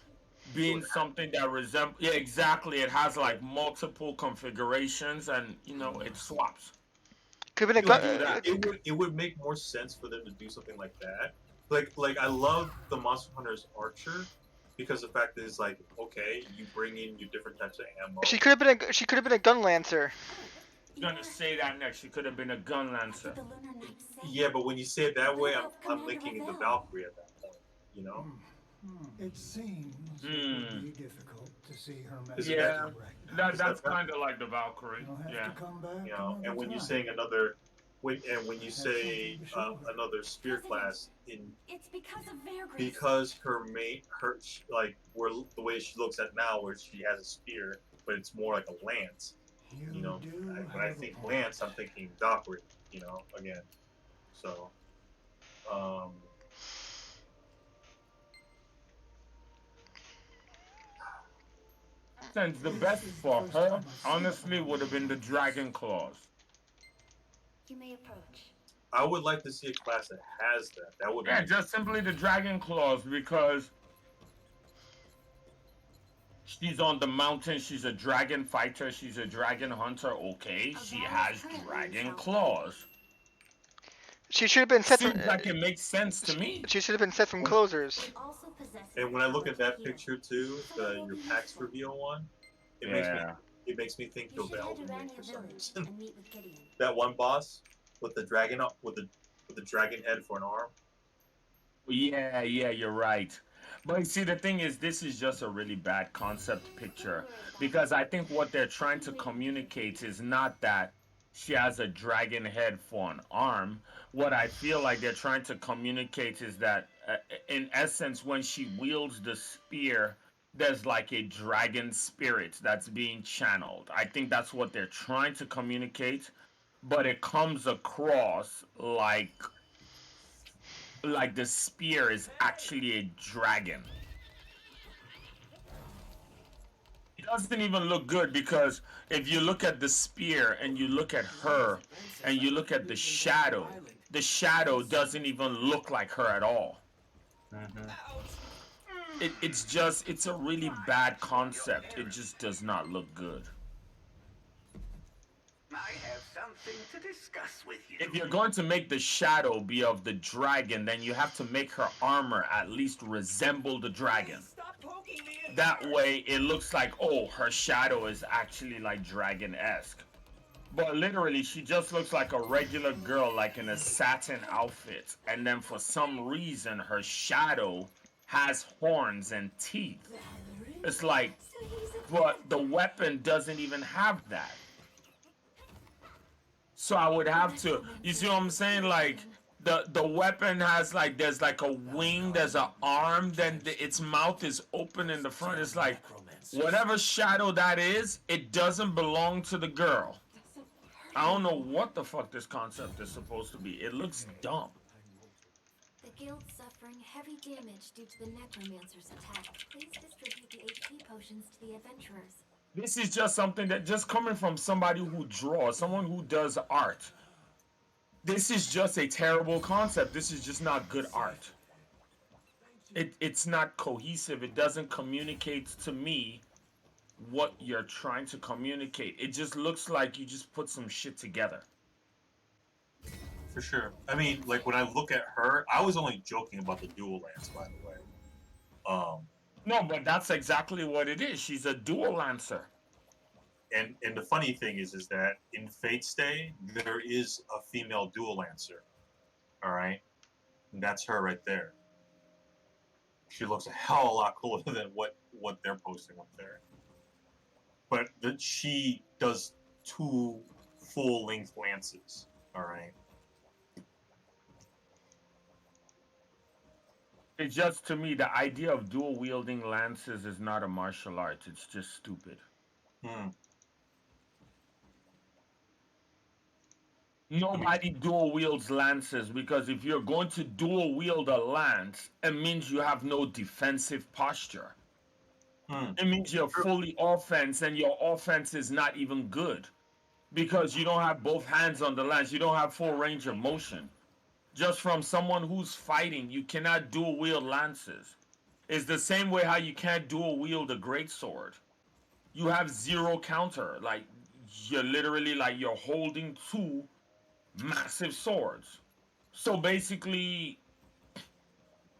being something that resembles. Yeah, exactly. It has like multiple configurations, and you know it swaps. Could have been a You could gun. do that. It would make more sense for them to do something like that. Like I love the Monster Hunter's Archer because the fact is like okay, you bring in your different types of ammo. She could have been a gun lancer. I'm gonna say that next. She could have been a gun lancer. The Lunar Knights say? Yeah, but when you say it that way, I'm Commander linking the Ravel. Valkyrie at that point. You know, It seems it would be difficult to see her Is make it it Yeah, right now. that's kind of like the Valkyrie. You'll have Yeah. to come back you know, another and when you're time. saying another, when you Have say something to show her. another spear class in It's because of Vergris. because like where the way she looks at now, where she has a spear, but it's more like a lance. You know, do when I have a think point. lance, I'm thinking Valkyrie. You know, again. So, Since the best for her, honestly, would have been the Dragon Claws. You may approach. I would like to see a class that has that. That would Yeah, be just simply the Dragon Claws because she's on the mountain. She's a dragon fighter. She's a dragon hunter. Okay, she has dragon claws. She should have been set from. Seems like it makes sense to me. She should have been set from closers. It also possesses And when I look at that power to picture too, your PAX reveal one, it makes me think heal. of You should head to Elden Ring Rania for some Village reason. and meet with Gideon. That one boss with the dragon up with the dragon head for an arm. Yeah, you're right. But you see, the thing is, this is just a really bad concept picture because I think what they're trying to communicate is not that she has a dragon head for an arm. What I feel like they're trying to communicate is that, in essence, when she wields the spear, there's like a dragon spirit that's being channeled. I think that's what they're trying to communicate, but it comes across like the spear is actually a dragon. It doesn't even look good because if you look at the spear and you look at her and you look at the shadow doesn't even look like her at all. It's a really bad concept. It just does not look good. I have something to discuss with you. If you're going to make the shadow be of the dragon, then you have to make her armor at least resemble the dragon. Stop poking me that way it looks like, oh, her shadow is actually like dragon-esque. But literally, she just looks like a regular girl, like in a satin outfit. And then for some reason, her shadow has horns and teeth. It's like, but the weapon doesn't even have that. So I would have to, you see what I'm saying? Like, the weapon has like, there's like a wing, there's an arm, then its mouth is open in the front. It's like, whatever shadow that is, it doesn't belong to the girl. I don't know what the fuck this concept is supposed to be. It looks dumb. The guild's suffering heavy damage due to the necromancer's attack. Please distribute the HP potions to the adventurers. This is just something that just coming from somebody who draws, someone who does art. This is just a terrible concept. This is just not good art. It's not cohesive. It doesn't communicate to me what you're trying to communicate. It just looks like you just put some shit together. For sure. I mean, like when I look at her, I was only joking about the dual lance, by the way. No, but that's exactly what it is. She's a dual lancer. And the funny thing is that in Fate's Day there is a female dual lancer. All right, and that's her right there. She looks a hell of a lot cooler than what they're posting up there. But she does 2 full-length lances. All right. It's just, to me, the idea of dual wielding lances is not a martial art. It's just stupid. Nobody dual wields lances, because if you're going to dual wield a lance, it means you have no defensive posture. It means you're fully offense, and your offense is not even good, because you don't have both hands on the lance. You don't have full range of motion. Just from someone who's fighting, you cannot dual wield lances. It's the same way how you can't dual wield a greatsword. You have 0 counter. Like, you're literally like you're holding 2 massive swords. So basically,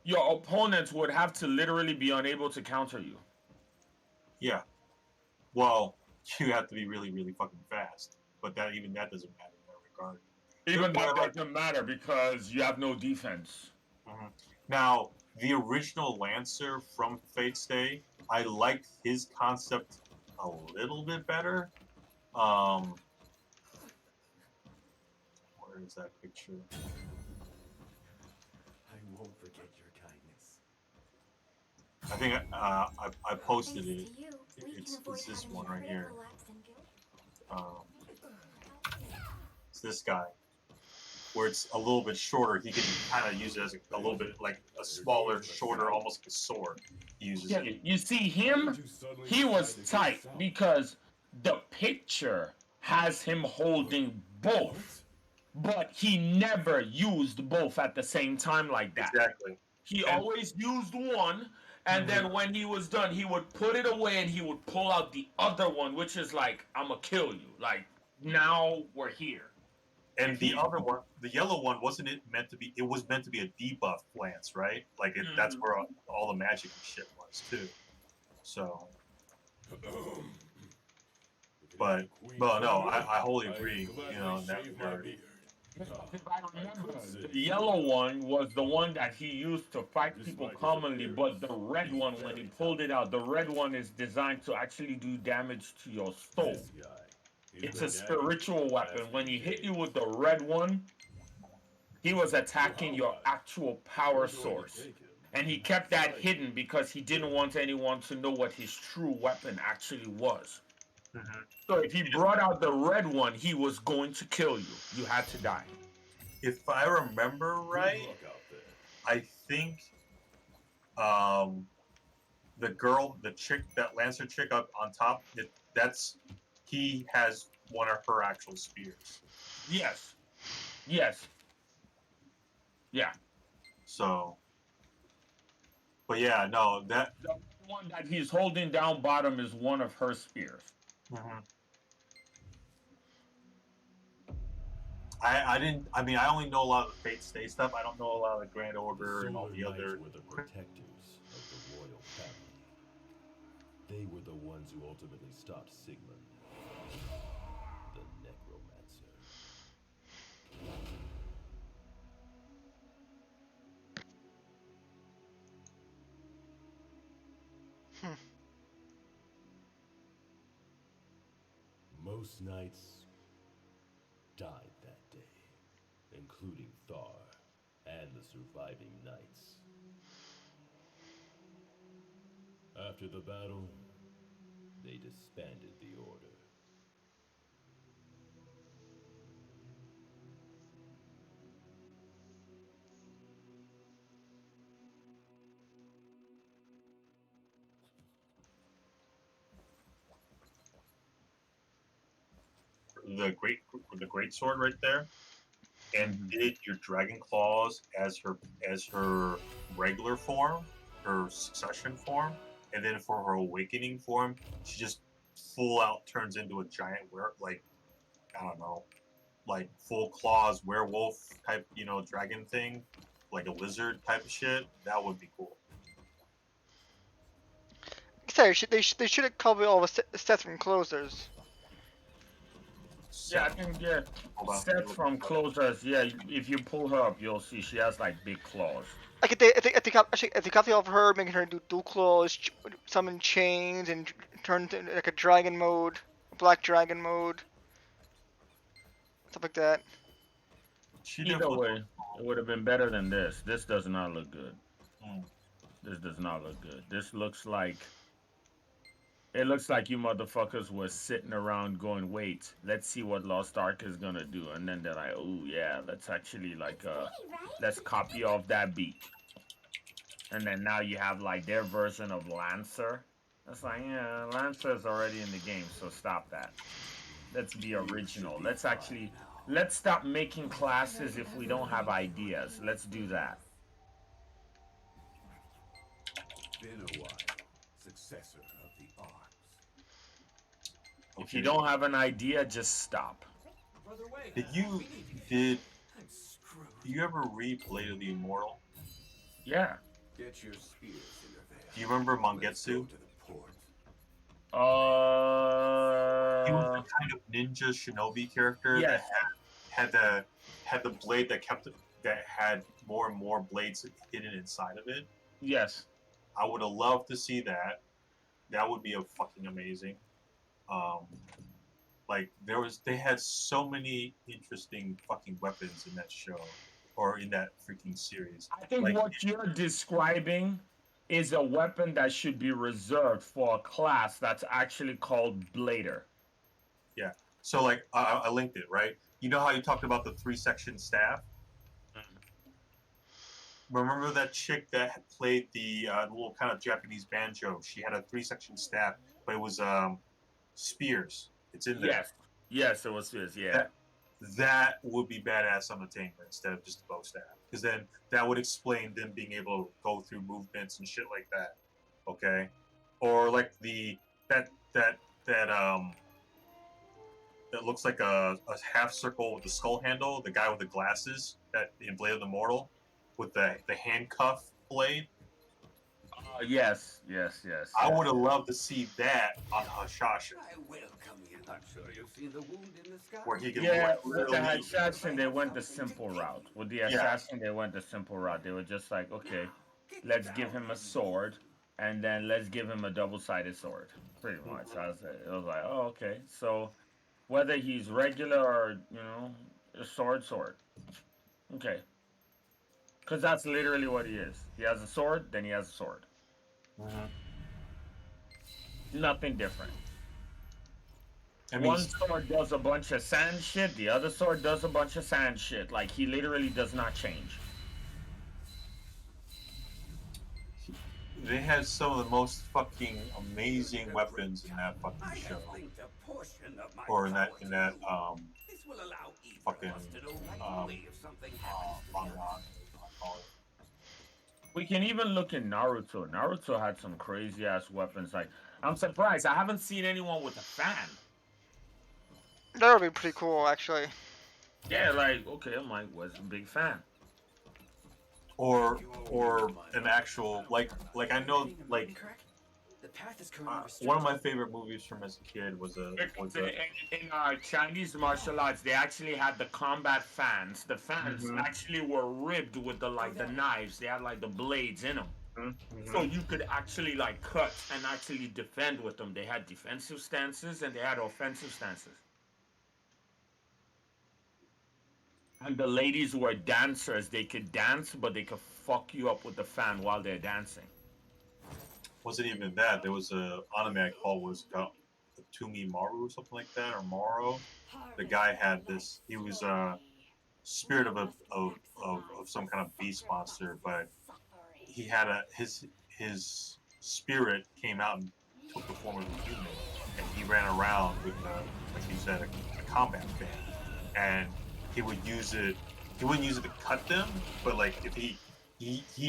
your opponents would have to literally be unable to counter you. Yeah. Well, you have to be really, really fucking fast. But that doesn't matter in that regard. Even that doesn't matter because you have no defense. Now, the original Lancer from Fate's Day, I liked his concept a little bit better. Where is that picture? I won't forget your kindness. I think I posted it. Thanks to you, we can It's avoid this having one a right here. critical lapse in guild. It's this guy, where it's a little bit shorter. He can kind of use it as a little bit like a smaller, shorter, almost like a sword. He uses Yeah, it. you see him? He was tight because the picture has him holding both, but he never used both at the same time like that. Exactly. He always used one, and then when he was done, he would put it away and he would pull out the other one, which is like, I'm gonna kill you. Like, now we're here. And the other one, the yellow one, wasn't it meant to be? It was meant to be a debuff lance, right? Like that's where all the magic and shit was too. So, but no, I wholly agree. You know, in that regard. If I remember, the yellow one was the one that he used to fight people commonly, but the red one, when he pulled it out, the red one is designed to actually do damage to your soul. It's a spiritual weapon. When he hit you with the red one, he was attacking your actual power source. And he kept that hidden because he didn't want anyone to know what his true weapon actually was. So if he brought out the red one, he was going to kill you. You had to die. If I remember right, I think the chick, that Lancer chick up on top, he has one of her actual spears. Yes. Yeah. So, but yeah, no, that the one that he's holding down bottom is one of her spears. I mean, I only know a lot of the Fate Stay stuff. I don't know a lot of the Grand Order and all the other. Were the protectors of the royal family. They were the ones who ultimately stopped Sigmund, the Necromancer. Most knights died that day, including Thar and the surviving knights. After the battle, they disbanded the order. The great sword right there, and did your dragon claws as her regular form, her succession form, and then for her awakening form, she just full out turns into a giant like I don't know, like full claws werewolf type, dragon thing, like a lizard type of shit. That would be cool. Sorry, they should have covered all the stats from closers. Yeah, I think Seth from Closers. Yeah, if you pull her up, you'll see she has like big claws. Like if they copy off her, making her do dual claws, summon chains, and turn into like a dragon mode, a black dragon mode, stuff like that. Either way, it would have been better than this. This does not look good. This does not look good. This looks like it looks like you motherfuckers were sitting around going, wait, let's see what Lost Ark is gonna do, and then they're like, oh yeah, let's actually like let's copy off that beat. And then now you have like their version of Lancer. It's like, yeah, Lancer's already in the game, so stop that. Let's be original. Let's stop making classes if we don't have ideas. Let's do that. Been a while. Successor of the Arks. If you don't have an idea, just stop. Did you ever read Blade of the Immortal? Yeah. Get your spears in your veil. Do you remember Mangetsu? He was the kind of ninja shinobi character that had the blade that had more and more blades hidden inside of it. Yes. I would have loved to see that. That would be fucking amazing. Like they had so many interesting fucking weapons in that show or in that freaking series. I think what you're describing is a weapon that should be reserved for a class that's actually called Blader. Yeah. So like I linked it, right? You know how you talked about the 3-section staff? Remember that chick that played the little kind of Japanese banjo? She had a 3-section staff, but it was spears. It's in there. Yes, it was spears. Yeah. That would be badass on the Tamer instead of just a bow staff, because then that would explain them being able to go through movements and shit like that. Okay, or like that looks like a half circle with the skull handle. The guy with the glasses that in Blade of the Immortal with the handcuff blade. Yes. I would have loved to see that on Hashasha. I welcome you. I'm sure you've seen the wound in the sky. Where he can with the assassin, they went the simple route. With the assassin, they went the simple route. They were just like, okay, let's give him a sword, and then let's give him a double-sided sword. Pretty much. It was like, oh, okay. So whether he's regular or, a sword. Okay. Because that's literally what he is. He has a sword, then he has a sword. Nothing different. One sword does a bunch of sand shit, the other sword does a bunch of sand shit. Like, he literally does not change. They had some of the most fucking amazing weapons in that fucking show. Or in that fucking manga. We can even look in Naruto. Naruto had some crazy ass weapons. Like, I'm surprised. I haven't seen anyone with a fan. That would be pretty cool, actually. Yeah, like, okay, I'm like, was a big fan. Or an actual like I know like path is currently restricted. One of my favorite movies from as a kid was in Chinese martial arts, they actually had the combat fans. The fans actually were ribbed with the knives. They had like the blades in them. So you could actually like cut and actually defend with them. They had defensive stances and they had offensive stances. And the ladies were dancers. They could dance, but they could fuck you up with the fan while they're dancing. Wasn't even that. There was a anime I called was Tumi Maru or something like that, or Moro. The guy had this. He was a spirit of some kind of beast monster, but he had his spirit came out and took the form of a human, and he ran around with like you said, a combat fan, and he would use it. He wouldn't use it to cut them, but like if he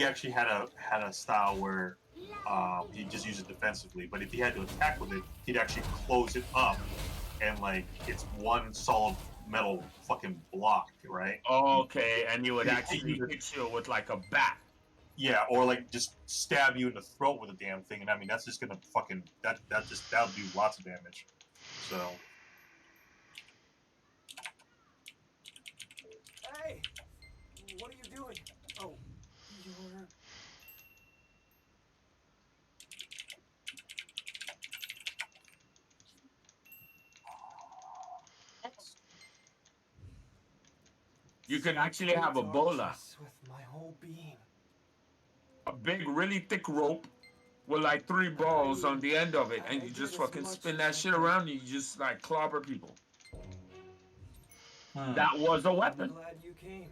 actually had a style where he just used it defensively. But if he had to attack with it, he'd actually close it up, and like it's one solid metal fucking block, right? Okay, and you would actually hit you with like a bat. Yeah, or like just stab you in the throat with a damn thing, and I mean that's just gonna fucking that'll do lots of damage. So. Hey, what are you doing? Oh, you're. You can actually have a bola. With my whole being. A big, really thick rope with like 3 balls on the end of it, and you just fucking spin that shit around and you just like clobber people. That was a weapon. I'm glad you came.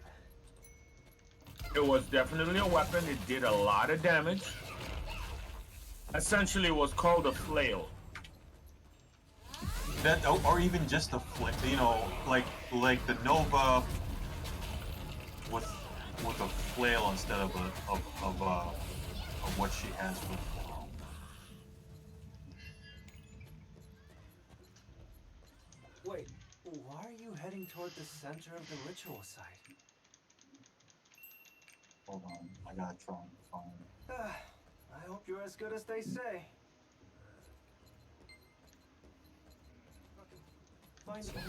It was definitely a weapon. It did a lot of damage. Essentially, it was called a flail. That or even just a flail, you know, like the Nova with a flail instead of what she has with. Wait, why are you heading toward the center of the ritual site? Hold on, I gotta try and find. I hope you're as good as they say. Find me.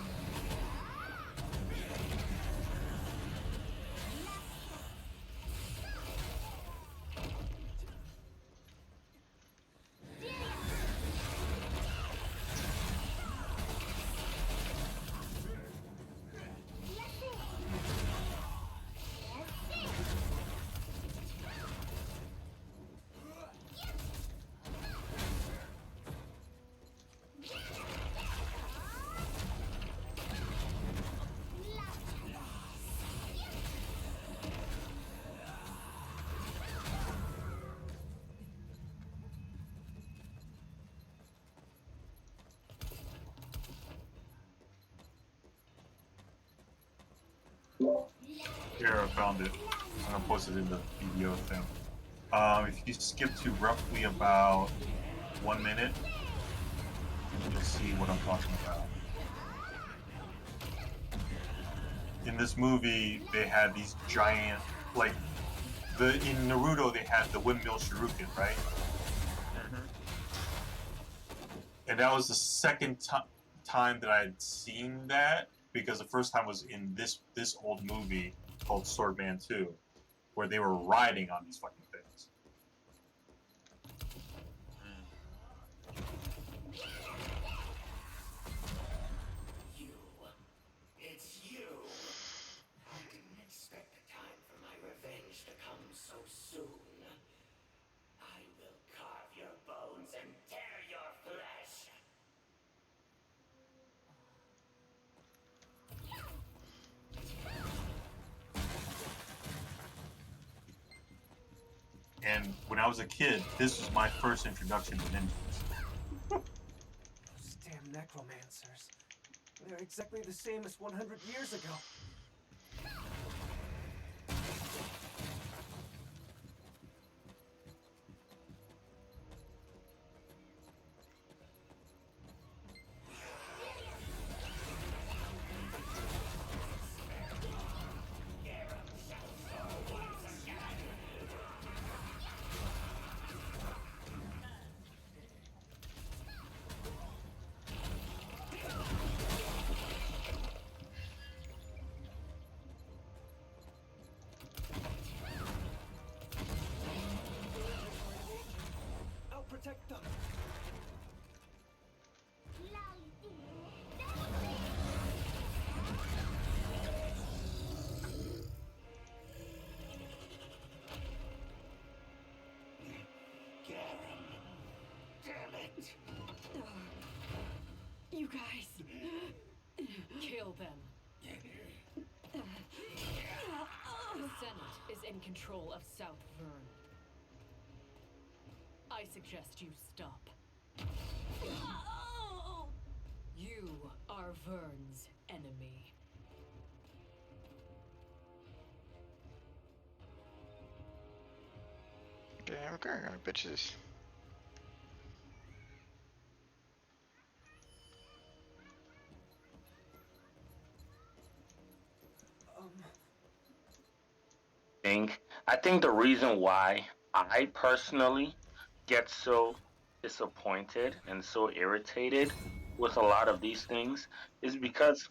Here, I found it. I'm gonna post it in the video thing. If you skip to roughly about 1 minute, you'll see what I'm talking about. In this movie, they had these giant, like, in Naruto, they had the windmill shuriken, right? And that was the second time that I had seen that, because the first time was in this old movie called Swordman 2, where they were riding on these fucking things. It's you. I didn't expect the time for my revenge to come so soon. I will carve your bones and tear your flesh. And when I was a kid, this was my first introduction to ninjas. Those damn necromancers. They're exactly the same as 100 years ago. You guys, kill them. The Senate is in control of South Vern. I suggest you stop. You are Vern's enemy. Damn, kind of bitches. I think the reason why I personally get so disappointed and so irritated with a lot of these things is because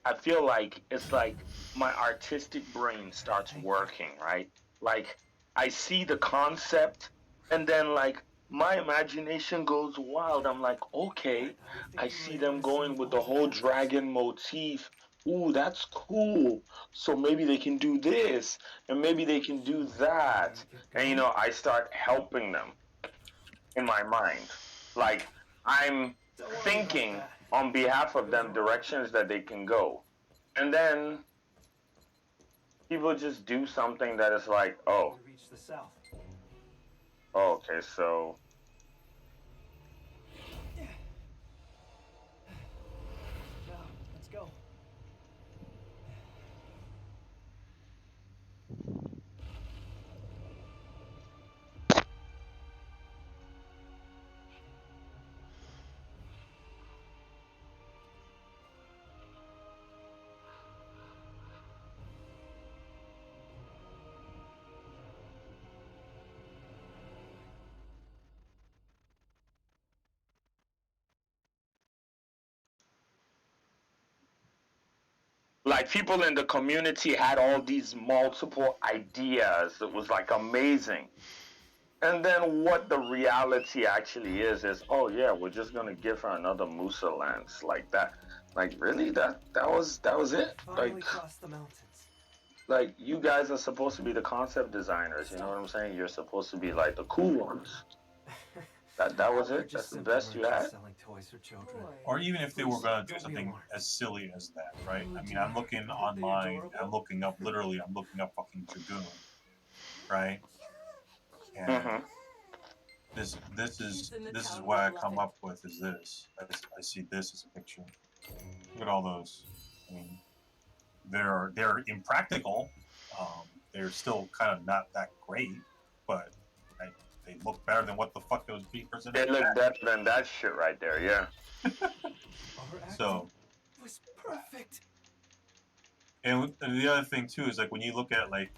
I feel like it's like my artistic brain starts working, right? Like I see the concept and then like my imagination goes wild. I'm like, okay, I see them going with the whole dragon motif. Ooh, that's cool. So maybe they can do this and maybe they can do that. And I start helping them in my mind. Like I'm thinking on behalf of them directions that they can go. And then people just do something that is like, oh, Reach the south. okay, so Now, let's go. like people in the community had all these multiple ideas. It was like amazing. And then what the reality actually is, oh yeah, we're just gonna give her another Musa lance like that. Like really? That was it? Finally crossed the mountains. Like you guys are supposed to be the concept designers, you know what I'm saying? You're supposed to be like the cool ones. That was it? That's the best you had? Selling toys for children. Or even if they were gonna do something as silly as that, right? I mean, I'm looking online. I'm looking up fucking Dragoon, right? And this is what I come up with is this. I see this as a picture. Look at all those. I mean, they're impractical. They're still kind of not that great, but they look better than what the fuck it was being presented. They look better than that shit right there, yeah. So was perfect. And the other thing too is like when you look at like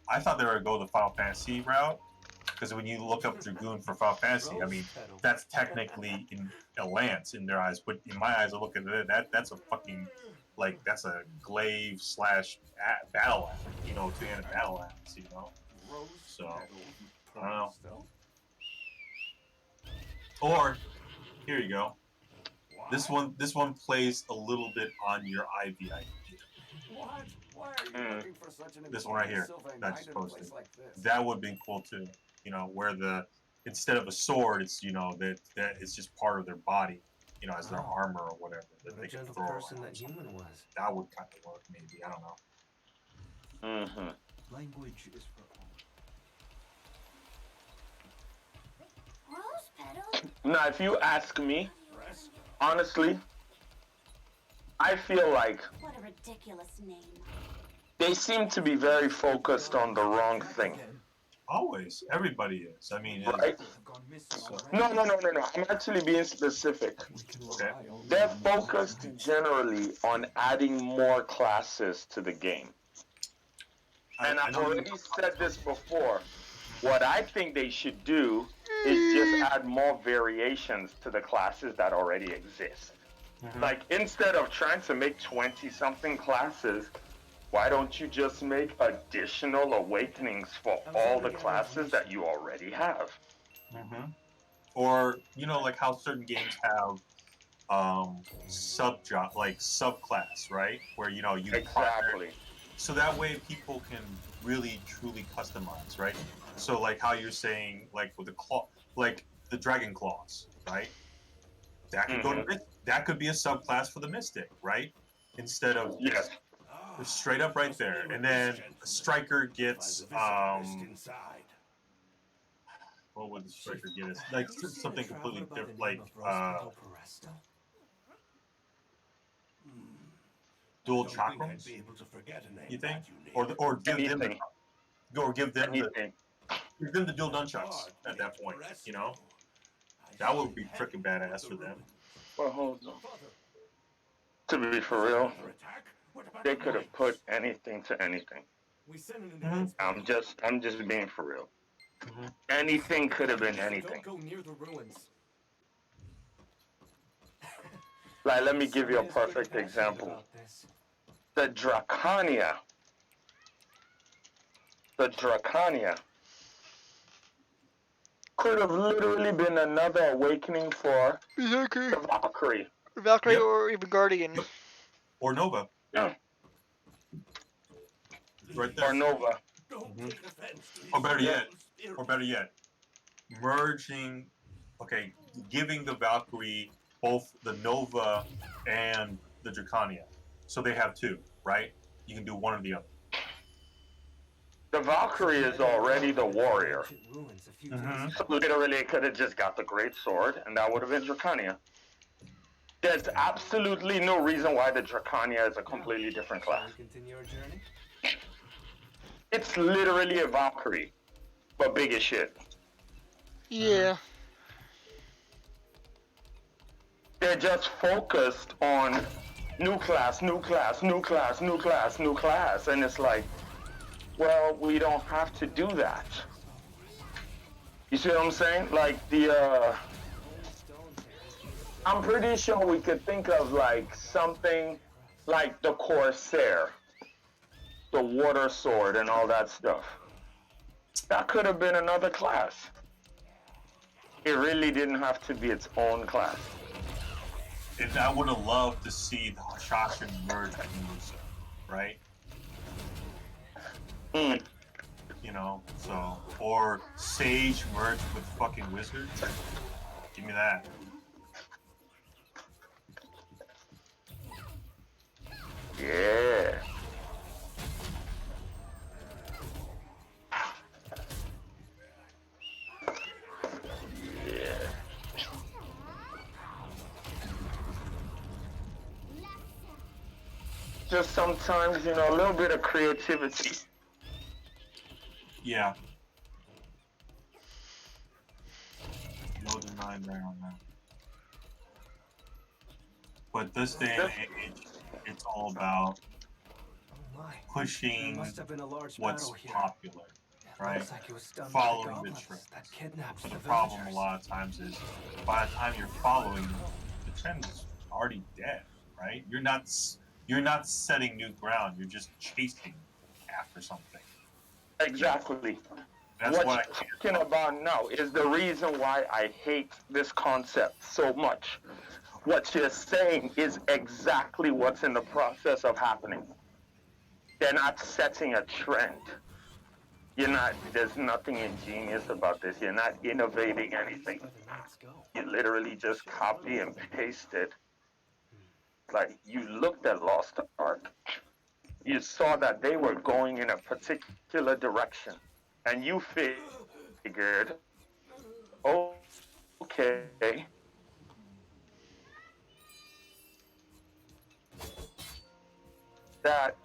I thought they were gonna go the Final Fantasy route, because when you look up Dragoon for Final Fantasy, I mean that's technically in a lance in their eyes, but in my eyes, I look at it that's a fucking like that's a glaive / battle axe, two-handed battle axe, So I don't know. Or here you go. This one plays a little bit on your Ivy idea. What? Why are you looking for such an This one right here, Sylvain that just posted. place like this? That would have been cool too. Where instead of a sword, it's that it's just part of their body, as their armor or whatever that What they a can gentle throw person around. that human was. That would kind of work, maybe. I don't know. Language is for all. Rose petal? Now, if you ask me, honestly, I feel like What a ridiculous name. they seem to be very focused on the wrong thing. Always, everybody is. I mean, right? No. I'm actually being specific. Okay. They're focused generally on adding more classes to the game. And I've already said this before. What I think they should do is just add more variations to the classes that already exist. Like, instead of trying to make 20-something classes, why don't you just make additional awakenings for all the classes that you already have? Or, like how certain games have subclass, right? Where, you exactly. So that way people can really, truly customize, right? So, like how you're saying, like with the claw, like the dragon claws, right? That could go to that could be a subclass for the Mystic, right? Instead of Yes. straight up right there. And then a Striker gets what would the Striker get us? Like something completely different, like dual chakrams. You think? Or give them the, give them the dual nunchucks at that point. You know, that would be freaking badass for them. Well, hold on. To be for real, they could have put anything to anything. I'm just being for real. Anything could have been anything. Don't go near the ruins. Like, let me give you a perfect example. The Dracania could have literally been another awakening for the Valkyrie. Valkyrie, or even Guardian. Or Nova. Yeah. Right there. Or Nova. Or better yet, merging, giving the Valkyrie both the Nova and the Dracania. So they have two, right? You can do one or the other. The Valkyrie is already the warrior. So literally, it could have just got the great sword, and that would have been Dracania. There's absolutely no reason why the Dracania is a completely different class. Continue our journey. It's literally a Valkyrie, but big as shit. Yeah. They're just focused on new class, new class, new class, new class, new class, and it's like, well, we don't have to do that. You see what I'm saying? Like I'm pretty sure we could think of like something like the Corsair, the water sword and all that stuff. That could have been another class. It really didn't have to be its own class. And I would have loved to see the Shashin merge with Musa, right? You know, so, or Sage merge with fucking Wizard. Give me that. Yeah. Just sometimes, you know, a little bit of creativity. Yeah. No denying there on that. But this day and age, it's all about pushing what's popular, right? Following the trend. The problem a lot of times is by the time you're following, the trend is already dead, right? You're not setting new ground. You're just chasing after something. Exactly. That's what what you're talking about now is the reason why I hate this concept so much. What you're saying is exactly what's in the process of happening. They're not setting a trend. There's nothing ingenious about this. You're not innovating anything. You literally just copy and paste it. Like, you looked at Lost Ark. You saw that they were going in a particular direction. And you figured, oh, okay. That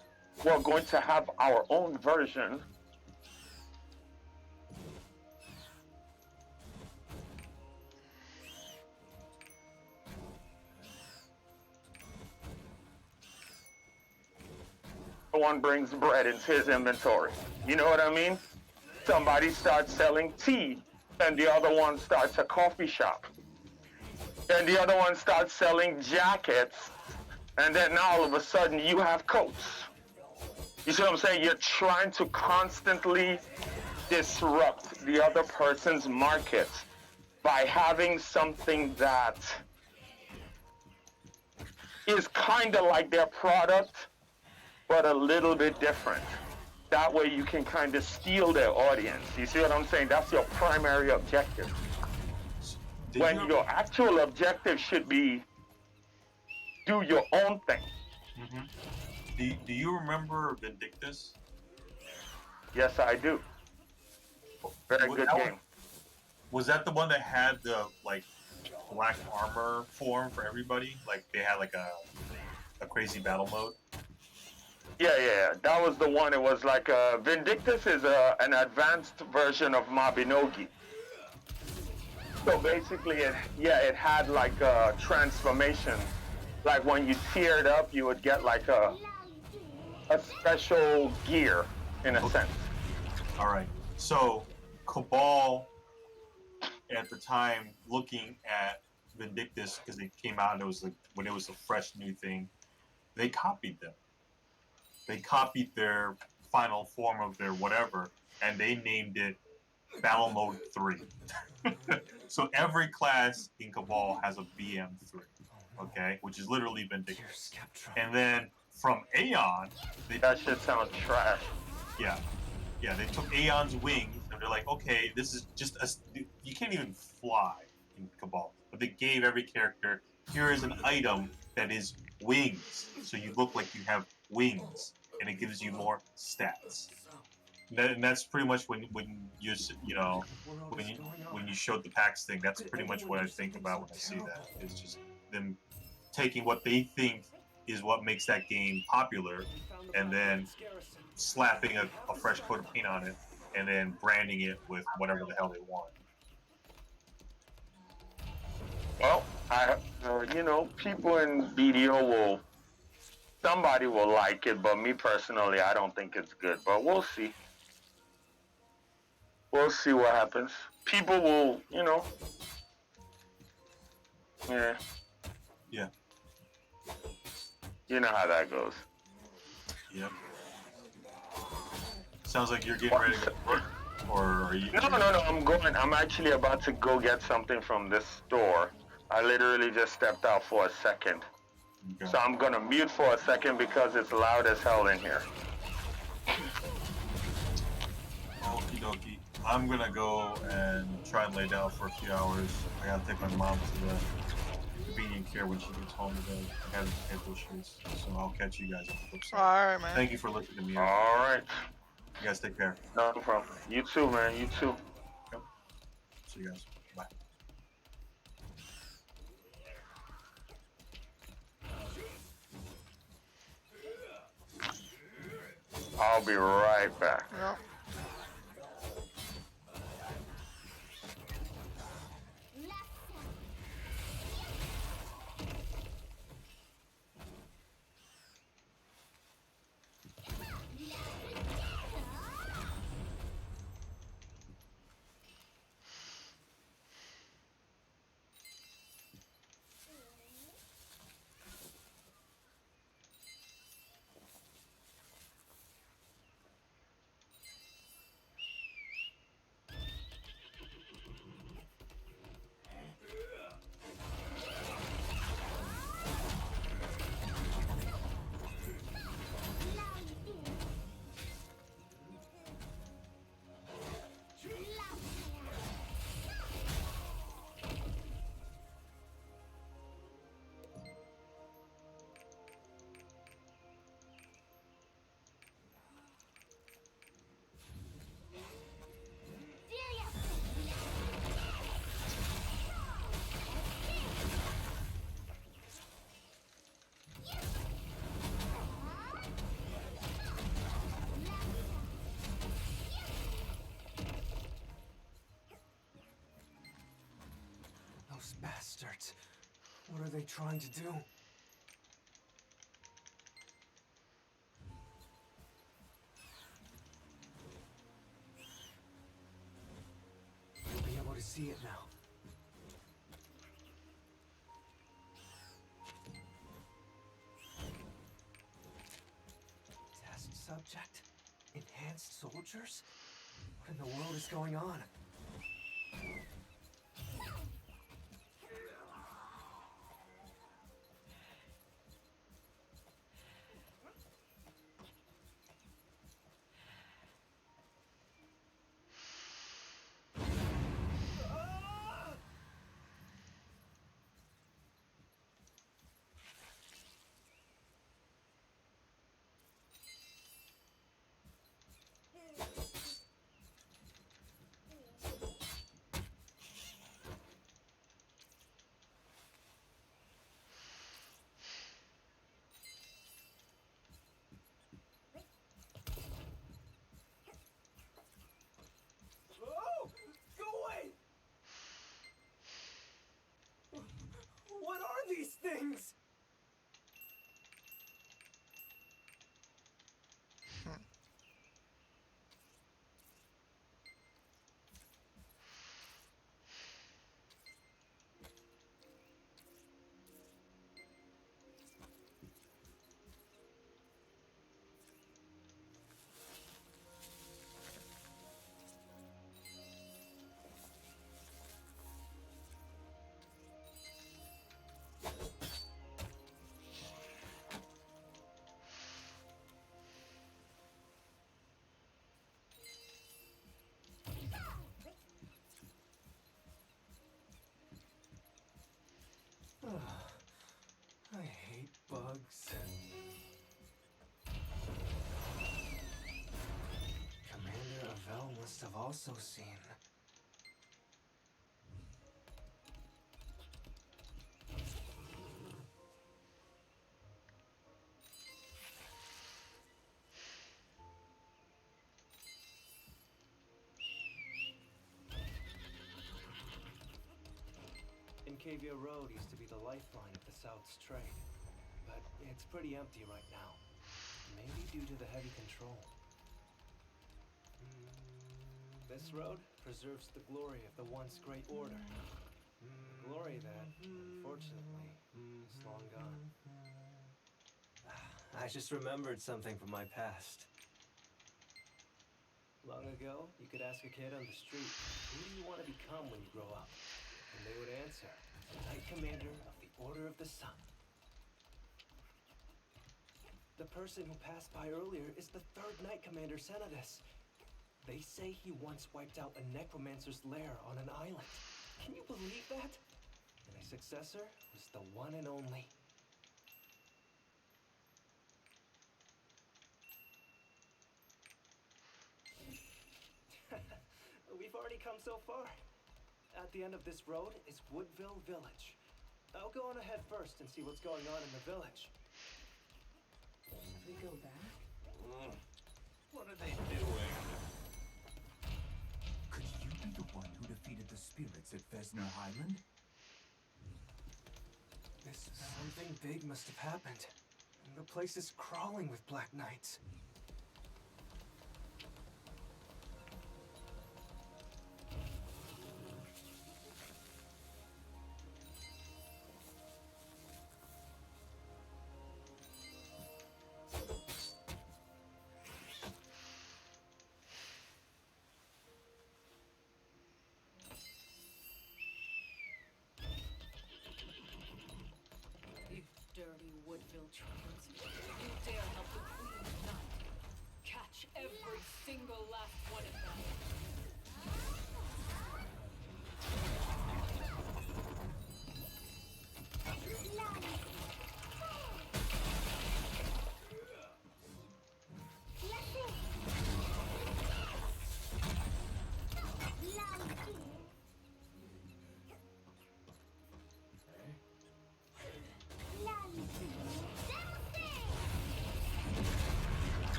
we're going to have our own version one brings bread into his inventory. You know what I mean? Somebody starts selling tea, and the other one starts a coffee shop. And the other one starts selling jackets, and then now all of a sudden you have coats. You see what I'm saying? You're trying to constantly disrupt the other person's market by having something that is kind of like their product, but a little bit different. That way you can kind of steal their audience. You see what I'm saying? That's your primary objective. When your actual objective should be do your own thing. Mm-hmm. Do you remember Vindictus? Yes, I do. Very good game. Was that the one that had the like black armor form for everybody? Like they had like a crazy battle mode. Yeah. That was the one. It was like Vindictus is an advanced version of Mabinogi. So basically, it had like a transformation. Like when you teared up, you would get like a special gear in a sense. All right. So Cabal at the time looking at Vindictus because they came out and it was like when it was a fresh new thing, they copied them. They copied their final form of their whatever and they named it Battle Mode 3. So every class in Cabal has a BM3, okay, which is literally Vindictus. And then from Aeon, that shit sounds trash. Yeah, they took Aeon's wings and they're like, okay, this is just you can't even fly in Cabal, but they gave every character here is an item that is wings, so you look like you have wings, and it gives you more stats. And that's pretty much when you know when you showed the PAX thing. That's pretty much what I think about when I see that. It's just them taking what they think is what makes that game popular, and then slapping a fresh coat of paint on it, and then branding it with whatever the hell they want. Well, people in BDO somebody will like it, but me personally, I don't think it's good. But we'll see. We'll see what happens. People will, yeah. Yeah. You know how that goes. Yep. Sounds like you're getting ready to go to work. Or are you? No. I'm actually about to go get something from this store. I literally just stepped out for a second. Okay. So I'm gonna mute for a second because it's loud as hell in here. Okie dokie. I'm gonna go and try and lay down for a few hours. I gotta take my mom to the convenient care when she gets home today. I gotta get those shoes. So I'll catch you guys on the flip side. Alright, man. Thank you for listening to me. Alright. You guys take care. No problem. You too, man. You too. Yep. See you guys. Bye. I'll be right back. Yep. Those bastards. What are they trying to do? You'll be able to see it now. Test subject? Enhanced soldiers? What in the world is going on? I hate bugs. Commander Avel must have also seen. Incavia Road used to be the lifeline of the South's trade, but it's pretty empty right now. Maybe due to the heavy control. This road preserves the glory of the once great order. A glory that, unfortunately, is long gone. I just remembered something from my past. Long ago, you could ask a kid on the street, who do you want to become when you grow up? And they would answer, Knight Commander of the Order of the Sun. The person who passed by earlier is the third Knight Commander Senadus. They say he once wiped out a necromancer's lair on an island. Can you believe that? And his successor was the one and only. We've already come so far. At the end of this road is Woodville Village. I'll go on ahead first and see what's going on in the village. We go back? What are they doing? Could you be the one who defeated the spirits at Vesna Highland? Something big must have happened. The place is crawling with Black Knights. You dirty Woodville truants. You dare help the Queen of Night. Catch every single last one of them.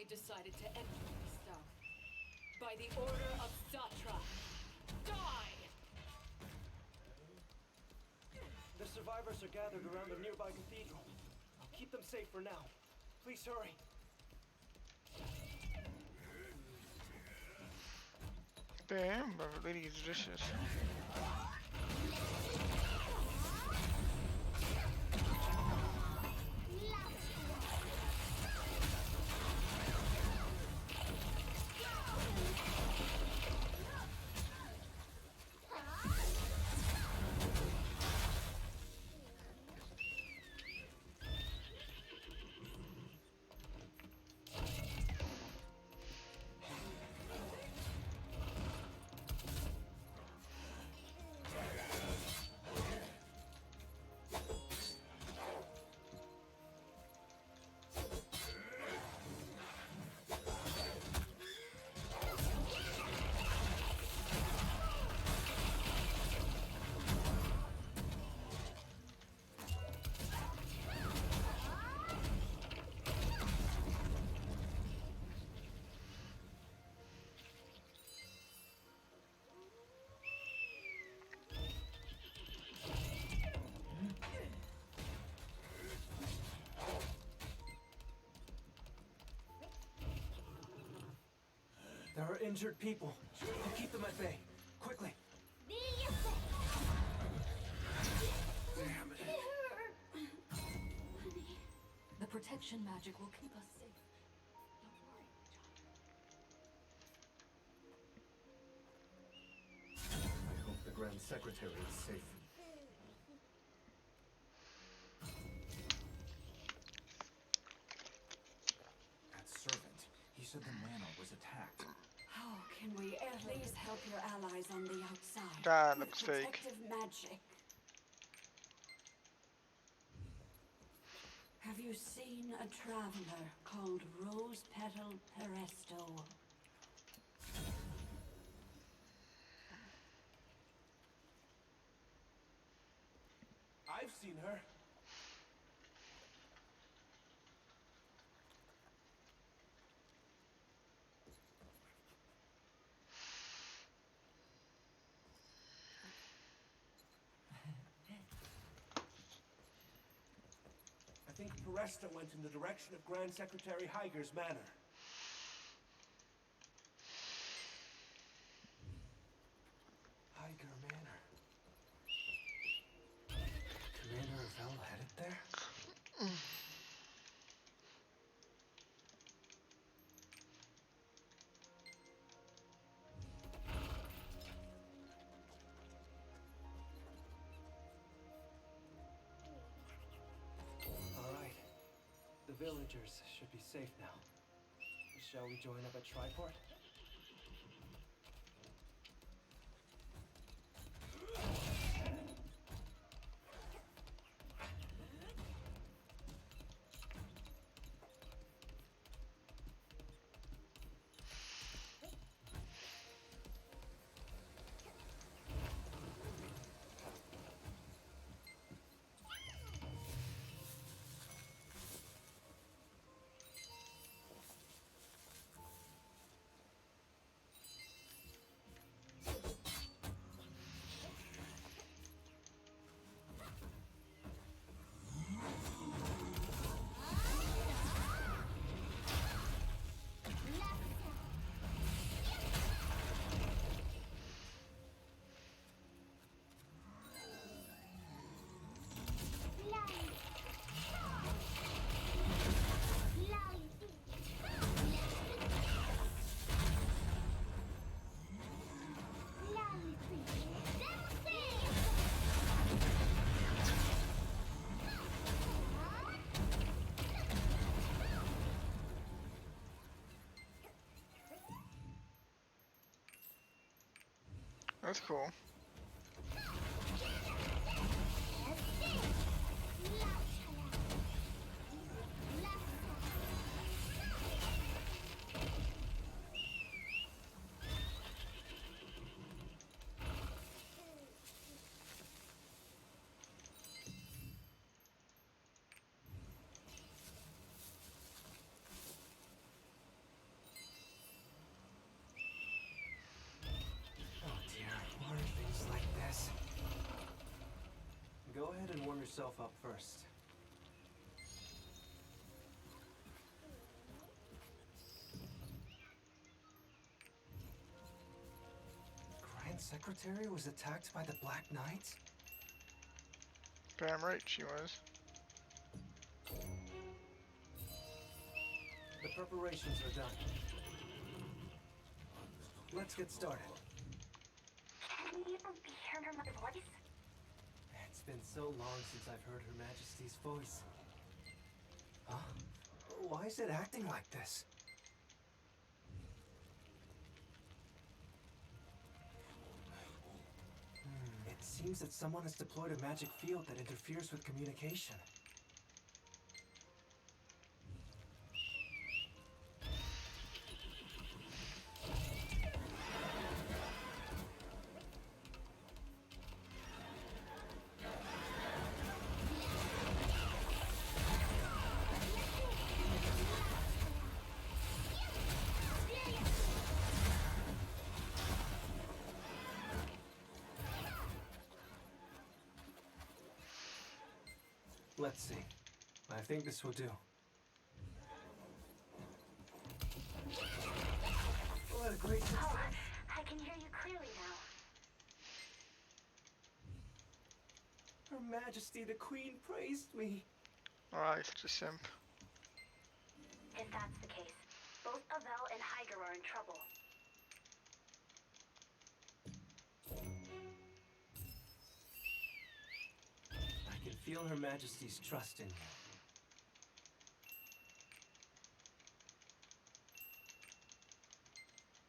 Decided to enter the South. By the order of Satra. Die! The survivors are gathered around the nearby cathedral. I'll keep them safe for now. Please hurry. Damn, but lady is vicious. There are injured people. I'll keep them at bay. Quickly. Damn it. The protection magic will keep us safe. Don't worry, child. I hope the Grand Secretary is safe. That servant, he said the manor was attacked. How can we ever please help your allies on the outside? That with looks fake. protective magic? Have you seen a traveler called Rose Petal Peresto? I've seen her. I think Peresta went in the direction of Grand Secretary Higer's manor. Higer Manor. Commander Ravel headed there? All right. The villagers should be safe now. Shall we join up at Triport? That's cool. Go ahead and warm yourself up first. Grand Secretary was attacked by the Black Knights? Damn right she was. The preparations are done. Let's get started. Can you hear my voice? It's been so long since I've heard Her Majesty's voice. Huh? Why is it acting like this? It seems that someone has deployed a magic field that interferes with communication. Let's see. I think this will do. had a great success. Oh, I can hear you clearly now. Her Majesty the Queen praised me. Alright, such a simp. If that's the case, both Avel and Higer are in trouble. I can feel Her Majesty's trust in you.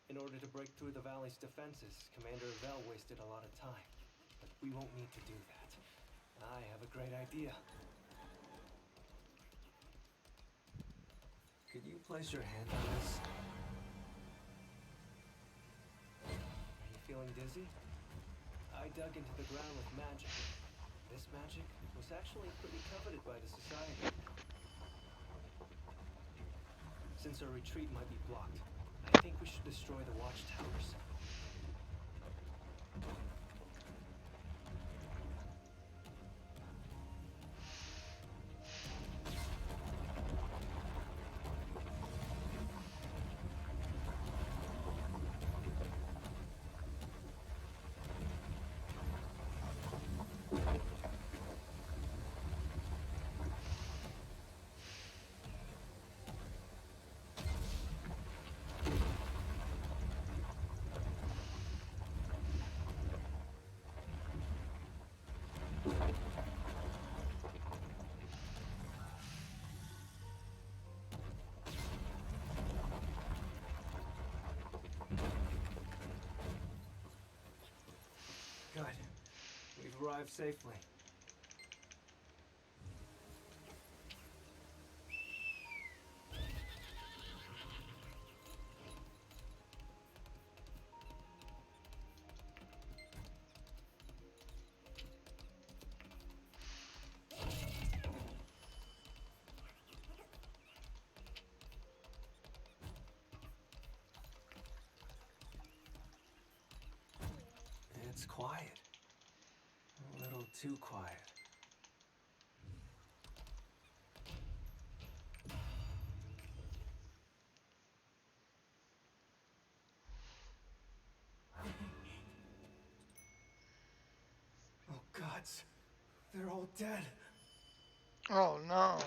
In order to break through the valley's defenses, Commander Avel wasted a lot of time. But we won't need to do that. I have a great idea. Could you place your hand on this? Are you feeling dizzy? I dug into the ground with magic. This magic was actually pretty coveted by the Society. Since our retreat might be blocked, I think we should destroy the watchtowers. Good. We've arrived safely. It's quiet. A little too quiet. Oh, gods. They're all dead. Oh no.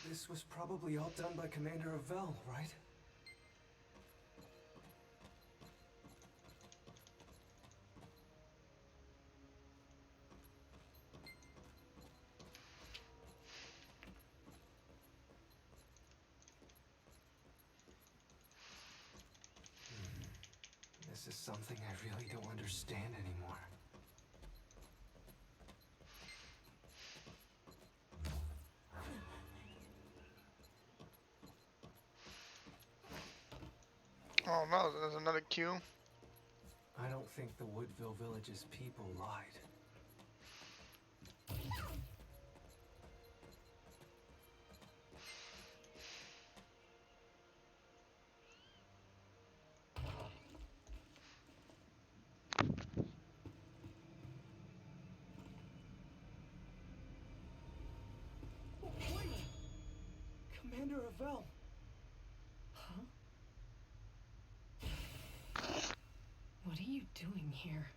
This was probably all done by Commander Avel, right? This is something I really don't understand anymore. Oh no, there's another queue. I don't think the Woodville Village's people lied. Wait! Commander Avel! Huh? What are you doing here?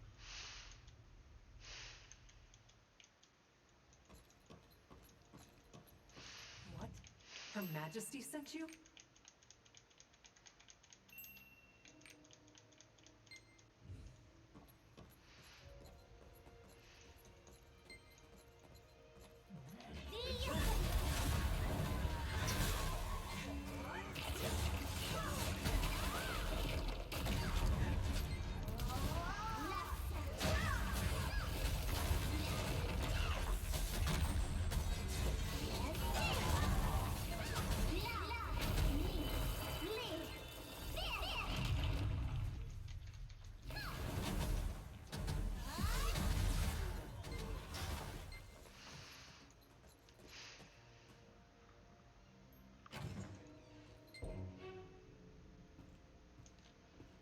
What? Her Majesty sent you?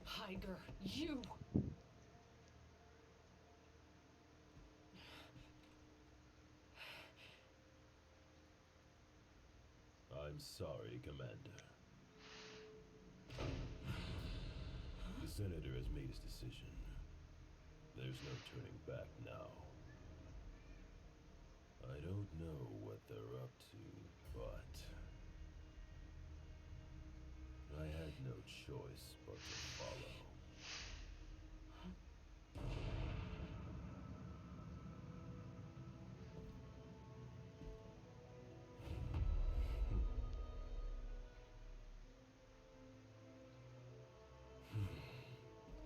Higer, you! sorry, Commander. The Senator has made his decision. There's no turning back now. I don't know what they're up to, but I had no choice but to follow.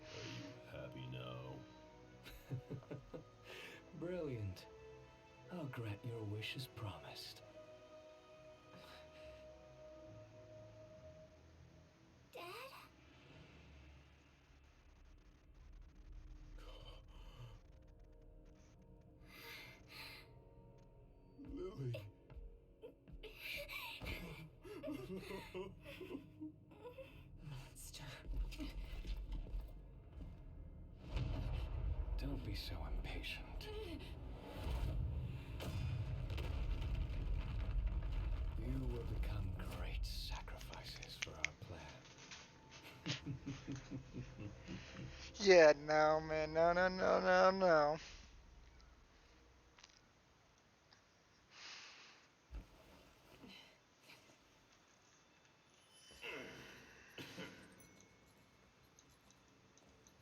Are you happy now? Brilliant. I'll grant your wish as promised. Dad? Lily. Monster. Don't be so impatient. You will become great sacrifices for our plan. Yeah, no, man. No, no, no, no, no.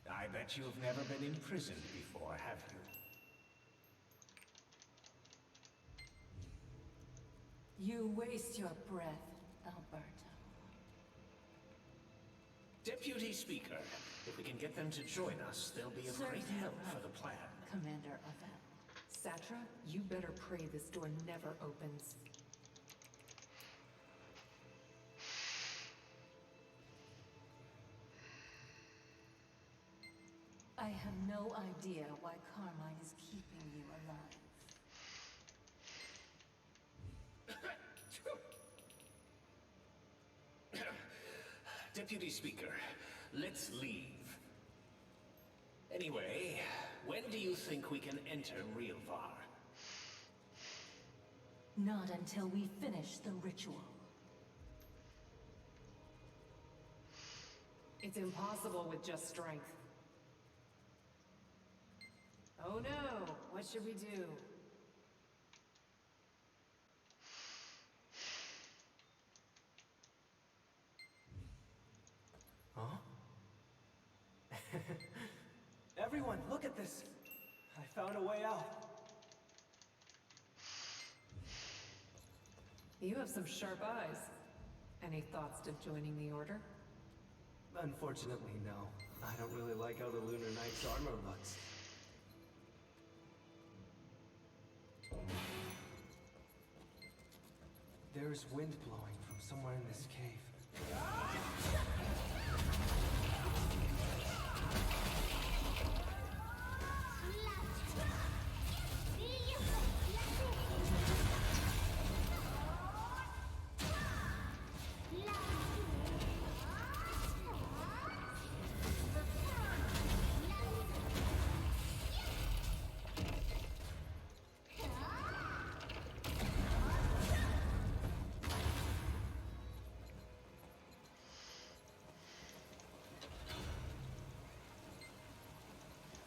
I bet you've never been imprisoned before, have you? You waste your breath, Alberto. Deputy Speaker, if we can get them to join us, they'll be of great Certainly help right, for the plan. Commander Avel. Satra, you better pray this door never opens. I have no idea why Carmine is keeping you alive. Deputy Speaker, let's leave. Anyway, when do you think we can enter Realvar? Not until we finish the ritual. It's impossible with just strength. Oh no! What should we do? Huh? Everyone, look at this! I found a way out. You have some sharp eyes. Any thoughts to joining the Order? Unfortunately, no. I don't really like how the Lunar Knight's armor looks. There's wind blowing from somewhere in this cave.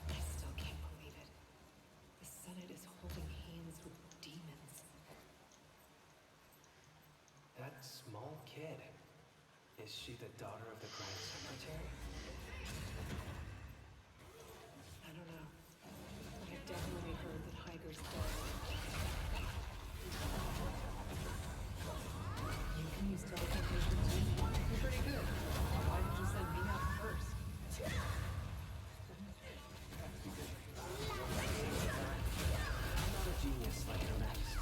I still can't believe it. The Senate is holding hands with demons. That small kid. Is she the daughter of the Grand Secretary? I don't know. But I've definitely heard that Higer's dead. You can use teleportation too. You're pretty good. Why did you send me out first? I'm not a genius like Her Majesty.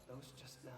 Those just now.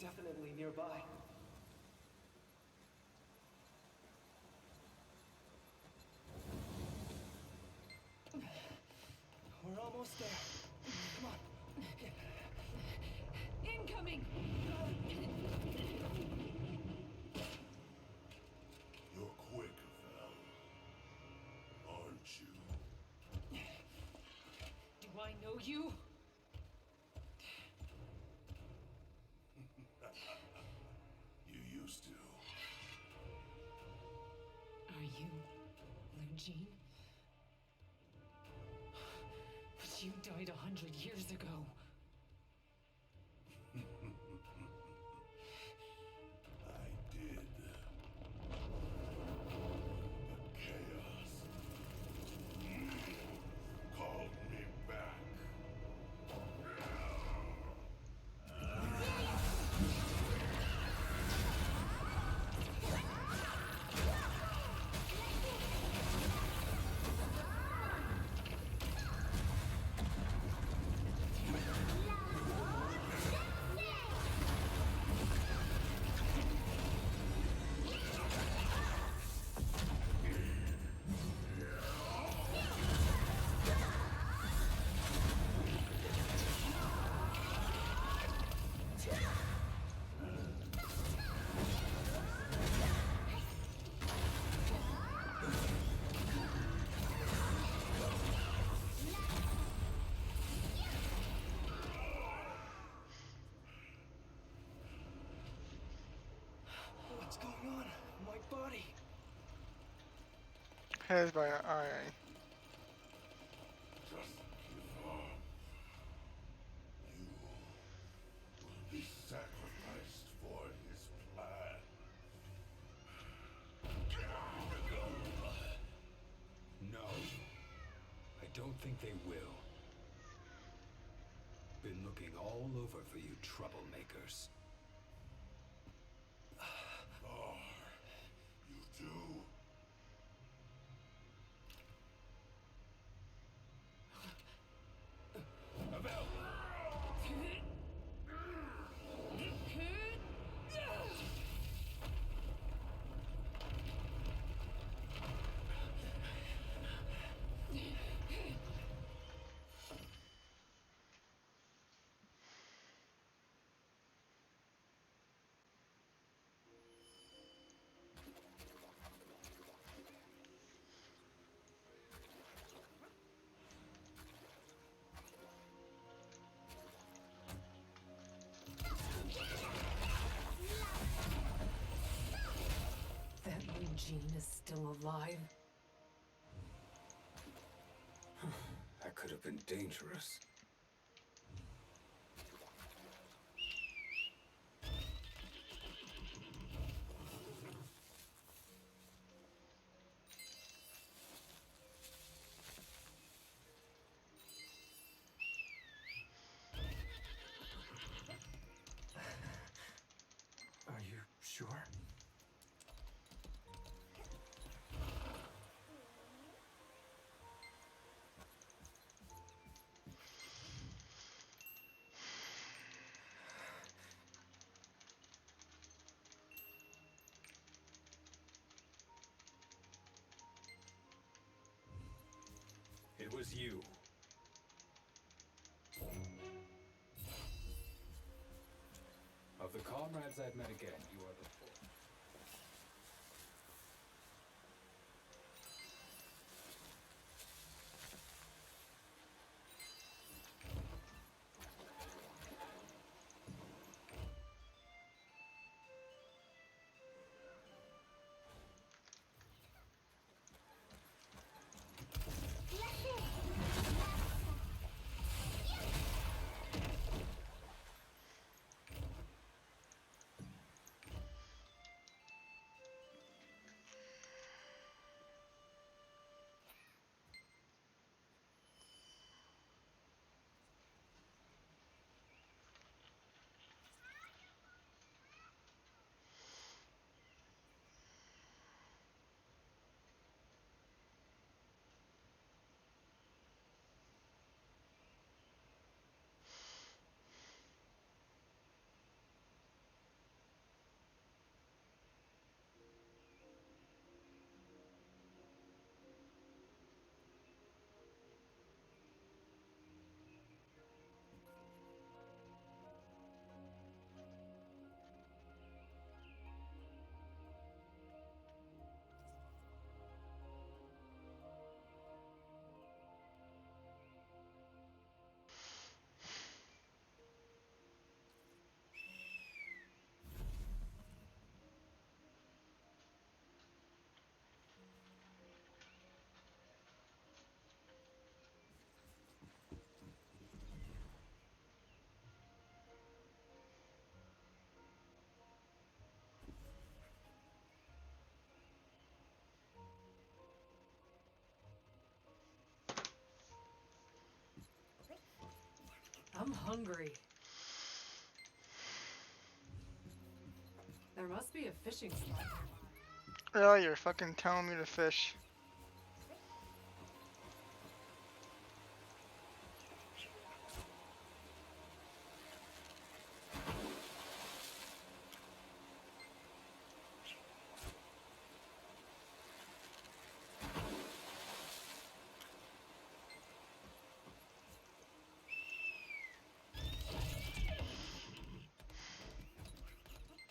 definitely nearby. We're almost there. Come on. Incoming! You're quick, Val. Aren't you? Do I know you? You used to. Are you Lugene? But you died 100 years ago. I did. The chaos called me back. What's going on? My body. Here's my eye. Just give up. You will be sacrificed for his plan. No. I don't think they will. Been looking all over for you troublemakers. Oh, you do? Abel! That Lugene is still alive? That could have been dangerous. Are you sure? It was you. Of the comrades I've met again, you are the fourth. hungry. There must be a fishing spot. Oh, you're fucking telling me to fish.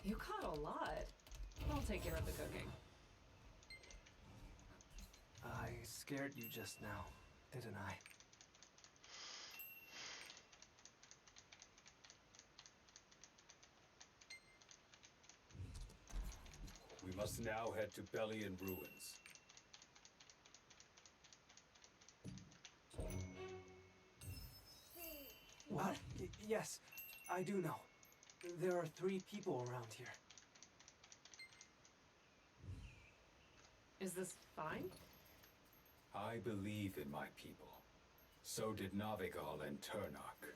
You caught a lot. I'll take care of the cooking. I scared you just now, didn't I? We must now head to Bellion Ruins. What? Yes, I do know. There are 3 people around here. Is this fine? I believe in my people. So did Navigal and Turnok.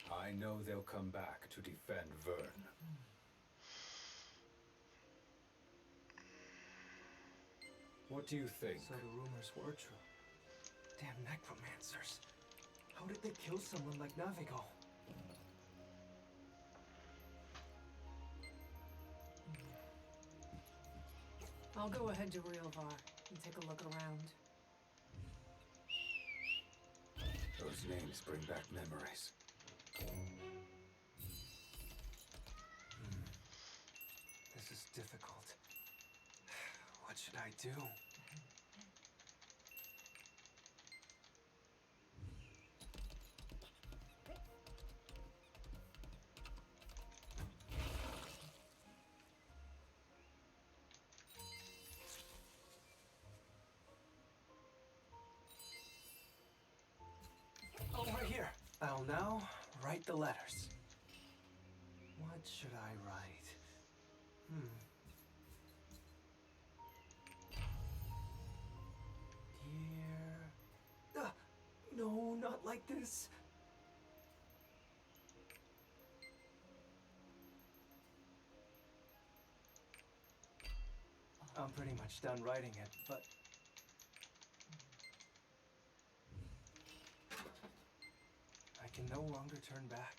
I know they'll come back to defend Vern. What do you think? So the rumors were true. Damn necromancers. How did they kill someone like Navigal? I'll go ahead to Realvar and take a look around. Those names bring back memories. This is difficult. What should I do? Oh, right here. I'll now write the letters. What should I write? Dear... no, not like this. I'm pretty much done writing it, but... I can no longer turn back.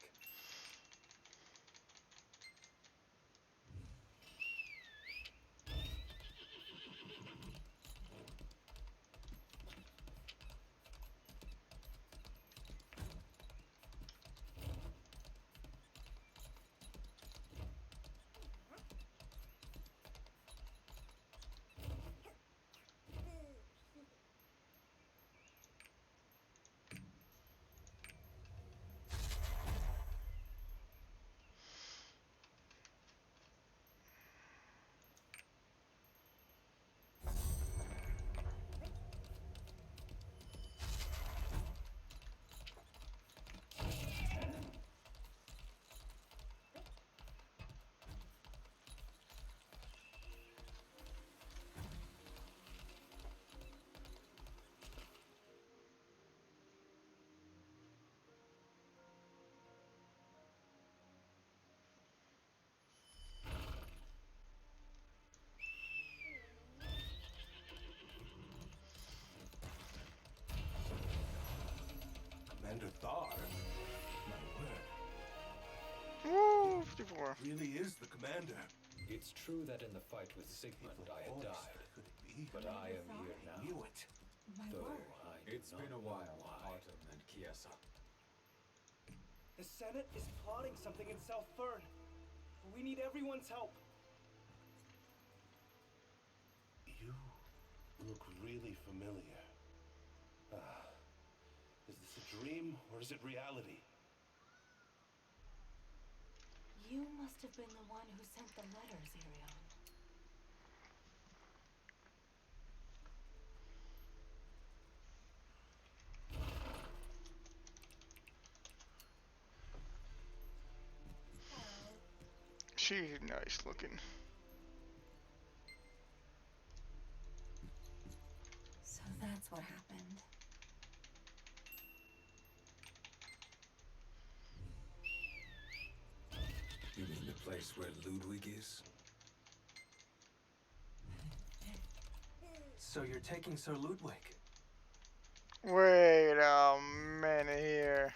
Commander Thar. My word. Woo, 54. Really is the commander. It's true that in the fight with Sigmund I had died, Could it be? but I am here I now. knew it. Though it's been a while, Autumn and Kiesa. The Senate is plotting something in South Fern. We need everyone's help. You look really familiar. Is this a dream or is it reality? You must have been the one who sent the letters, Arion. She's nice looking. So that's what happened. place where Ludwig is? So you're taking Sir Ludwig? Wait a minute here.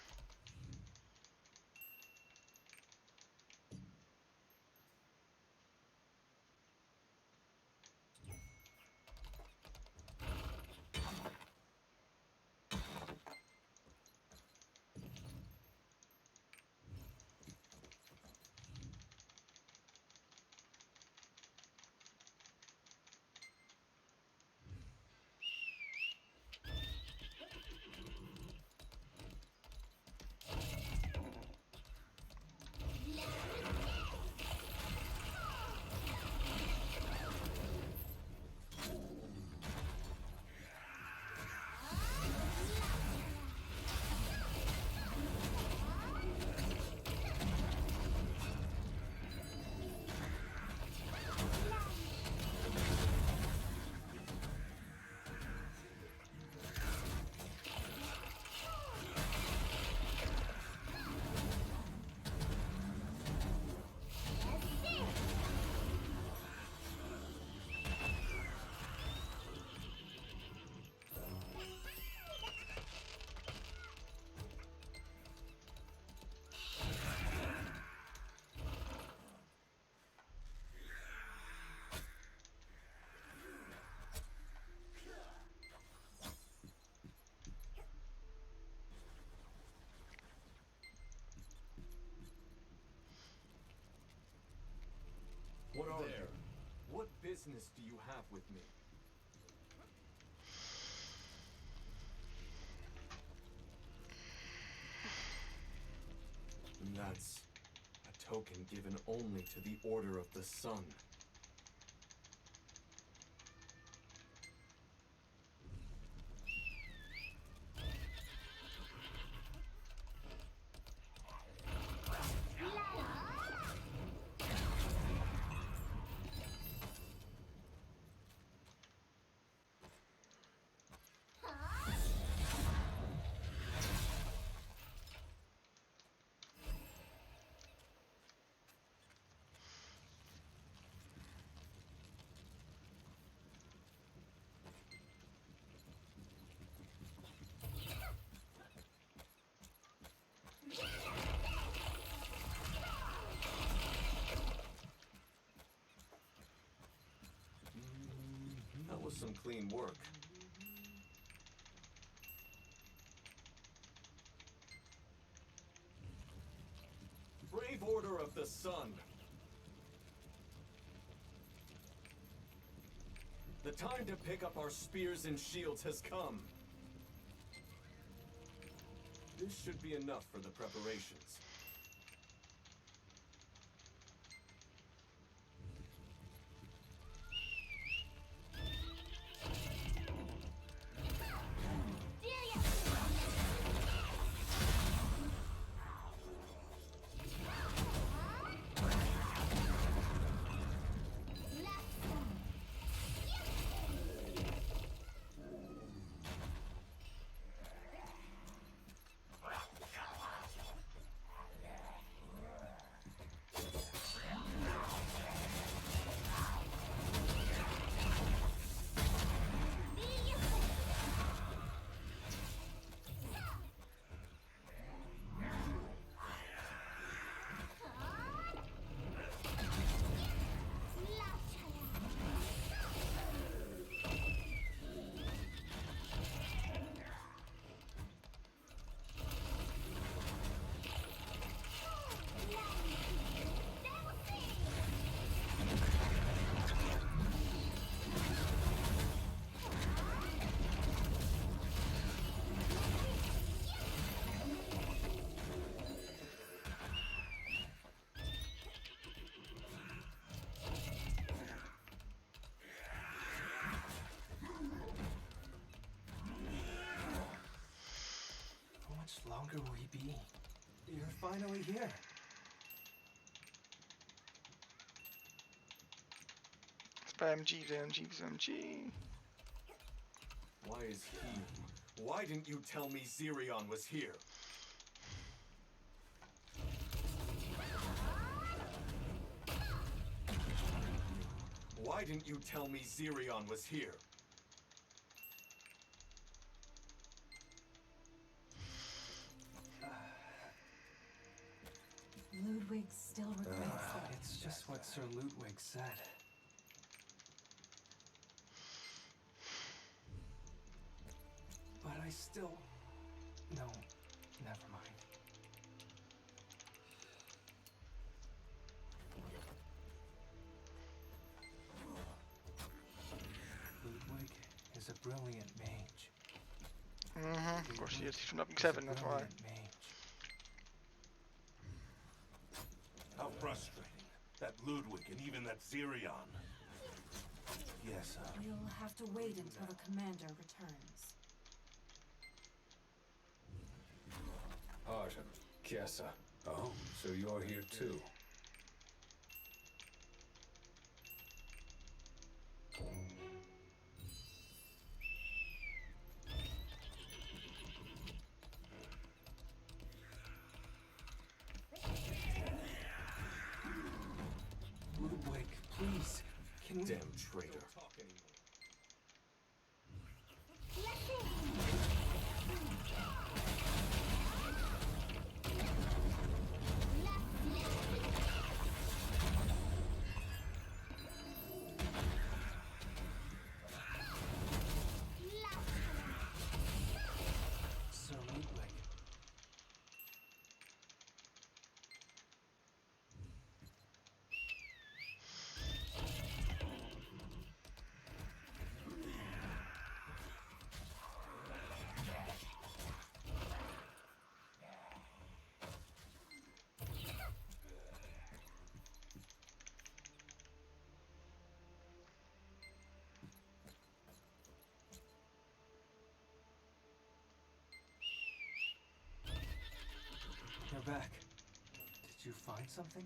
What are there? What business do you have with me? And that's a token given only to the Order of the Sun. That was some clean work. Brave Order of the Sun! The time to pick up our spears and shields has come. This should be enough for the preparations. How much longer will he be? You're finally here. Spam G, spam G, spam G. Why is he? Why didn't you tell me Zirion was here? Why didn't you tell me Zirion was here? Ludwig still regrets that. It's just what Sir Ludwig said. But I still... No, never mind. Ludwig is a brilliant mage. Of course he is. He's from Upping 7, that's why. How frustrating. That Ludwig and even that Zirion. Yes, We'll have to wait until the commander returns. Artem, Kiesa. Oh, so you're here too. Ludwig, please, can we... Damn traitor. Sir Ludwig. You're back. Did you find something?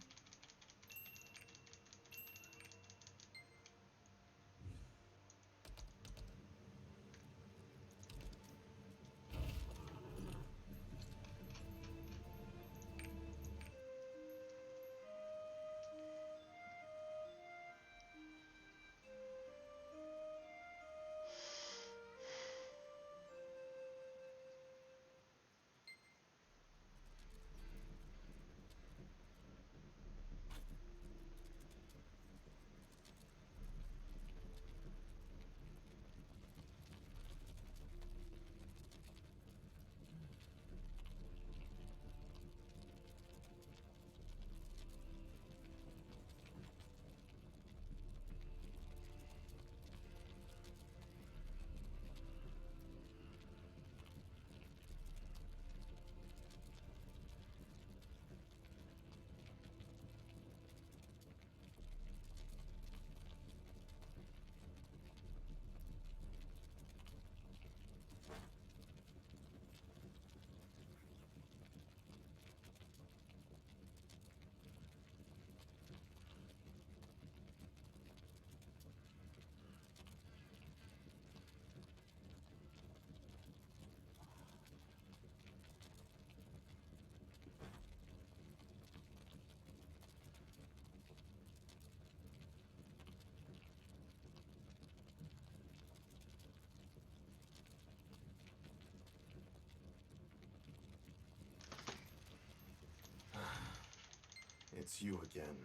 It's you again.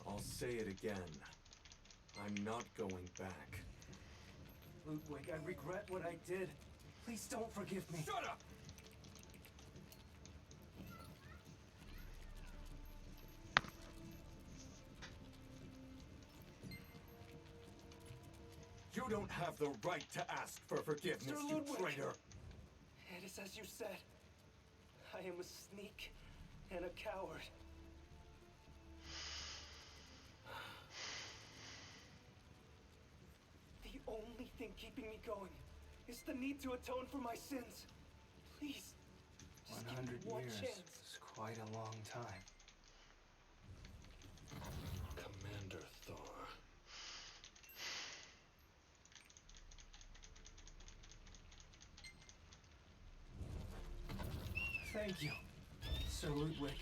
I'll say it again. I'm not going back. Ludwig, I regret what I did. Please don't forgive me. Shut up! You don't have the right to ask for forgiveness, Sir you Ludwig. traitor! It is as you said. I am a sneak and a coward. The only thing keeping me going is the need to atone for my sins. Please, just give me 100 one years chance. is quite a long time. Commander Thor. Thank you, Sir Ludwig.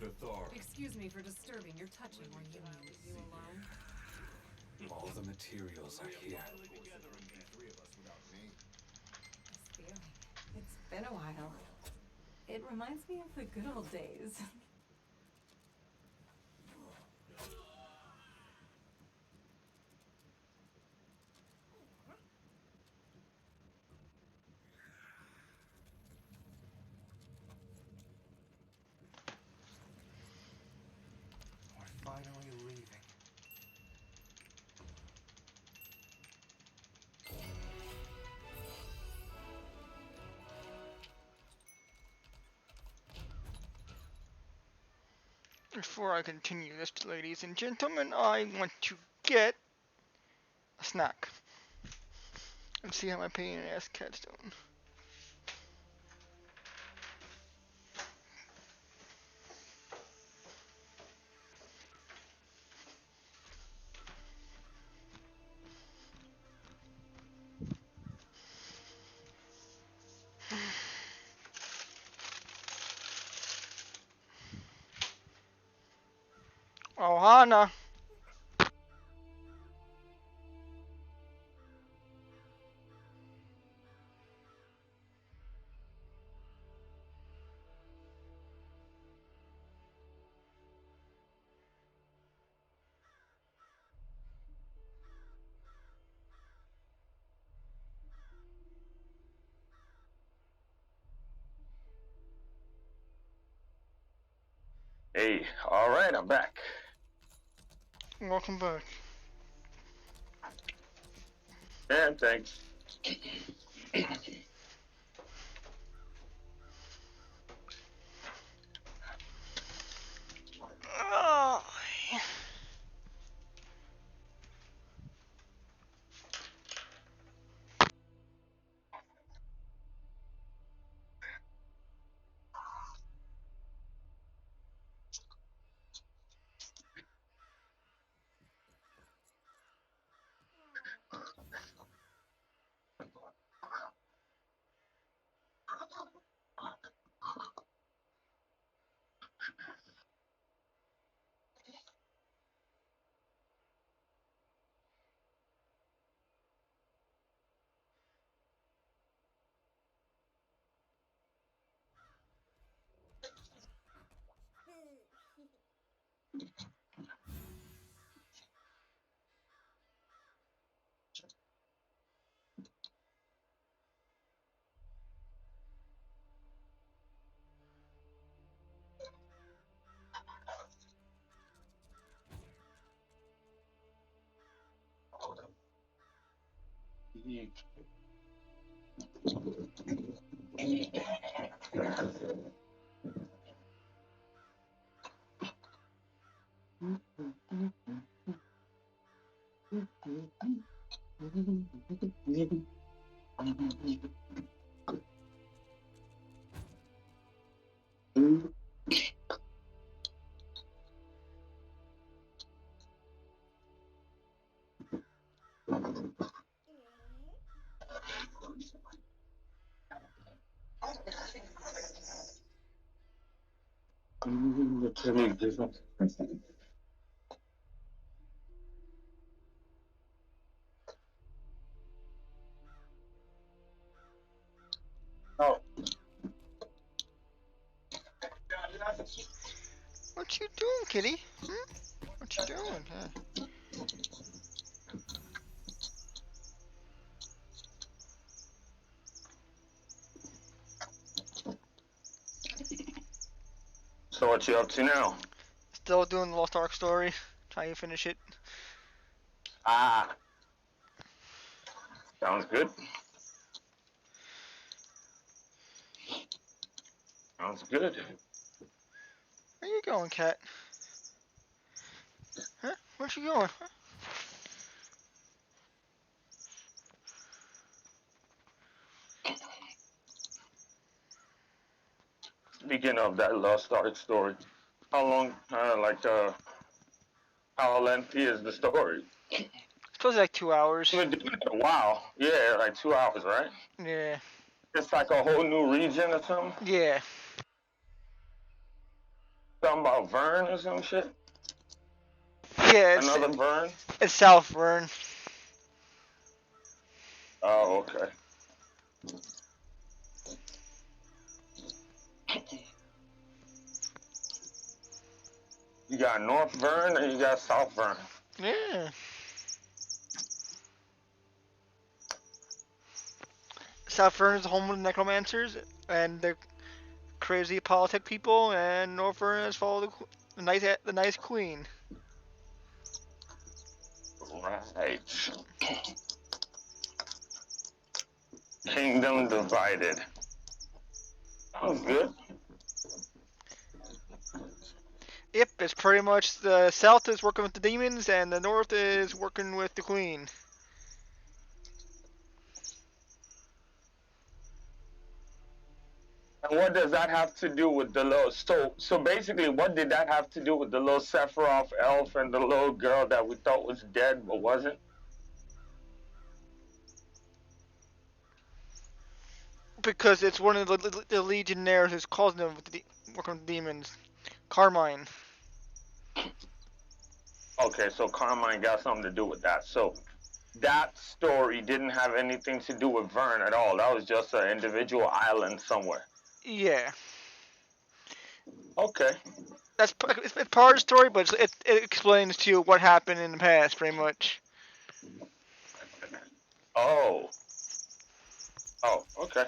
Commander Thor. Excuse me for disturbing your touching or you leave you alone. All the materials are here. This feeling. It's been a while. It reminds me of the good old days. We're finally leaving. Before I continue this, ladies and gentlemen, I want to get a snack. And see how my pain in the ass cat's doing. Ohana. Hey, all right, I'm back. Welcome back. And thanks. Oh. Oh. What you doing, kitty? What you doing, huh? So what you up to now? Still doing the Lost Ark Story. Trying to finish it. Ah. Sounds good. Sounds good. Where you going, cat? Huh? Where you going? Huh? Speaking of that Lost Ark story, how long, how lengthy is the story? It's supposed to be like 2 hours. You've been doing it a while. Yeah, like 2 hours, right? Yeah. It's like a whole new region or something? Yeah. Something about Vern or some shit? Yeah, Another Vern? it's South Vern. Oh, okay. You got North Vern and you got South Vern. Yeah. South Vern is the home of the necromancers and the crazy politic people, and North Vern is follow the nice queen. Right. Kingdom divided. Sounds good. Yep, it's pretty much the South is working with the demons, and the North is working with the queen. And what does that have to do with the little? So basically, what did that have to do with the little Sephiroth elf and the little girl that we thought was dead but wasn't? Because it's one of the legionnaires who's causing them with working with the demons. Carmine. Okay, so Carmine got something to do with that. So that story didn't have anything to do with Vern at all. That was just an individual island somewhere. Yeah. Okay. It's part of the story, but it explains to you what happened in the past, pretty much. Oh. Oh, okay.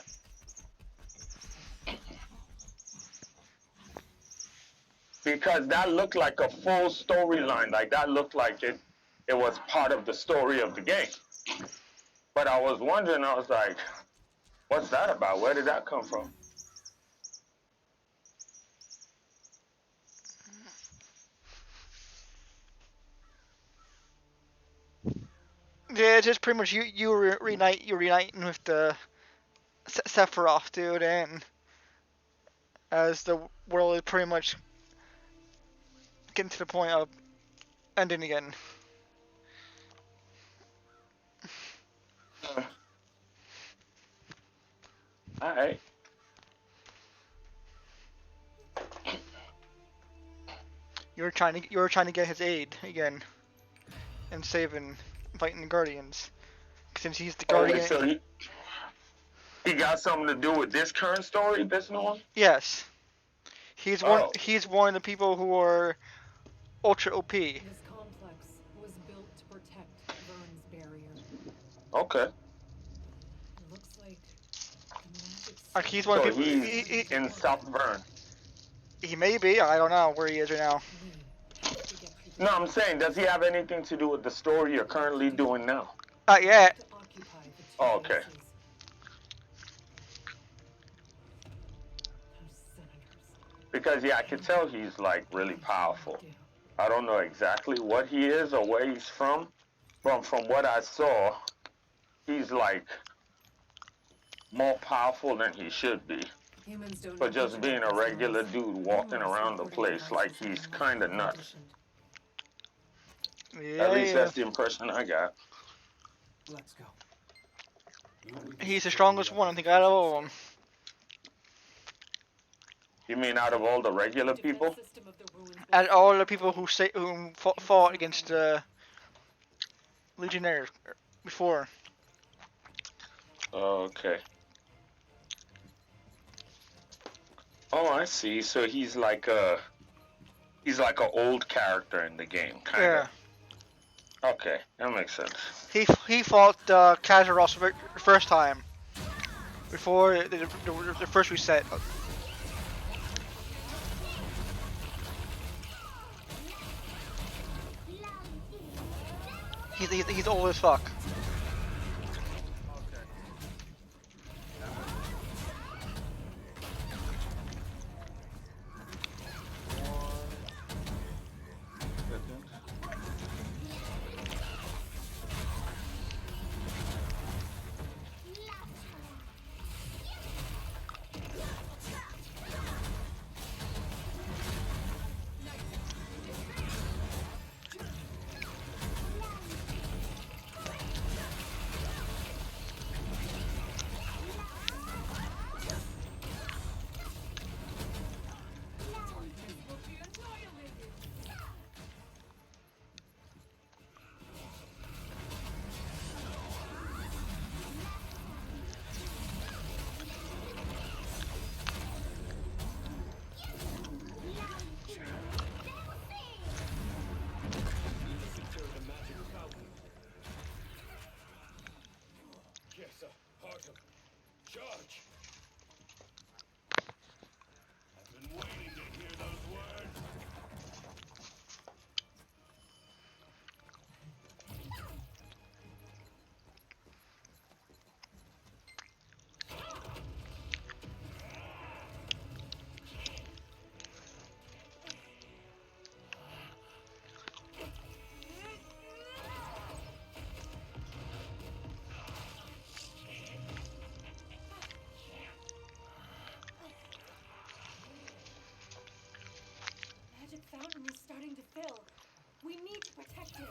Because that looked like a full storyline. Like that looked like it was part of the story of the game. But I was wondering, I was like, what's that about? Where did that come from? Yeah, it's just pretty much you're reuniting with the Sephiroth dude, and as the world is pretty much getting to the point of ending again. Alright. You were trying to get his aid again, and fighting the Guardians, since he's the Guardian. So he got something to do with this current story, this new one? Yes. He's one of the people who are ultra OP. This complex was built to protect Vern's barrier. Okay. It looks like He's one of the people. He's in South Vern. He may be. I don't know where he is right now. No, I'm saying, does he have anything to do with the story you're currently doing now? Not yet. Oh, okay. Because, yeah, I can tell he's, like, really powerful. I don't know exactly what he is or where he's from. But from what I saw, he's, like, more powerful than he should be. For just being a regular dude walking around the place, like, he's kind of nuts. Yeah, At least that's the impression I got. Let's go. He's the strongest one, I think, out of all of them. You mean out of all the regular people? Out of all the people who fought against Legionnaires before. Okay. Oh, I see. So he's like an old character in the game, kind of. Yeah. Okay, that makes sense. He fought Kazaros the first time, before the first reset. He's old as fuck. starting to fill. We need to protect it.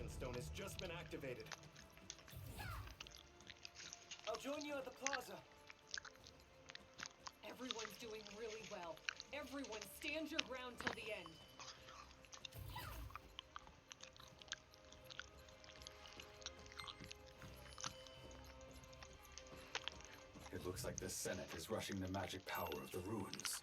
Stone has just been activated. I'll join you at the plaza. Everyone's doing really well. Everyone stand your ground till the end. It looks like the Senate is rushing the magic power of the ruins.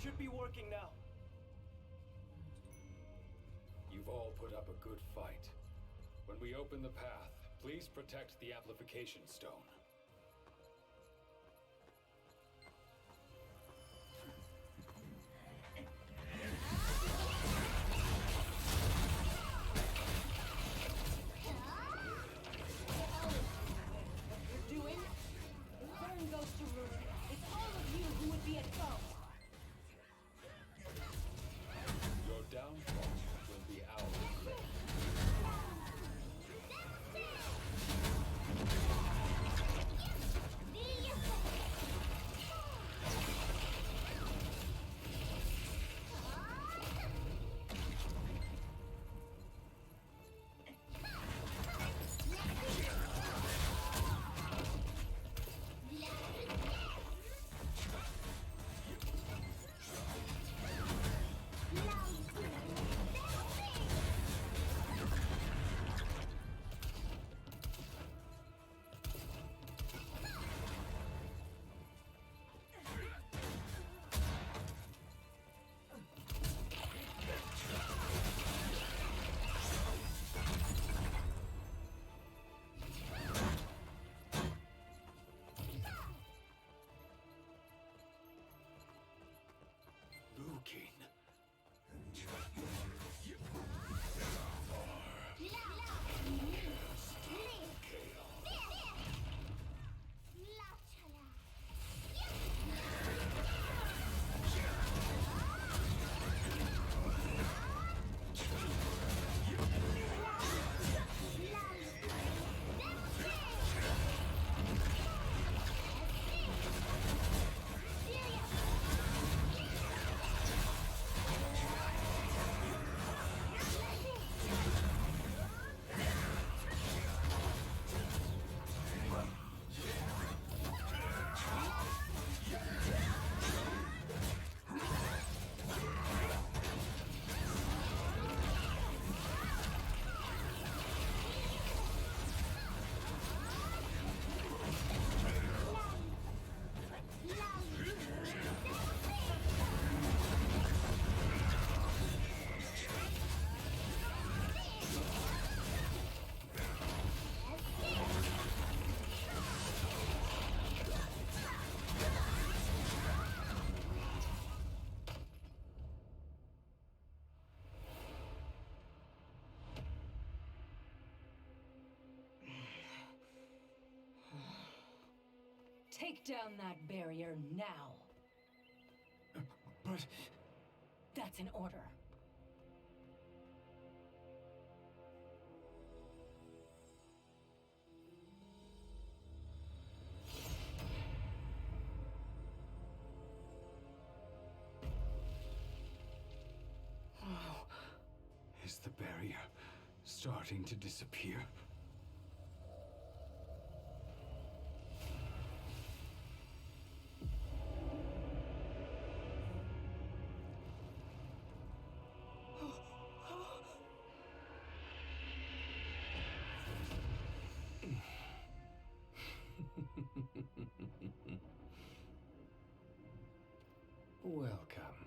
Should be working now. You've all put up a good fight. When we open the path, please protect the amplification stone. You're doing? Burn goes to ruin. It's all of you who would be at fault. Your downfall will be our regret. Take down that barrier now. But That's an order. is the barrier starting to disappear? Welcome,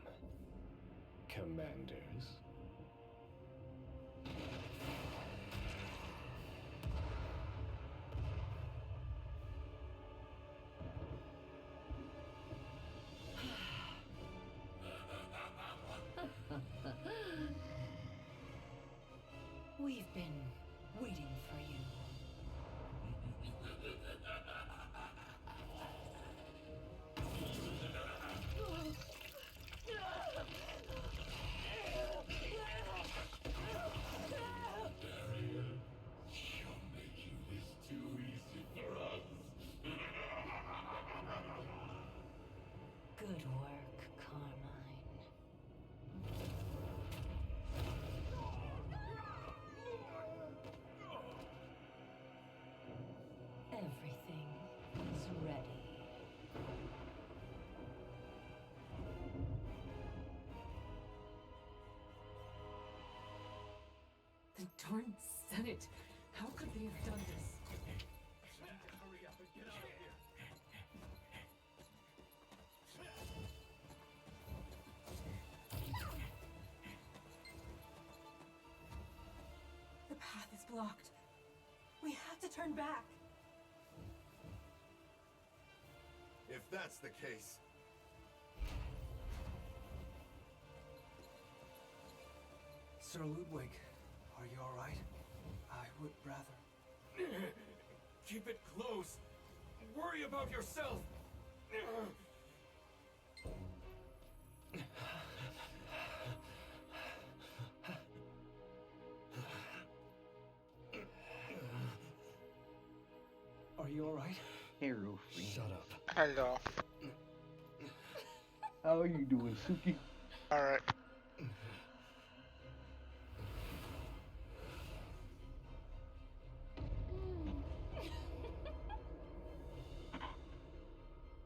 commanders. We've been waiting for you. Good work, Carmine. Everything is ready. The darn Senate. How could they have done this? Hurry up and get out of here. The path is blocked. We have to turn back. If that's the case, Sir Ludwig, are you all right? I would rather. keep it close. Worry about yourself. Are you all right? Hey, Rufy. Shut up. Hello. How are you doing, Suki? Alright.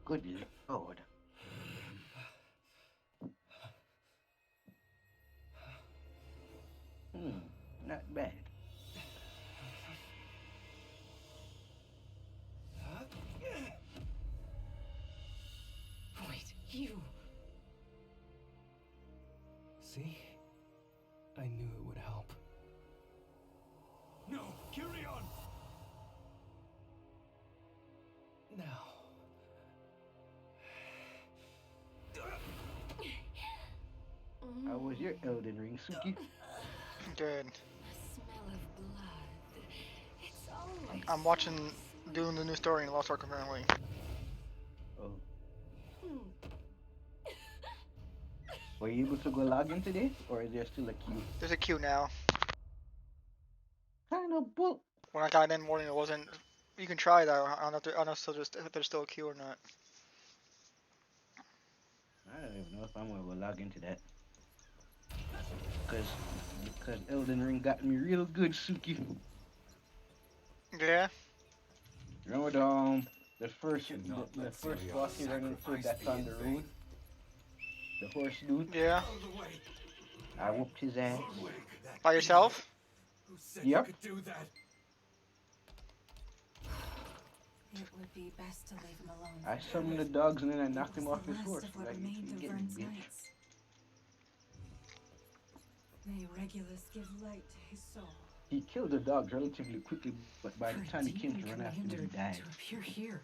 Good Lord. Not bad. Wait, you. See? I knew it would help. No, carry on. Now. How was your Elden Ring, Suki? Good. The smell of blood. It's always I'm watching, doing the new story in Lost Ark apparently. Oh. Were you able to go log in today, or is there still a queue? There's a queue now. Kind of bull. When I got in morning, it wasn't. You can try that. I don't know if there's still a queue or not. I don't even know if I'm gonna go log into that. Because Elden Ring got me real good, Suki. Yeah. Remember the first boss you ran into that's on the road? The horse dude? Yeah. I whooped his ass. By yourself? Who said Yep. you could do that? It would be best to leave him alone. I summoned the dogs and then I knocked him It was off the his last horse. of what Like, you remained can of get me, Vern's bitch. knights. May Regulus give light to his soul. He killed the dogs relatively quickly, but by the For a time he came to demon run after me, he commander died. to appear here.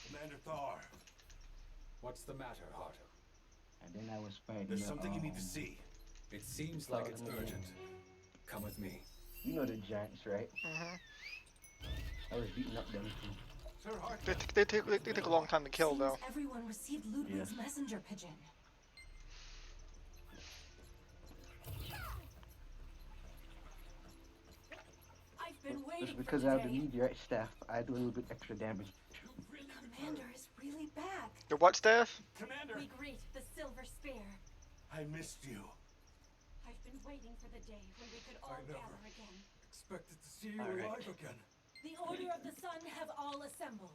Commander Thar, What's the matter, Harto? And then I was fighting there's the, something you need to see. It seems like it's urgent. Come with me. You know the giants, right? Mm-hmm. I was beating up them too. They take a long time to kill, though. Seems everyone received Ludwig's Yes. messenger pigeon. I've been waiting Just because for I have the today. meteorite staff, I do a little bit extra damage. Commander is really back. The what staff? Commander, We greet the Silver Spear. I missed you. I've been waiting for the day when we could all never gather again. Expected to see you All right. alive again. The Order of the Sun have all assembled.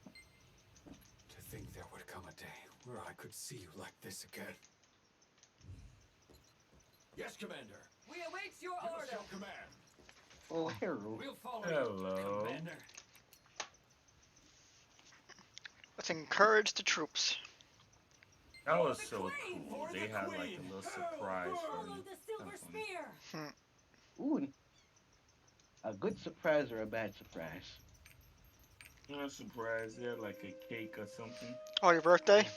To think there would come a day where I could see you like this again. Yes, Commander. We await your Give us order. your command. Oh, hero. We'll follow Hello. you, Commander. Let's encourage the troops. That was so cool. They had like a little surprise for Follow me. the Silver Spear. Ooh, a good surprise or a bad surprise? I'm surprised. They had like a cake or something. Oh, your birthday?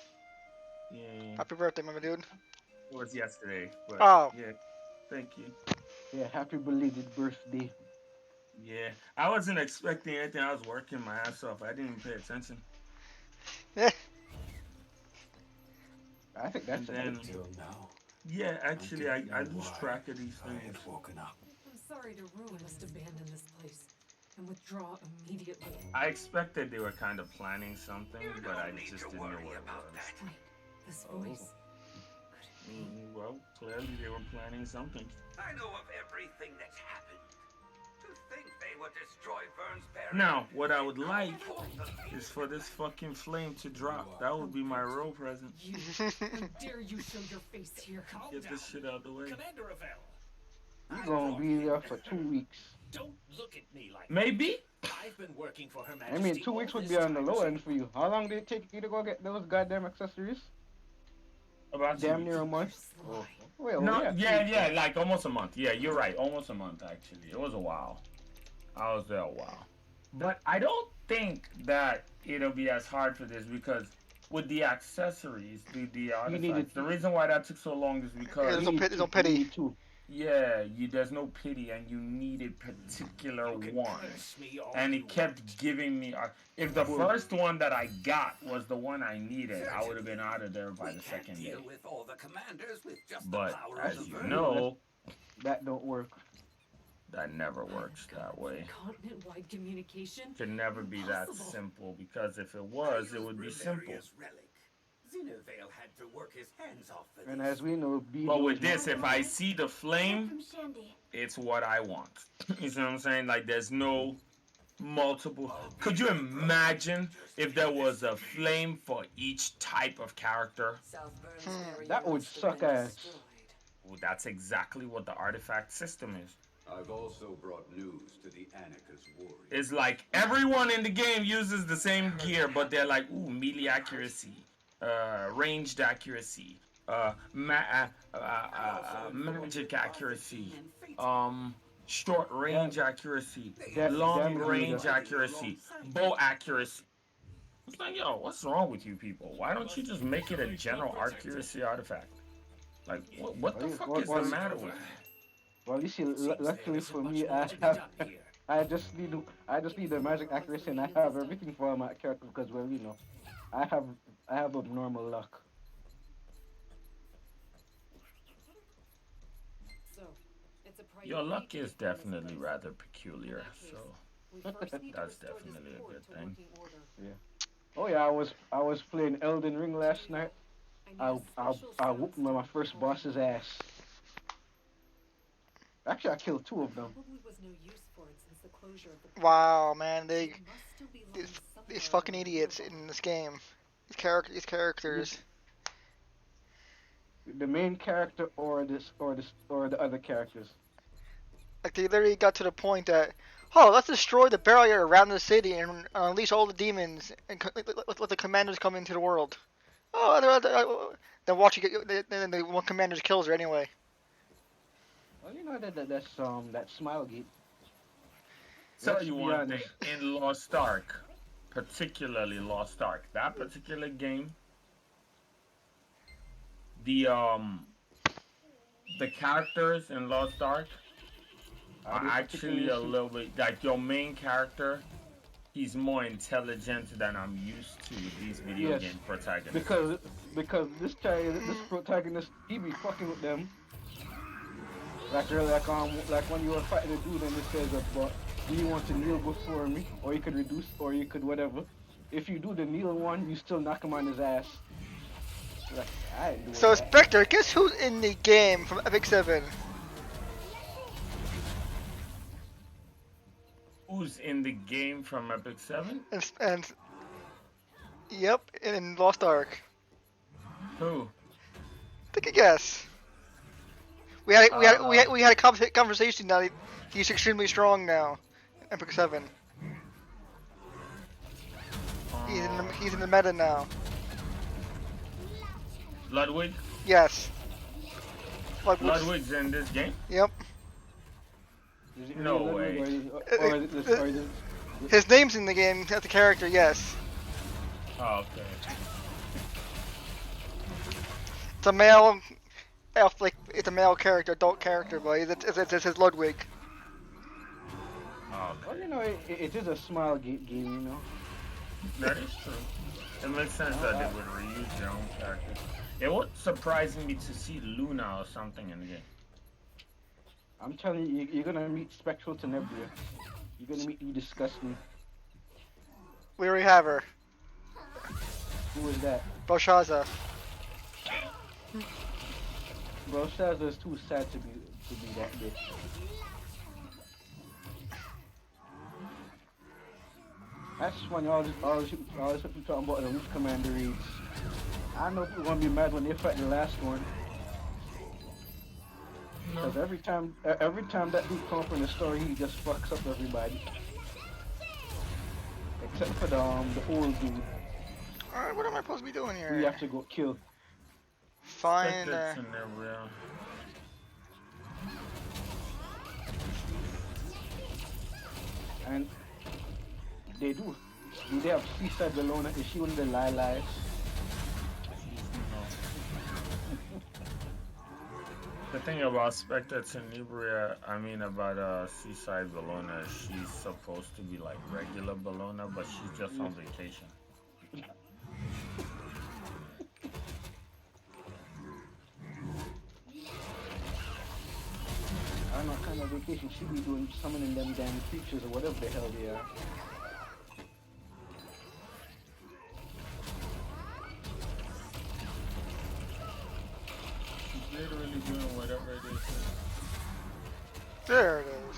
Yeah. Happy birthday, my dude. It was yesterday. But Oh. yeah. Thank you. Yeah, happy belated birthday. Yeah. I wasn't expecting anything. I was working my ass off. I didn't even pay attention. Yeah. I think that's And then- Until now, Yeah, actually, I lose why track of these I things. had woken up. I'm sorry to ruin. Must abandon this place and withdraw immediately. I expected they were kind of planning something, but I just didn't know what it was. Wait, this voice. Well, clearly they were planning something. I know of everything that's happened. To think they would destroy Vern's barrier. Now, what I would like is for this fucking flame to drop. That would be my real present. You, how dare you show your face here? Get this shit out of the way. Commander Ravel, You're gonna be there for 2 weeks. don't look at me like Maybe. I've been working for Her I Majesty. mean, 2 all weeks would this be on the time, low so end for you. How long did it take you to go get those goddamn accessories? About Damn 2 near a weeks. month. Sly. Well, No, yeah, yeah, like almost a month. Yeah, you're right. Almost a month, actually. It was a while. I was there a while. But I don't think that it'll be as hard for this because with the accessories, the artifacts, the reason why that took so long is because There's no pity. yeah, there's no pity, and you needed particular one, curse me all and you it kept giving me. If the first one that I got was the one I needed, I would have been out of there by the second day. Deal with all the commanders with just But the power as of the you Vern. know, that don't work. that never works that way. Continent-wide communication? It can never be that Impossible. simple because if it was, it would be simple. Bruneria's relic. Zinnervale had to work his hands off for And this. as we know, But with this, if I see the flame, From Shandy. it's what I want. You see what I'm saying? Like there's no multiple. Could you imagine if there was a flame for each type of character? that would suck ass. Well, that's exactly what the artifact system is. I've also brought news to the Anika's warriors. It's like everyone in the game uses the same gear, but they're like, ooh, melee accuracy, ranged accuracy, magic accuracy, short range accuracy, long range accuracy, bow accuracy. It's like, yo, what's wrong with you people? Why don't you just make it a general accuracy artifact? Like, what the fuck is the matter with you? Well, you see, luckily for me, I just need the magic accuracy, and I have everything for my character because, well, you know, I have abnormal luck. So, it's a Your luck priority is to defend this definitely place. rather peculiar, so We first need to that's restore this definitely a port good to thing. working order. Yeah. Oh yeah, I was playing Elden Ring last night. I whooped my first boss's ass. Actually, I killed 2 of them. Probably was no use for it since the closure of the Wow, man, It must still be lying these somewhere fucking around the idiots world. in this game. These characters. The main character or the other characters. Like they literally got to the point that, oh, let's destroy the barrier around the city and unleash all the demons and let the commanders come into the world. Oh, then watch you get. Then the one commander kills her anyway. Well, you know that smile gate. Tell Let's you be one thing, honest. in Lost Ark, particularly Lost Ark, that particular game, the characters in Lost Ark, Actually, a little bit. Like your main character, he's more intelligent than I'm used to with these video game protagonists. Because this protagonist, he be fucking with them. Like when you were fighting a dude and it says about, do you want to kneel before me, or you could reduce, or you could whatever. If you do the kneel one, you still knock him on his ass. Like, I ain't doing So that. Spectre, guess who's in the game from Epic 7? Who's in the game from Epic 7? And yep, in Lost Ark. Who? Take a guess. We had a conversation now. He's extremely strong now. Epic 7. He's in the meta now. Ludwig? Yes. Ludwig's in this game? Yep. No way. His name's in the game as the character, yes. Oh, okay. It's a male elf, like it's a male character, adult character, but it's his Ludwig. Oh, okay. Well, you know, it is a small game, you know. That is true. It makes sense that they would reuse their own characters. It would surprise me to see Luna or something in the game. I'm telling you, you're gonna meet Spectral Tenebria. You're gonna meet the Disgusting. We already have her. Who is that? Belshazzar. Belshazzar is too sad to be that bitch. That's funny, all this people talking about the Root Commander raids. I know people gonna be mad when they fight the last one. Because every time that dude comes up in the story, he just fucks up everybody. Except for the old dude. Alright, what am I supposed to be doing here? We have to go kill. Find. And they do. Do they have Seaside Bellona? Is she one of the lies? The thing about Spectre Tenebria, I mean about Seaside Bellona, she's supposed to be like regular Bellona, but she's just on vacation. I don't know what kind of vacation she be doing, summoning them damn creatures or whatever the hell they are. She's literally doing whatever it is. There it is.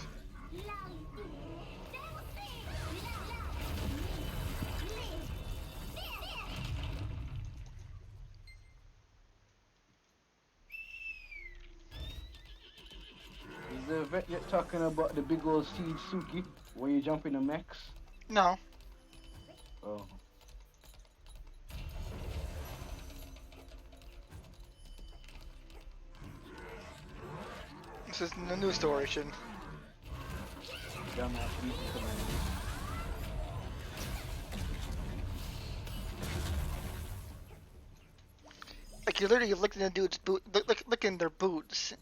Is the vet yet talking about the big old Siege Suki where you jump in the mechs? No. Oh. This is the new story, Shin. Dumbass Legion Commanders. Like you're literally looking at dude's boot, looking their boots.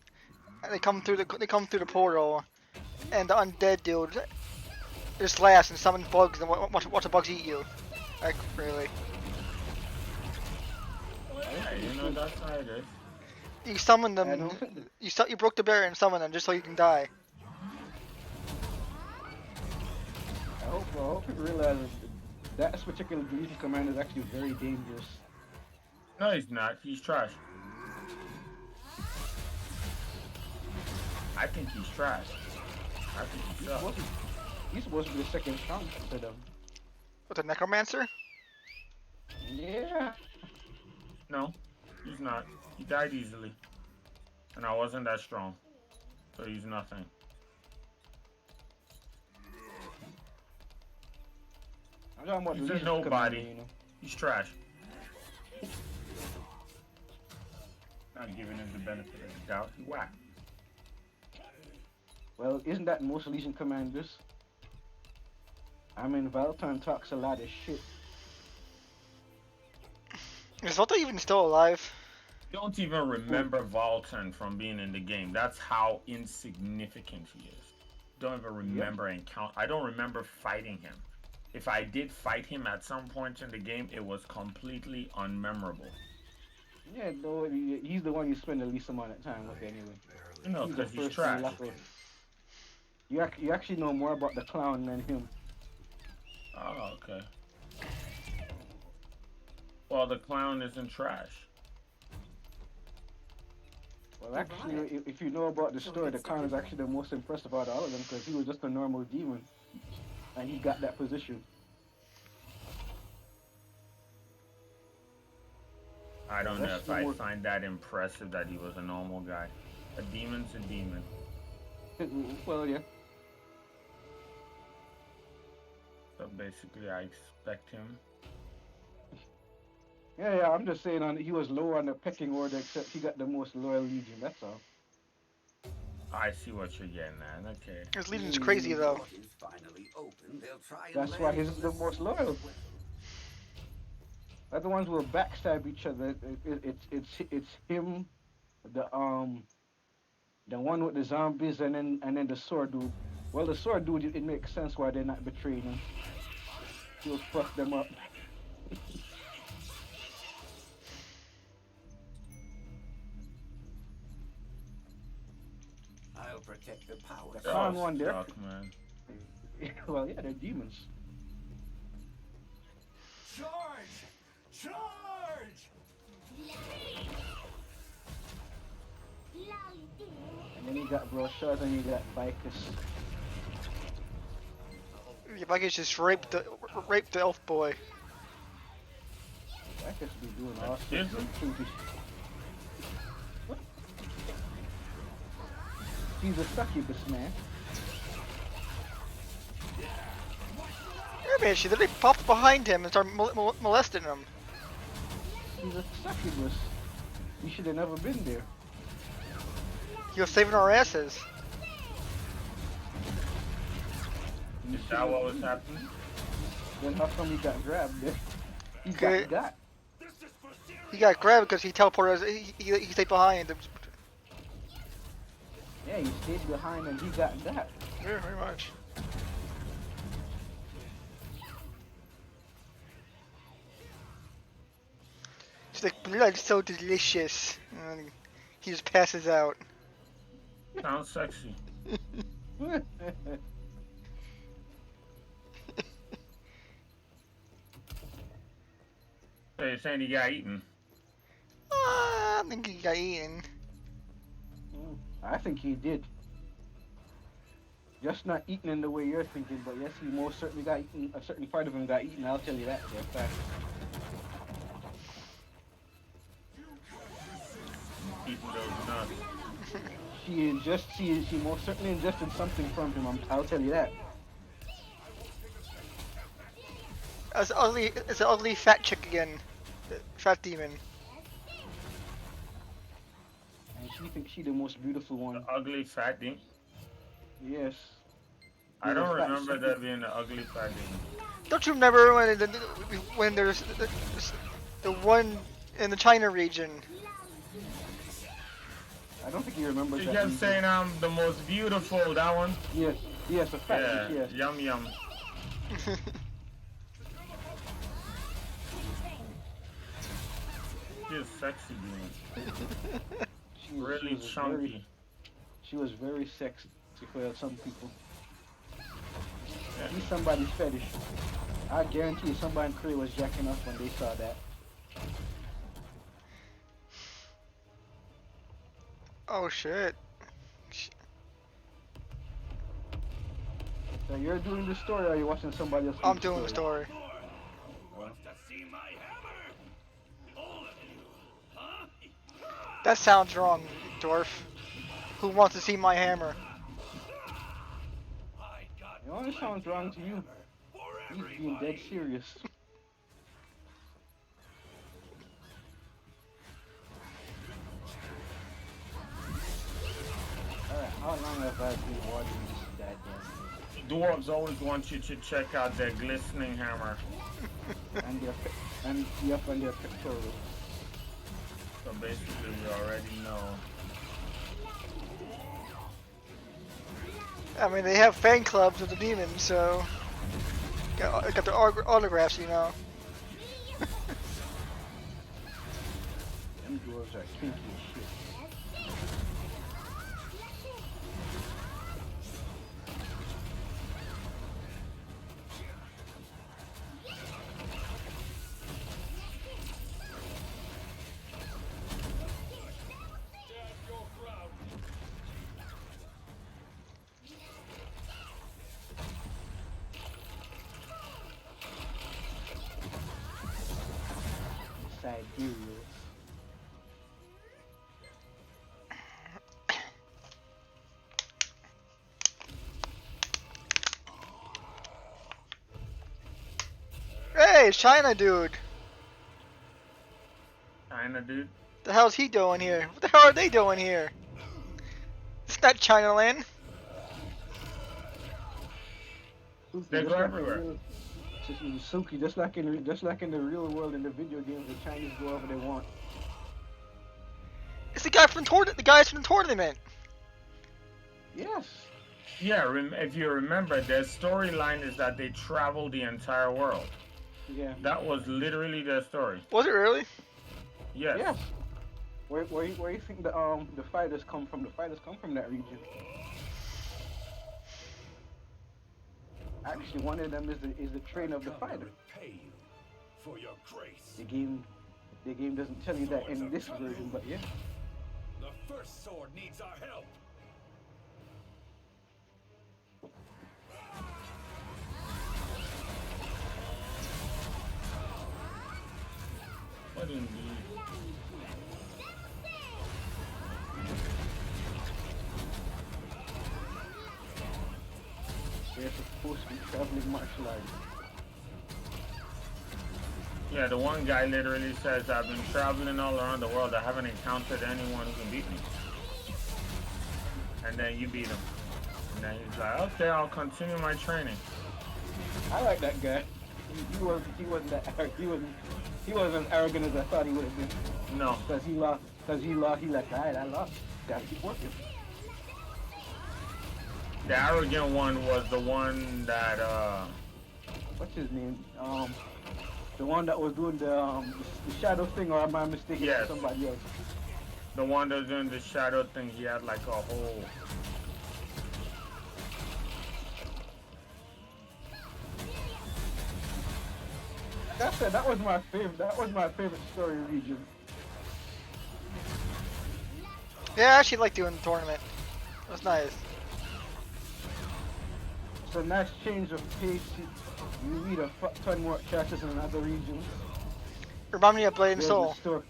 And they come through the portal, and the undead dude just laughs and summons bugs and watch the bugs eat you. Like really. Yeah, you know that's how it is. You summon them. You broke the barrier and summon them just so you can die. I hope you realize that particular Legion Commander is actually very dangerous. No, he's not. He's trash. I think he's trash. I think he's trash. He's supposed to be the second strongest to them. With the Necromancer? Yeah. No, he's not. He died easily. And I wasn't that strong. So he's nothing. I'm talking about He's the a Legion nobody. Commander, you know. He's trash. Not giving him the benefit of the doubt. He whacked. Well, isn't that most Legion Commanders? I mean, Valtan talks a lot of shit. Is Volta even still alive? Don't even remember Voltan from being in the game. That's how insignificant he is. don't even remember I don't remember fighting him. If I did fight him at some point in the game, it was completely unmemorable. Yeah, no, he's the one you spend the least amount of time with anyway. No, He's the because he's first one trash. you actually know more about the clown than him. Oh, okay. Well, the clown isn't trash. Well, actually, if you know about the story, the clown is actually the most impressive out of all of them because he was just a normal demon, and he got that position. I don't know if I find that impressive that he was a normal guy. A demon's a demon. Well, yeah. So basically, I expect him. Yeah, I'm just saying he was low on the pecking order, except he got the most loyal legion. That's all. I see what you're getting at. Okay. His legion's crazy though. That's why he's the most loyal. They're the ones who will backstab each other. It's him, the one with the zombies, and then the sword dude. Well, the sword dude, it makes sense why they're not betraying him. He'll fuck them up. I'll protect the power. The clown one there. Stuck, man. Well, yeah, they're demons. Charge! Charge! And then you got Brochard and you got Vicus. If I could just rape the elf boy. Vicus be doing all sorts of kinky. He's a succubus, man. Yeah, man, she literally popped behind him and started molesting him. He's a succubus. You should have never been there. He was saving our asses. Is that what was happening? Then how come he got grabbed there? He got. He got grabbed because he teleported. He stayed behind. Yeah, he stayed behind and he got that. Yeah, very much. She's like, blood's so delicious. And he just passes out. Sounds sexy. So you're saying he got eaten? I think he got eaten. I think he did. Just not eaten in the way you're thinking, but yes, he most certainly got eaten. A certain part of him got eaten. I'll tell you that for a fact. Eating those nuts. She most certainly ingested something from him. I'll tell you that. It's an ugly fat chick again. Fat demon. And she thinks she's the most beautiful one. The ugly fat demon? Yes. I don't remember that being an ugly fat demon. Don't you remember when there's the one in the China region? I don't think you remember that. You kept saying I'm the most beautiful, that one? Yes, a fat chick, yes. Yum yum. She's sexy demon. Really chunky. She was very sexy for some people. She's somebody's fetish. I guarantee you somebody in Korea was jacking off when they saw that. Oh shit. So you're doing the story or are you watching somebody else? I'm doing the story. That sounds wrong, dwarf. Who wants to see my hammer? It only sounds wrong to you. He's being dead serious. Alright, how long have I been watching this goddamn thing? Dwarves always want you to check out their glistening hammer. and their pectorals. So basically, you already know. I mean, they have fan clubs of the demons, so got their autographs, you know. Them dwarves are kinky as shit. Siberians. Hey, China dude. China dude. The hell's he doing here? What the hell are they doing here? It's not China land. They go everywhere. Suki, just like in the real world in the video games, the Chinese go wherever they want. It's the guy from the guys from the tournament. Yes. Yeah, if you remember, their storyline is that they travel the entire world. Yeah. That was literally their story. Was it really? Yes. Yes. Where you think the fighters come from? The fighters come from that region. Actually, one of them is the trainer of the fighter. Pay you for your grace. The game doesn't tell you that in this version, but yeah. The first sword needs our help. What indeed? They're supposed to be traveling martial arts. Yeah, the one guy literally says, I've been traveling all around the world. I haven't encountered anyone who can beat me. And then you beat him. And then he's like, okay, I'll continue my training. I like that guy. He wasn't that he wasn't as arrogant as I thought he would have been. No. Because he lost. He like, alright, I lost. Gotta keep working. The arrogant one was the one that, what's his name? The one that was doing the shadow thing, or am I mistaken? Yes. Somebody else. The one that was doing the shadow thing, he had like a whole... That was my favorite. That was my favorite story region. Yeah, I actually like doing the tournament. It was nice. It's a nice change of pace. You meet a ton more characters in other regions. Remind me of Blade and There's Soul. a story.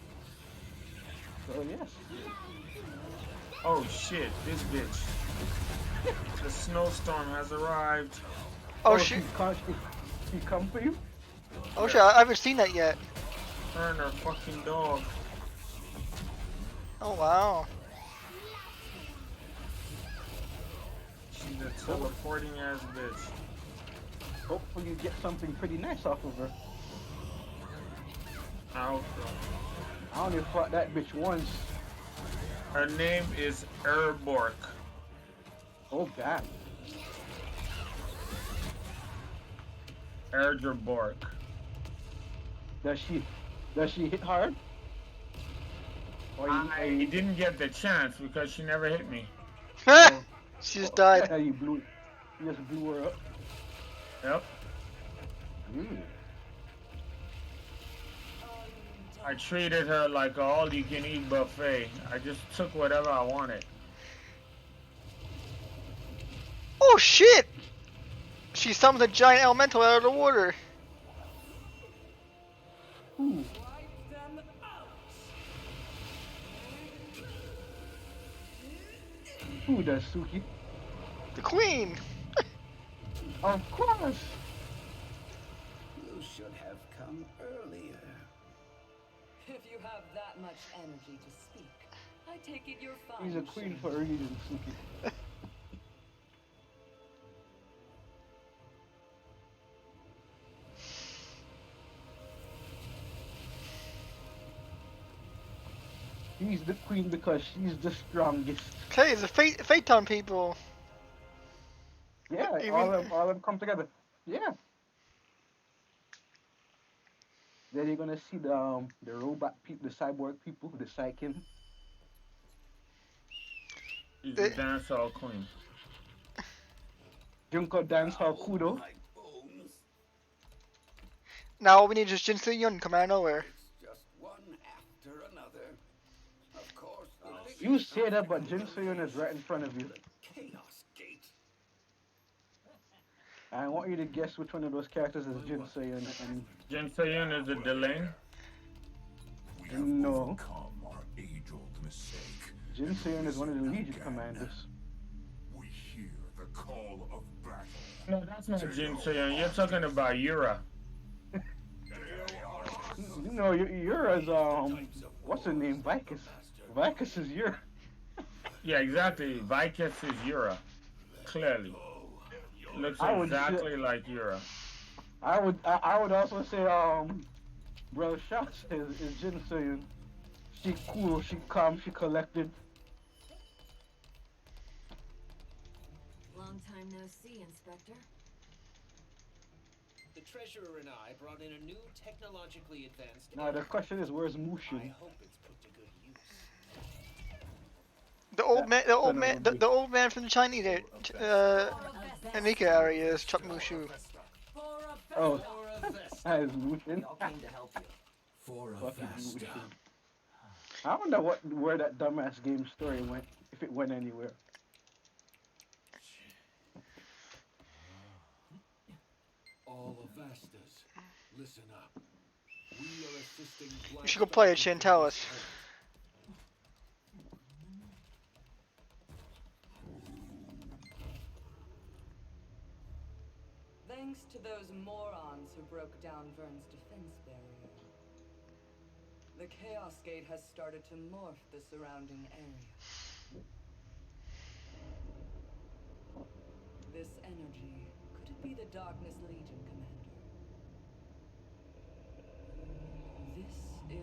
So yes. Oh shit, this bitch. The snowstorm has arrived. Oh shit. He come for you? Oh shit, I haven't seen that yet. Her and her fucking dog. Oh wow. She's a teleporting ass bitch. Hopefully you get something pretty nice off of her. I hope so. I only fought that bitch once. Her name is Erbork. Oh god. Erbork. Does she hit hard? Or I didn't get the chance because she never hit me. She just died. You just blew her up. Yep. Mm. I treated her like a all-you-can-eat buffet. I just took whatever I wanted. Oh shit! She summoned a giant elemental out of the water. Ooh. Who does, Suki? The queen! Of course! You should have come earlier. If you have that much energy to speak, I take it you're fine. He's a queen for a reason, Suki. She's the queen because she's the strongest. Okay, it's the Phaeton people. Yeah, Even all of them come together. Yeah. Then you're gonna see the robot people, the cyborg people, the Psykin. He's the the, dancehall queen. Junko Dancehall Devour Kudo. my bones. now all we need is Jinsei Yun come out of nowhere. It's just one after another. Of course, the You biggest say that, but obstacle Jin Soyun is right in front of you. the Chaos Gate. I want you to guess which one of those characters is Jin Soyun and Jin Seyun is a Delane. We have no. overcome our age-old mistake. Jin Soyun is one of the Legion commanders. We hear the call of battle. No, that's not Jin Seyun. You're talking about Yura. No, Yura's what's her name? Vicus. Vicus is Yura. Yeah, exactly. Vicus is Yura. Clearly. Looks exactly like Yura. I would also say Bro Shots is Jin Soyun. She cool, she calm, she collected. Long time no see, Inspector. The treasurer and I brought in a new technologically advanced. Now the question is, where's I Mushin? hope it's put to good use. The old man from the Chinese Anika area is Chuck Mushu. Oh, that is Mushin. For a Fucking faster. Mushin. I wonder where that dumbass game story went, if it went anywhere. All of Vastas, listen up. We are assisting You should go play it, Chantalis. Thanks to those morons who broke down Vern's defense barrier. The Chaos Gate has started to morph the surrounding area. This energy, could it be the Darkness Legion, Commander? This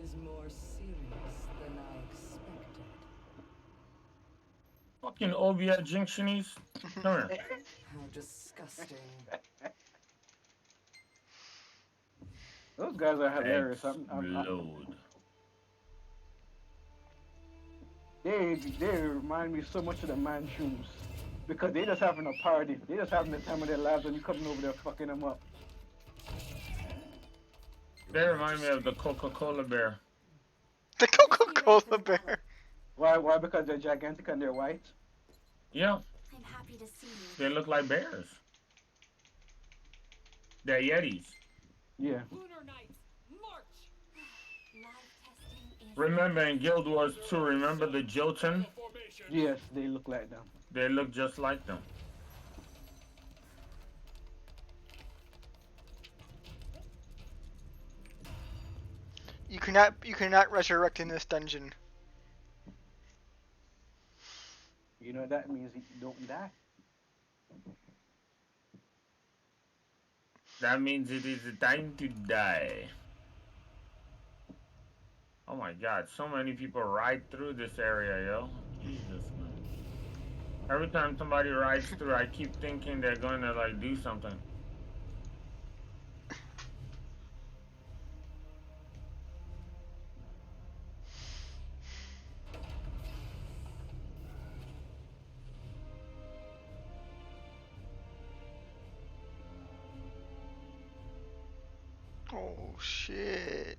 is more serious than I expected. Fucking OBS Junctionies. Come here. How disgusting. Those guys are hilarious. Explode. They remind me so much of the Manchus. Because they just having a party. They just having the time of their lives and you coming over there fucking them up. They remind me of the Coca-Cola bear. The Coca-Cola bear. Why? Because they're gigantic and they're white? Yeah. I'm happy to see you. They look like bears. They're Yetis. Yeah. Lunar Knights, march! Remember in Guild Wars 2, remember the Jotun? Yes, they look like them. They look just like them. You cannot resurrect in this dungeon. You know that means you don't die. That means it is time to die. Oh my god, so many people ride through this area, yo. Jesus, man. Every time somebody rides through, I keep thinking they're going to, like, do something. Oh shit.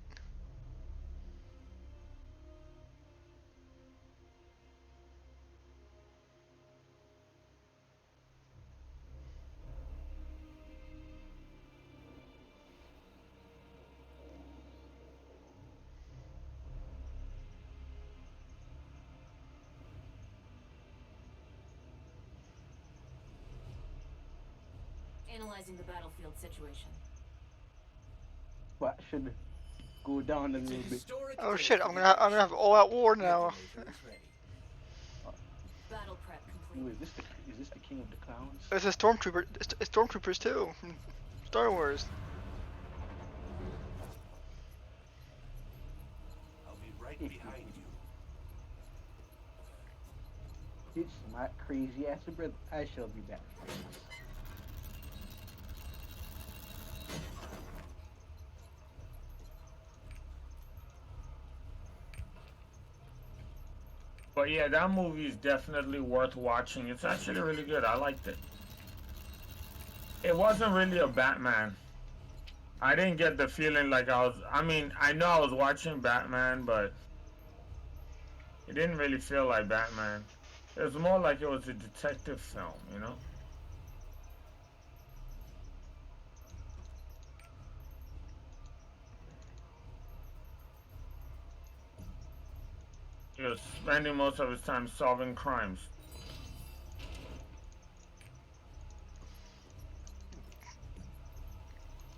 Analyzing the battlefield situation. But should go down a little bit. Oh shit, I'm gonna have all-out war now. Battle prep Ooh, complete. is this the king of the clowns? There's a stormtrooper. It's stormtroopers too from Star Wars. I'll be right behind you. It's my crazy ass brother. I shall be back. But yeah, that movie is definitely worth watching. It's actually really good. I liked it. It wasn't really a Batman. I didn't get the feeling like I mean, I know I was watching Batman, but it didn't really feel like Batman. It was more like it was a detective film, you know? He was spending most of his time solving crimes.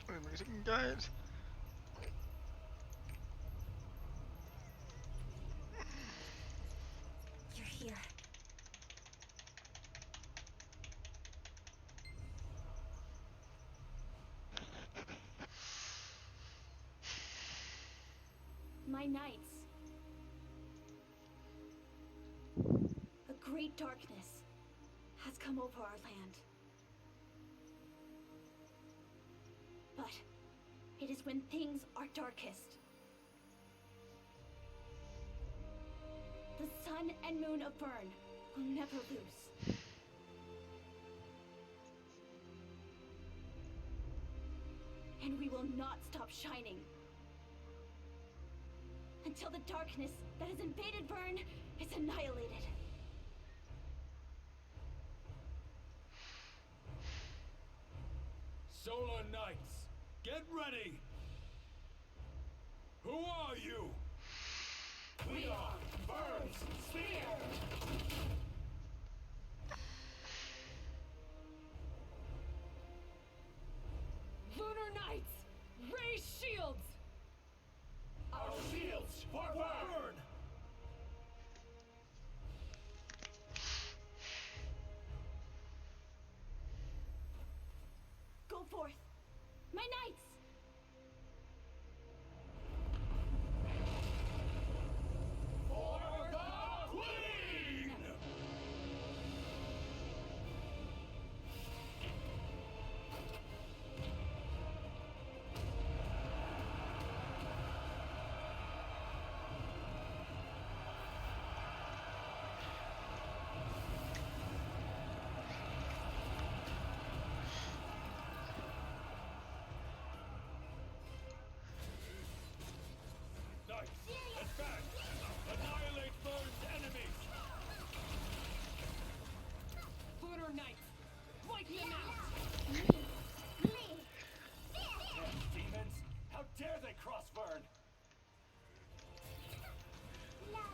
Wait a second, guys. You're here. My knights. A great darkness has come over our land. But it is when things are darkest. The sun and moon of Vern will never lose. And we will not stop shining until the darkness that has invaded Vern is annihilated. Solar Knights, get ready! Who are you? We are Vern's Spear! Lunar Knights, raise shields! Our shields for Vern! Go forth, my knights! For the Queen! Knights, advance! Annihilate Vern's enemies! Lunar Knights, wipe them out! Demons! How dare they cross Vern?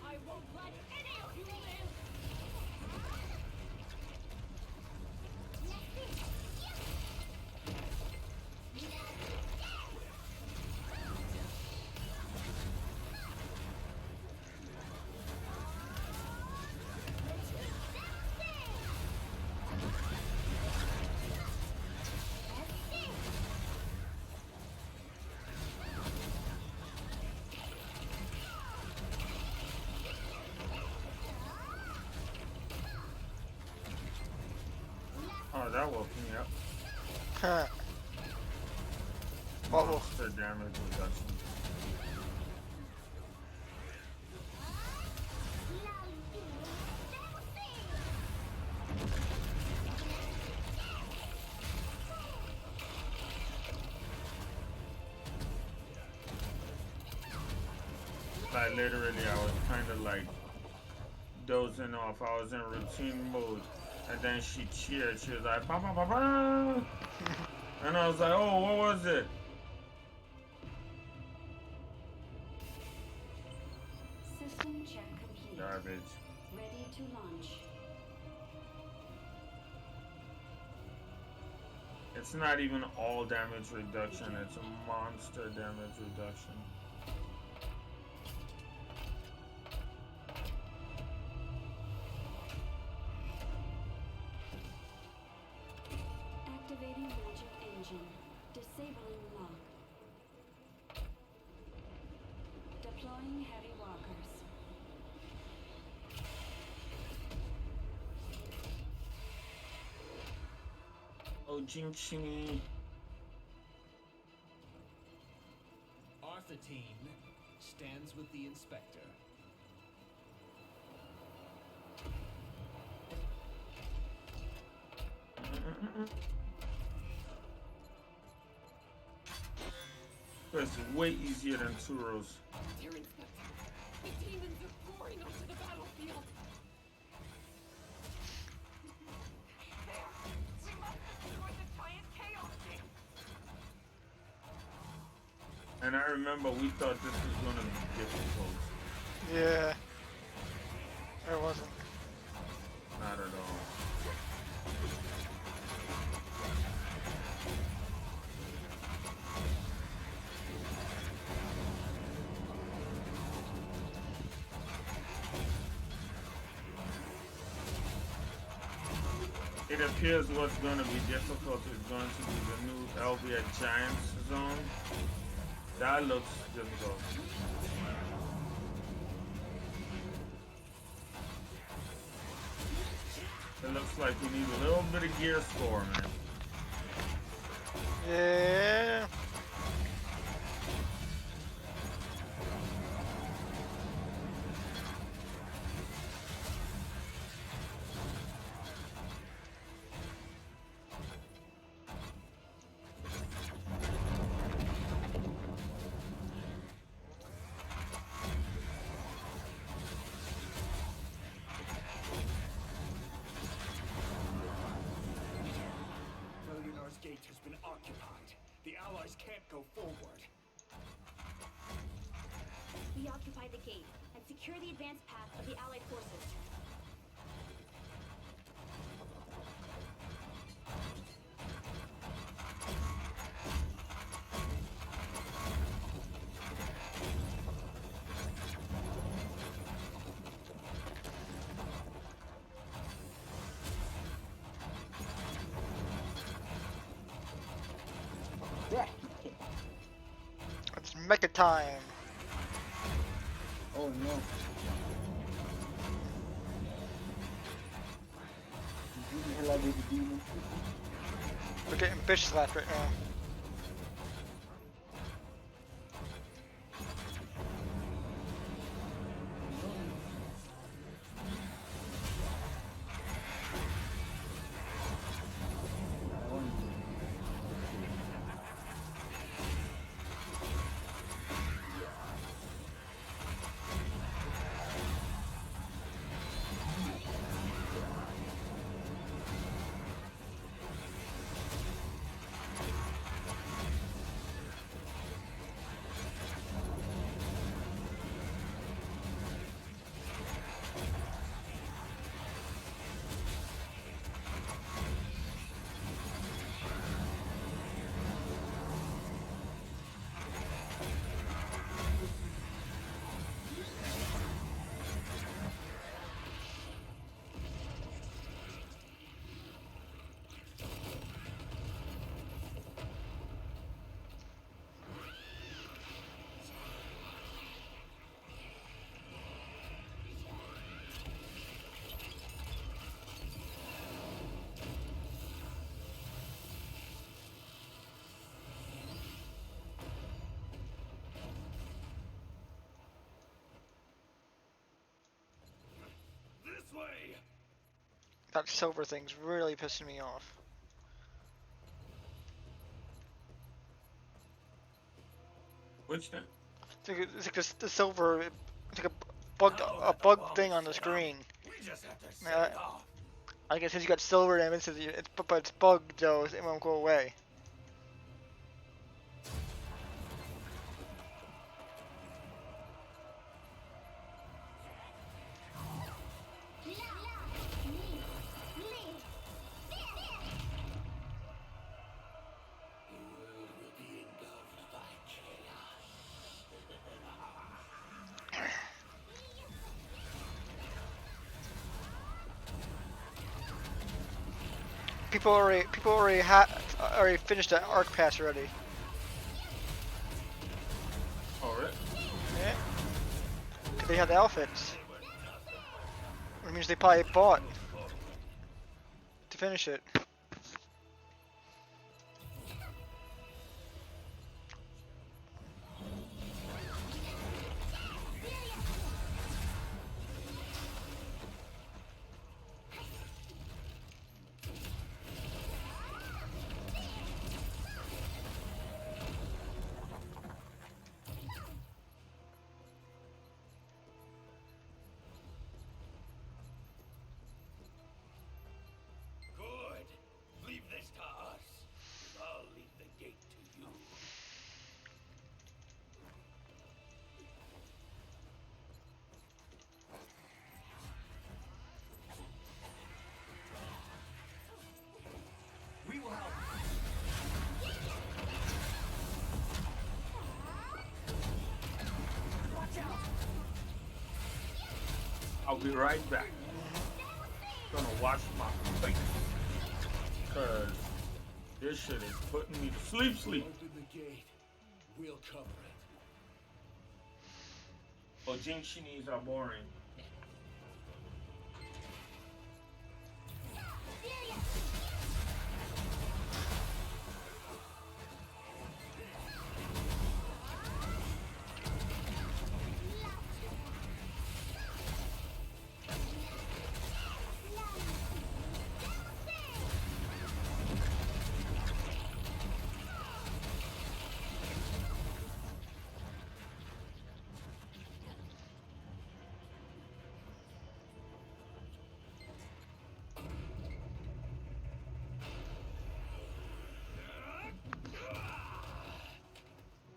I won't let any of you live! Oh, that woke me up. Huh. Uh-oh. The damage reduction. Like literally, I was kind of like dozing off. I was in routine mode, and then she cheered. She was like, "Ba ba ba ba," and I was like, "Oh, what was it?" System check complete. Garbage. Ready to launch. It's not even all damage reduction. It's a monster damage reduction. Activating magic engine. Disabling lock. Deploying heavy walkers. Oh, Jinxie. Arthurtine stands with the Inspector. It's way easier than Turos. Dear Inspector, the demons are pouring onto the battlefield. There! We must destroy the giant chaos thing! And I remember we thought this was gonna be difficult. Yeah. It wasn't. Not at all. It appears what's going to be difficult is going to be the new Elvia Giants zone. That looks difficult. It looks like you need a little bit of gear score, man. Yeah. Velionar's gate has been occupied. The Allies can't go forward. We occupy the gate and secure the advance path of the Allied forces. It's mecha time. Oh no. The hell out of the demon. We're getting bitch slapped right now. This way! That silver thing's really pissing me off. Which thing? It's like the silver, it's like a bug thing on the screen. We just have to set it off. I guess since you got silver and it says but it's bugged though, it won't go away. People already finished the arc pass already. Oh, really? Yeah. 'Cause they had the outfits. Which means they probably bought to finish it. I'll be right back. Gonna wash my face. Cause this shit is putting me to sleep. Open the gate. We'll cover it. Ojinshinis are boring.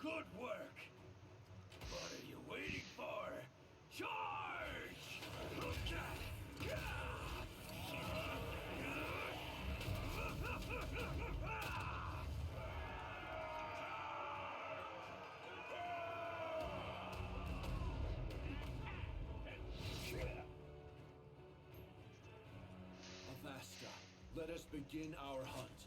Good work. What are you waiting for? Charge! Avasta, let us begin our hunt.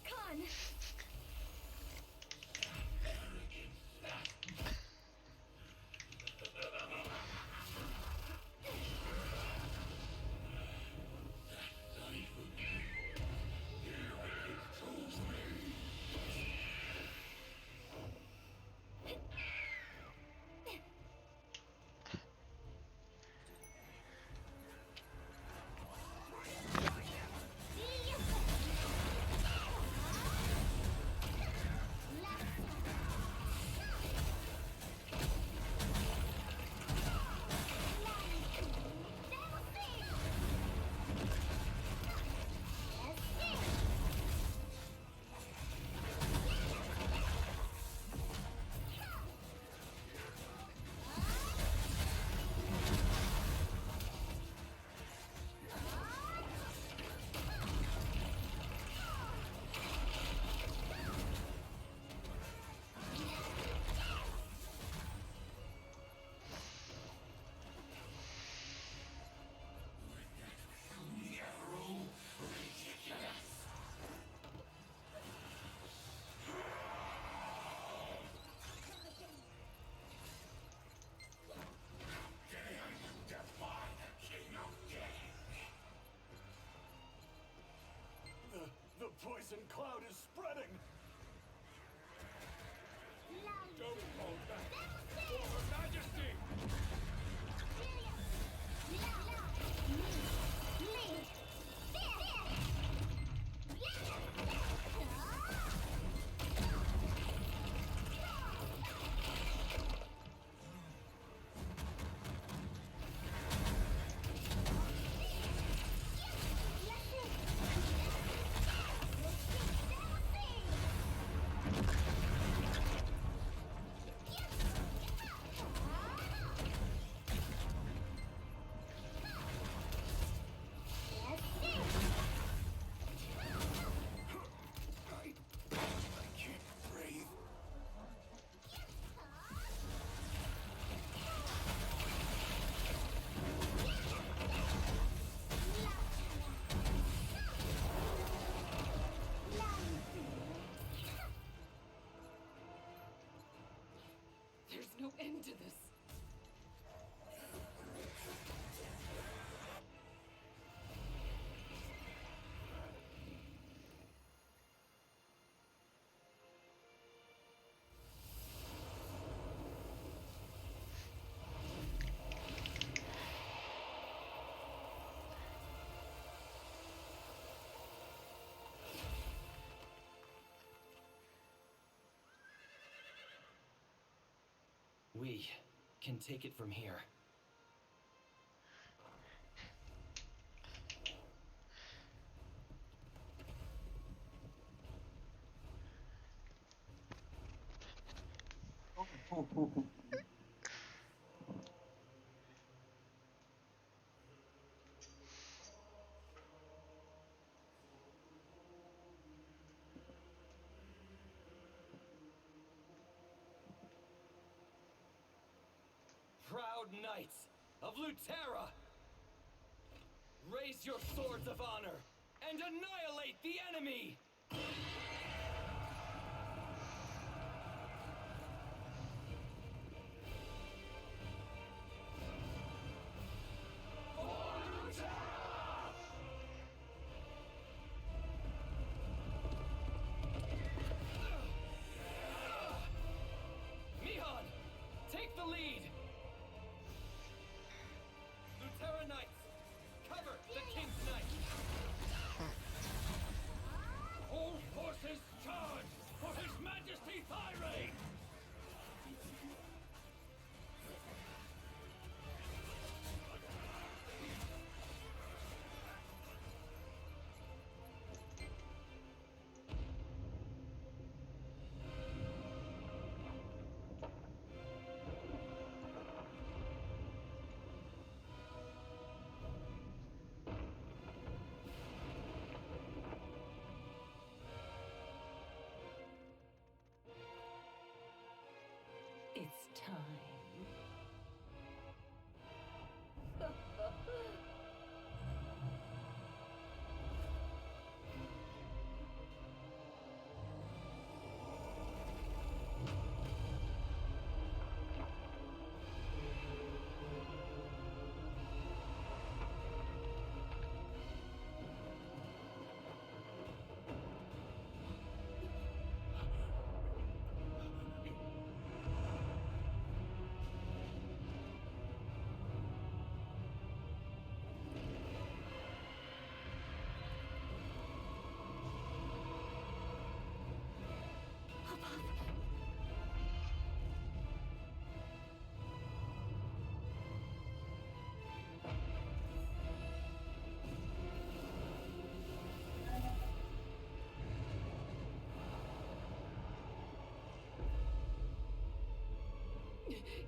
Khan! The poison cloud is spreading! Don't hold back! For Her Majesty! Yeah! into this. We can take it from here. Proud knights of Lutera! Raise your swords of honor and annihilate the enemy! Mihan, take the lead! Lutera Knights, cover the King's Knight! All forces charge for His Majesty Thyre! It's time.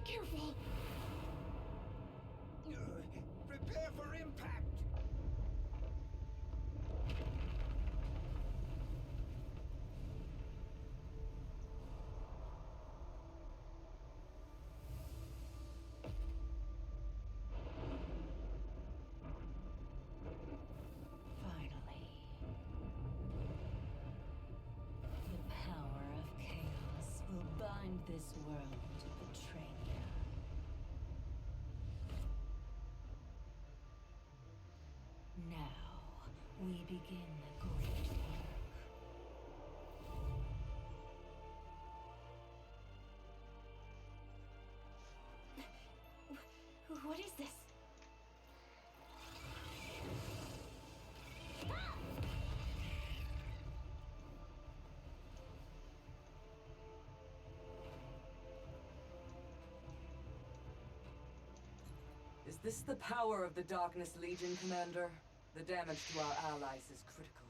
Careful! Prepare for impact! Finally. The power of chaos will bind this world to betrayal. Now, we begin the great work. What is this? Is this the power of the Darkness Legion, Commander? The damage to our allies is critical.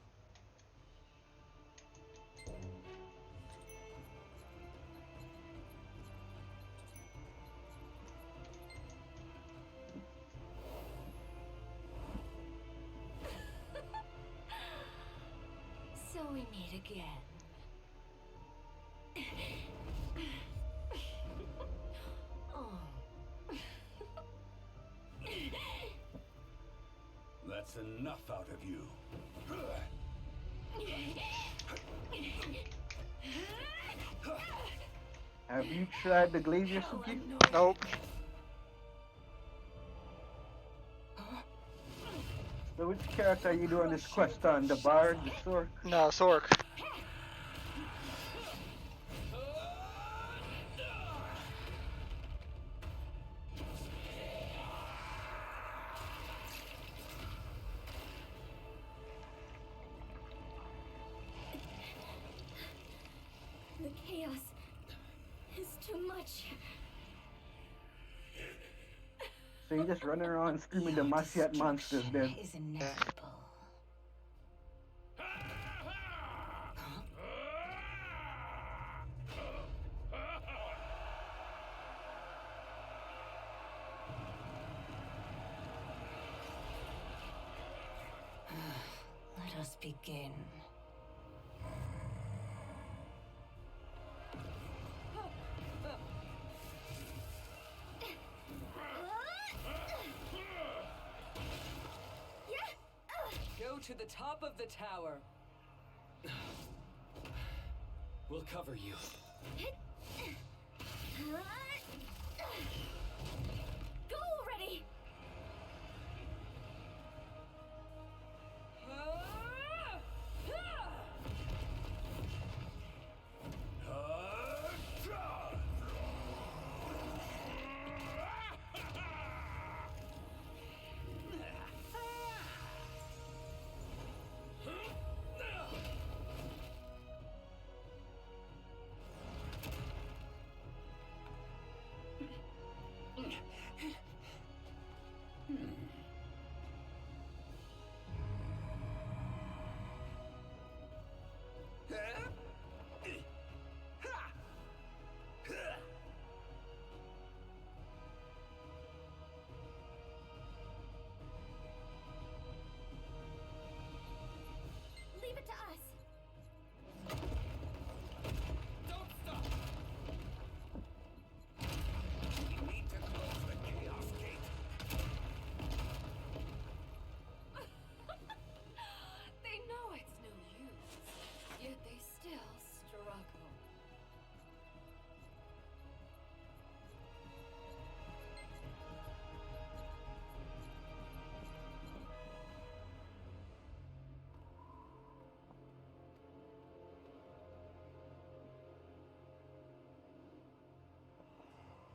So we meet again. Oh. That's enough out of you. Have you tried the Glavier Suki? Nope. So which character are you doing this quest on? The Bard, the Sork? No, Sork. The chaos is too much. So you just running around screaming the Masyat monsters then. Is inevitable. Let us begin. Go to the top of the tower. We'll cover you. Go already! Leave it to us. Don't stop! We need to close the Chaos Gate. They know it's no use, yet they still struggle.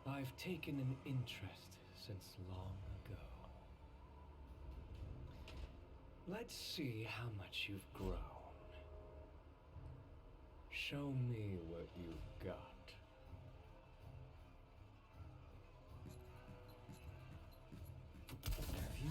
I've taken an interest since long ago. Let's see how much you've grown. Show me what you've got. Have you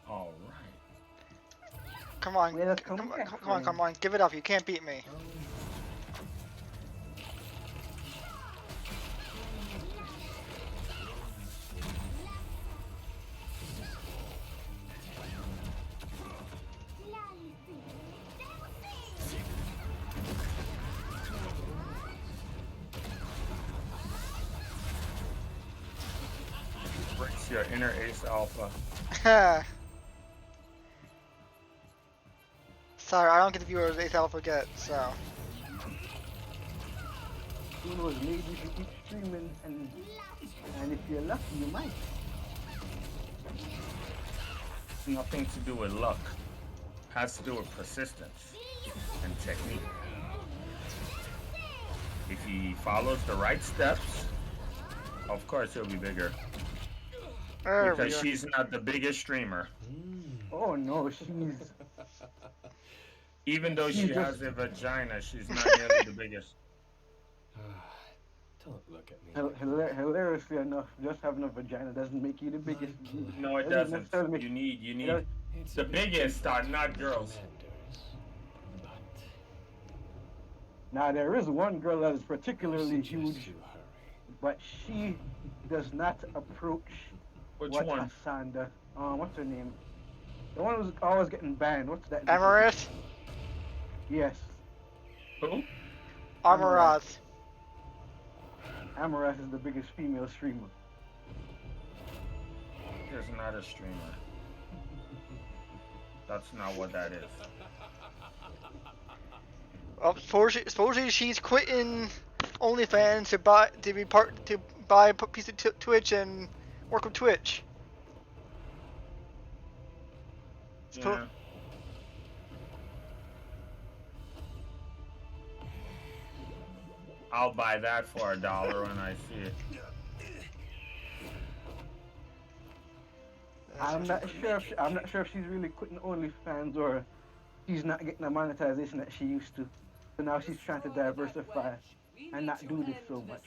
All right. Come on. Come on. Give it up. You can't beat me. Breaks your inner ace alpha. Sorry, I don't get the viewers Ace Alpha get, so. Who knows, maybe you should keep streaming and if you're lucky, you might. Nothing to do with luck. Has to do with persistence and technique. If he follows the right steps, of course he'll be bigger. Because she's not the biggest streamer. Oh no, she's... Even though she has a vagina, she's not nearly the biggest. Don't look at me. Hilariously enough, just having a vagina doesn't make you the biggest. No, it Doesn't doesn't. necessarily make You need it does- the biggest are not girls. Now there is one girl that is particularly huge, but she does not approach Which what one? Hassan does. What's her name? The one who's always getting banned. What's that? Amaranth? Yes. Who? Amaranth. Amaranth is the biggest female streamer. There's not a streamer. That's not what that is. Supposedly she's quitting OnlyFans to buy a piece of Twitch and work with Twitch. Yeah. I'll buy that for $1 when I see it. I'm not sure if she's really quitting OnlyFans or she's not getting the monetization that she used to. So now she's trying to diversify and not do this so much.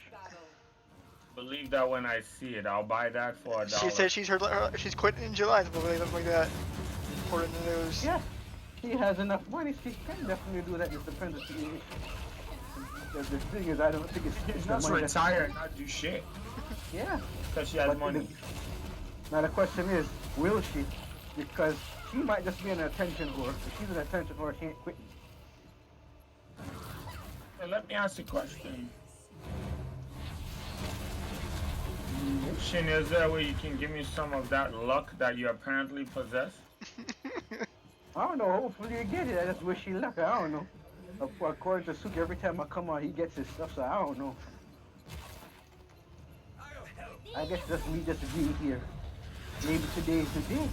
Believe that when I see it, I'll buy that for $1. She said she's quitting in July, something like that. According to the news. Yeah, she has enough money. She can definitely do that. It depends on the thing is, I don't think it's the Just money retire and not do shit. Yeah. Because she has money. Now the question is, will she? Because she might just be an attention whore. If she's an attention whore, she ain't quitting. Hey, let me ask you a question. Shin, is there a way you can give me some of that luck that you apparently possess? I don't know. Hopefully you get it. I just wish you luck. I don't know. According to Suki, every time I come on, he gets his stuff, so I don't know. I guess that's me just being here. Maybe today is the day.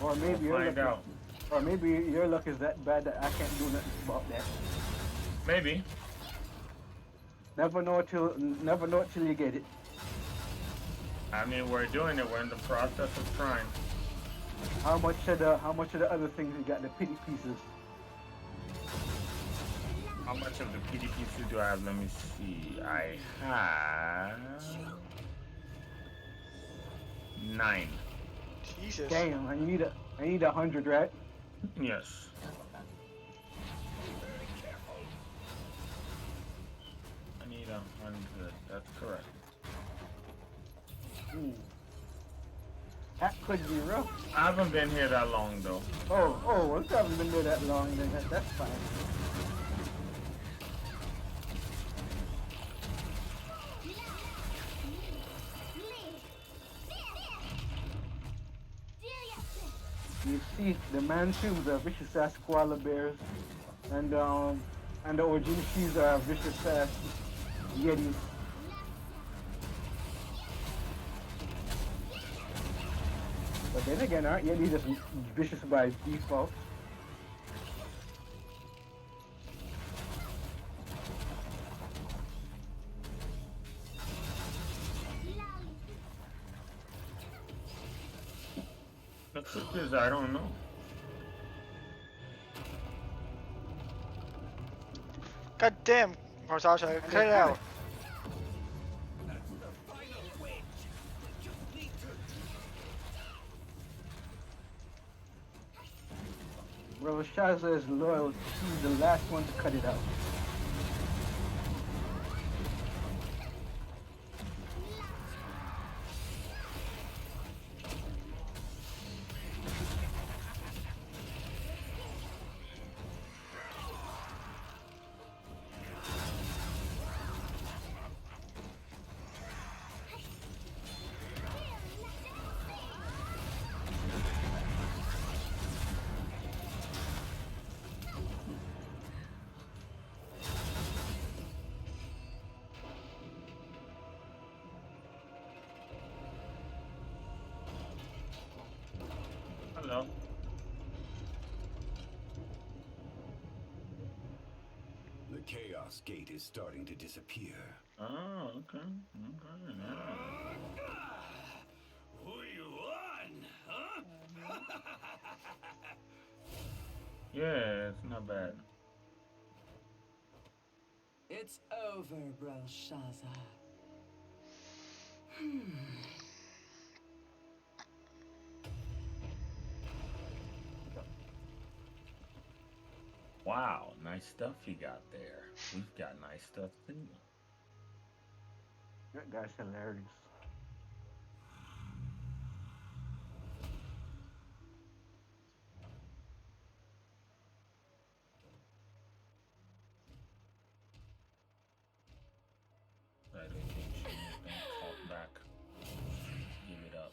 Or maybe your luck is that bad that I can't do nothing about that. Maybe. Never know till you get it. I mean, we're doing it. We're in the process of trying. How much of the other things you got? The pity pieces. How much of the PDPC do I have? Let me see. I have 9. Jesus. Damn, I need 100, right? Yes. I need 100. That's correct. Ooh. That could be rough. I haven't been here that long though. Oh, well, you haven't been there that long, then that's fine. You see, the Mansions are vicious ass koala bears, and the Ojinshis are vicious ass yetis. But then again, aren't yetis just vicious by default? The truth is, I don't know. God damn, Marsasha, cut it out. Bro, Shaza is loyal. She's the last one to cut it out. Hello. The Chaos Gate is starting to disappear. Oh, okay. Okay. Who you on, huh? Yeah, it's not bad. It's over, Belshazzar. Wow, nice stuff you got there. We've got nice stuff too. That guy's hilarious. Dedication, don't talk back. Give it up.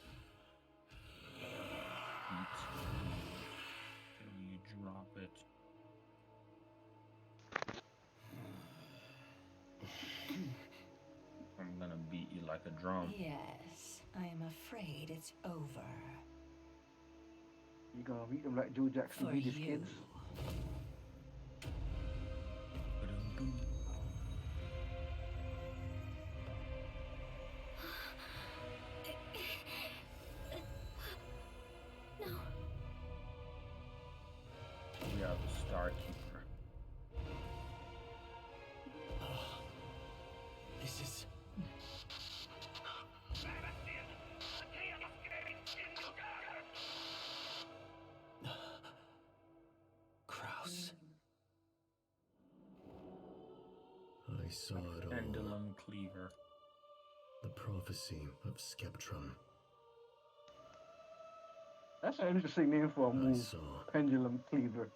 Eat till you drop it. I'm gonna beat you like a drum. Yes, I am afraid it's over. You gonna beat them like Joe Jackson For beat his you. kids? No. We are the Star Keeper. This is... Kraus. I saw it all. Pendulum Cleaver. The prophecy of Skeptrum. That's an interesting name for a I move. saw Pendulum Cleaver.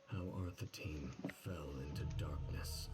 how Arthedain fell into darkness.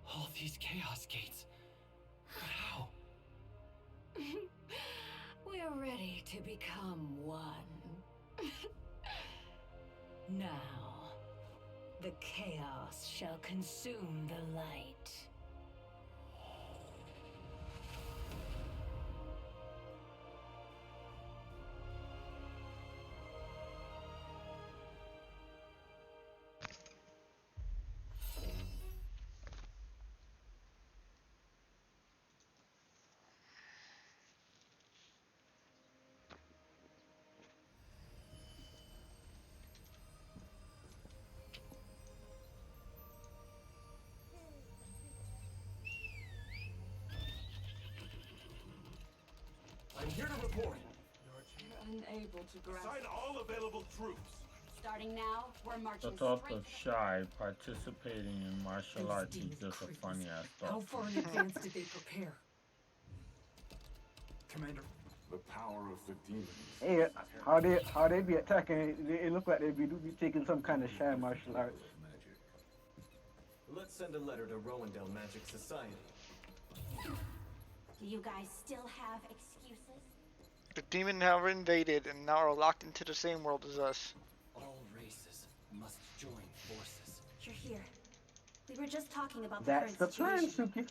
All these chaos gates. But how? We're ready to become one. Now, the chaos shall consume the light. I'm here to report. You're unable to grasp. Assign all available troops. Starting now, we're The marching thought straight of Shy participating in martial arts is just a funny ass How thought. far in advance did they prepare? Commander, the power of the demons. Hey, how they be attacking? It look like they be taking some kind of shy martial arts. Let's send a letter to Rowendell Magic Society. Do you guys still have excuses? The demon have invaded and now are locked into the same world as us. All races must join forces. You're here. We were just talking about That's the the current plan, situation. Suki.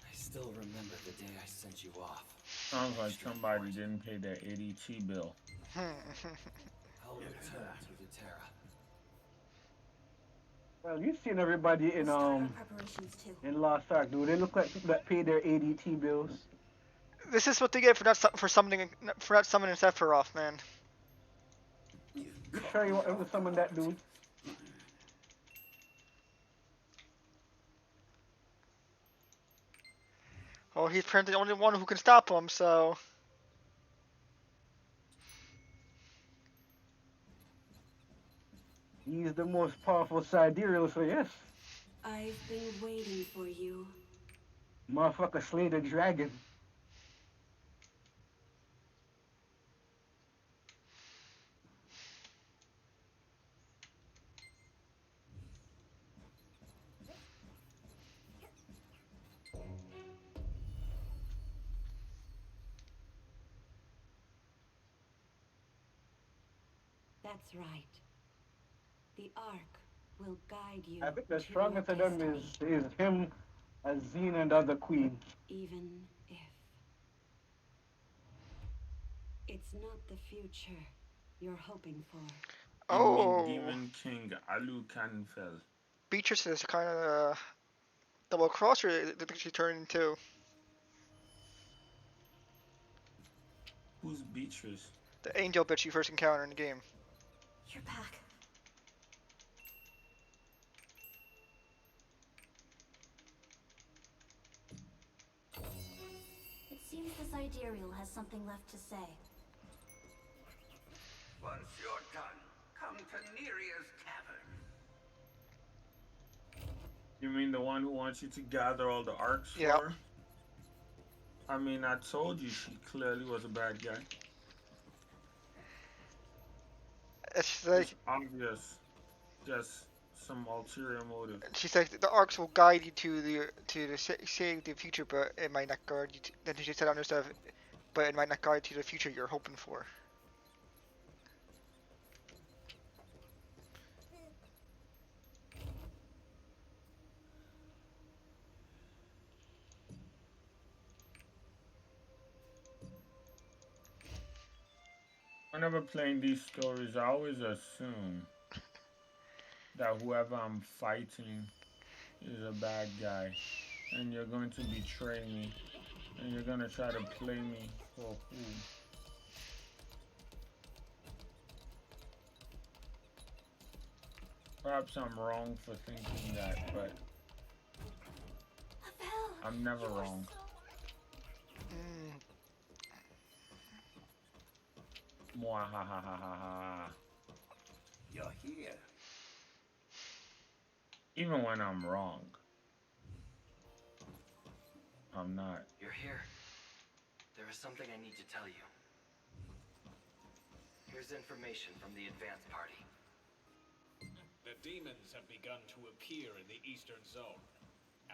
I still remember the day I sent you off. Sounds like somebody didn't pay their ADT bill. I'll return to Viterra. Well, you've seen everybody in Preparations too. in Lost Ark, do they look like people that pay their ADT bills? This is what they get for summoning Sephiroth, man. You sure you want them to summon that dude? Well, he's apparently the only one who can stop him, so... He's the most powerful sidereal, so yes. I've been waiting for you. Motherfucker slay the dragon. That's right. The Ark will guide you. I think the to strongest your of them destiny, is him as Xena and as the queen. even if it's not the future you're hoping for. You mean Oh, Demon King Alucanfel? Beatrice is kind of double crosser that she turned into. Who's Beatrice? The angel bitch you first encounter in the game. You're back. It seems the Sidereal has something left to say. Once you're done, come to Neria's tavern. You mean the one who wants you to gather all the arcs for Yeah. her? I mean, I told you she clearly was a bad guy. It's like It's obvious. Just some ulterior motive. she's like the arcs will guide you to the save the future, but it might not guide you. Then she said other stuff, but it might not guide you to the future you're hoping for. Whenever playing these stories, I always assume that whoever I'm fighting is a bad guy, and you're going to betray me, and you're going to try to play me for a fool. Perhaps I'm wrong for thinking that, but I'm never wrong. Mwahahaha. You're here. Even when I'm wrong, I'm not. You're here. There is something I need to tell you. Here's information from the advance party. The demons have begun to appear in the eastern zone.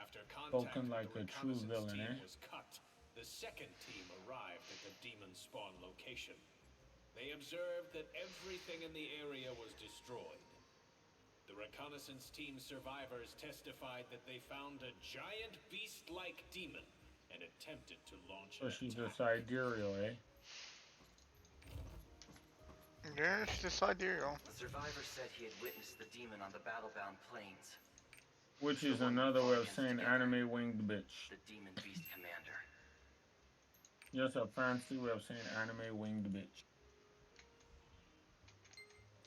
After Spoken contact like with a the true reconnaissance villain, team eh? was cut, the second team arrived at the demon spawn location. They observed that everything in the area was destroyed. The reconnaissance team survivors testified that they found a giant beast-like demon and attempted to launch So an she's a attack. sidereal, eh? Yeah, she's a sidereal. The survivor said he had witnessed the demon on the battle-bound plains. Which The is one we another way fought of against saying together. anime winged bitch. The demon beast commander. Just a fancy way of saying anime winged bitch.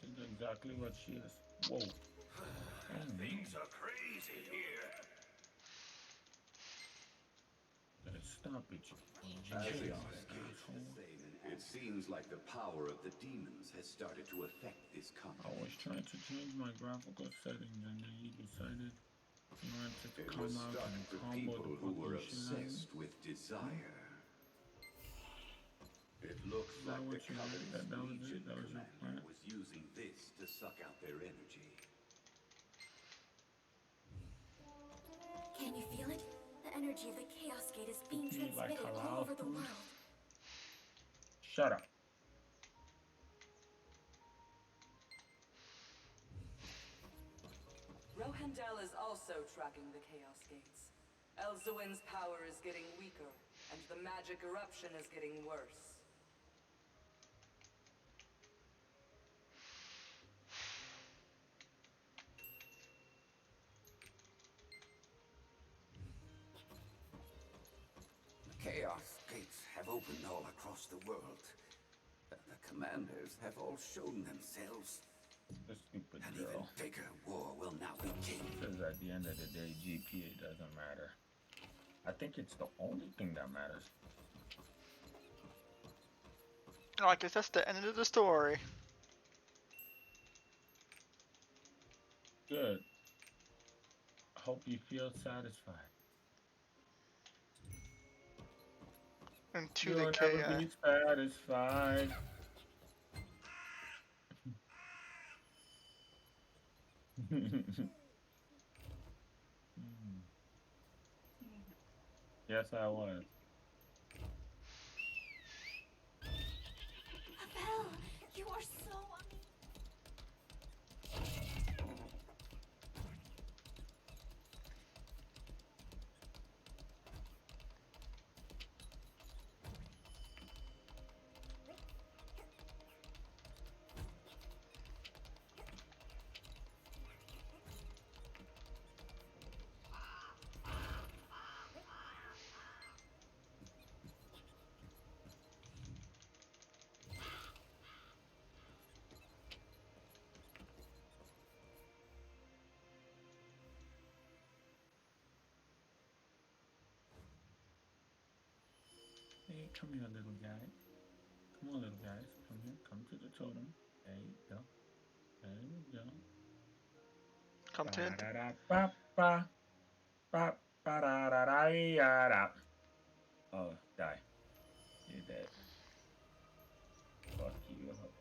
That's exactly what she is. Whoa. Things are crazy here. Stop it, you As ginger expected, asshole. it seems like the power of the demons has started to affect this I continent. was trying to change my graphical settings and then he decided he wanted to It come was out and started with combo people the who were fucking shit out of me. obsessed with desire. It looks Is that like what the you meant? Covenant's That was Legion it? That was your commander plan? was using this to suck out their energy. Can you feel it? The energy of the Chaos Gate is being You like transmitted all halal over the food? world. Shut up. Rohandel is also tracking the Chaos Gates. Elzuin's power is getting weaker, and the magic eruption is getting worse. The Chaos Gates have opened all across the world. The commanders have all shown themselves. The stupid An girl. even bigger war will now begin. Because at the end of the day, GPA doesn't matter. I think it's the only thing that matters. Oh, I guess that's the end of the story. Good. Hope you feel satisfied. And to You'll the never chaos. be satisfied. Yes, I was. Abel, you are so amazing. Come here, little guy. Come on, little guys. Come here. Come to the totem. There you go. There you go. Come to it. Ba-da-da-ba-ba. Ba-ba-da-da-da-ya-da. Oh, die. You're dead. Fuck you up.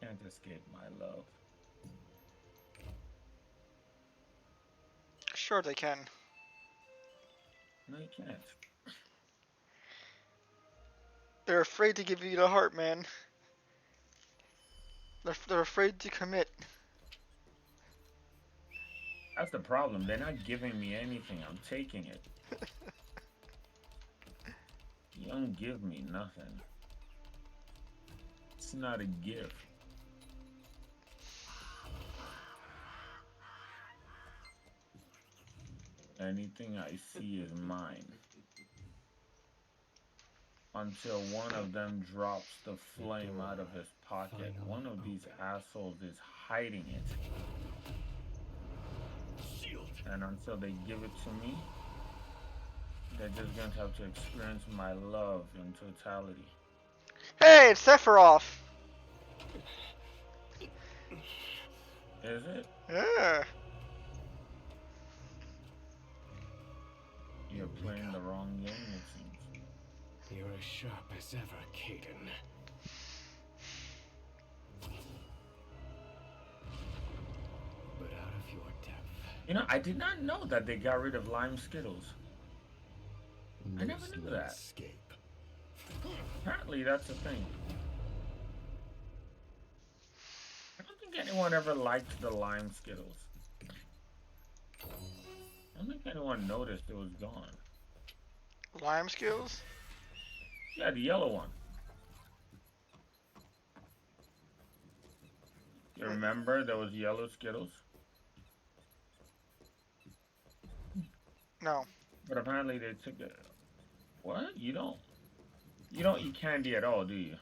Can't escape my love. Sure they can. No, you can't. They're afraid to give you the heart, man. They're afraid to commit. That's the problem. They're not giving me anything. I'm taking it. You don't give me nothing. It's not a gift. Anything I see is mine. Until one of them drops the flame out of his pocket. One of these assholes is hiding it. And until they give it to me, they're just going to have to experience my love in totality. Hey, it's Sephiroth! Is it? Yeah. You're playing the wrong game, it seems. You're as sharp as ever, Caden. But out of your depth. You know, I did not know that they got rid of lime Skittles. I never knew that. Escape. Apparently, that's a thing. I don't think anyone ever liked the lime Skittles. I don't think anyone noticed it was gone. Lime Skittles? Yeah, the yellow one. You remember there was yellow Skittles? No. But apparently they took it. What? You don't eat candy at all, do you?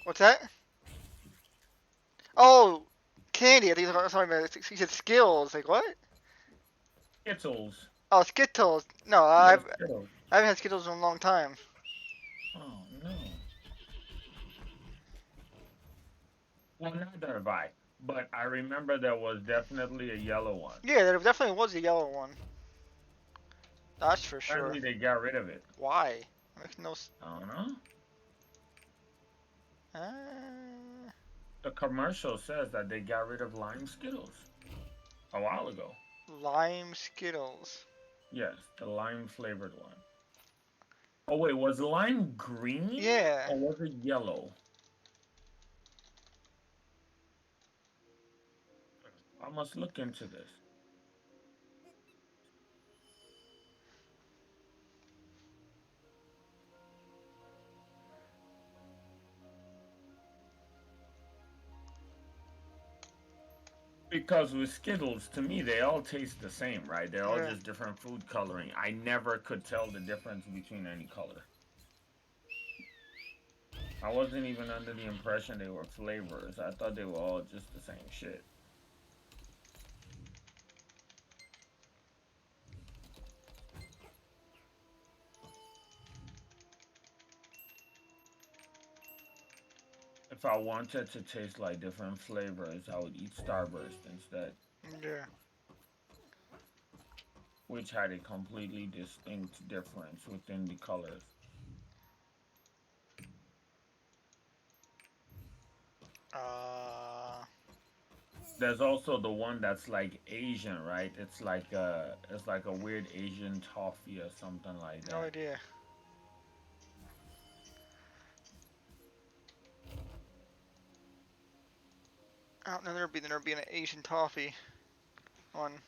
What's that? Oh, candy. I think you said skills. Like what? Skittles. Oh, Skittles. No, Yeah, I Skittles. haven't had Skittles in a long time. Oh no. Well, neither have I. But I remember there was definitely a yellow one. Yeah, there definitely was a yellow one. That's for sure. Apparently they got rid of it. Why? Makes no. I don't know. The commercial says that they got rid of lime Skittles a while ago. Lime Skittles. Yes, the lime flavored one. Oh wait, was lime green? Yeah. Or was it yellow? I must look into this. Because with Skittles, to me, they all taste the same, right? They're all just different food coloring. I never could tell the difference between any color. I wasn't even under the impression they were flavors. I thought they were all just the same shit. If I wanted to taste like different flavors, I would eat Starburst instead. Yeah. Which had a completely distinct difference within the colors. There's also the one that's like Asian, right? It's like a weird Asian toffee or something like that. No idea. I don't know there being an Asian toffee one.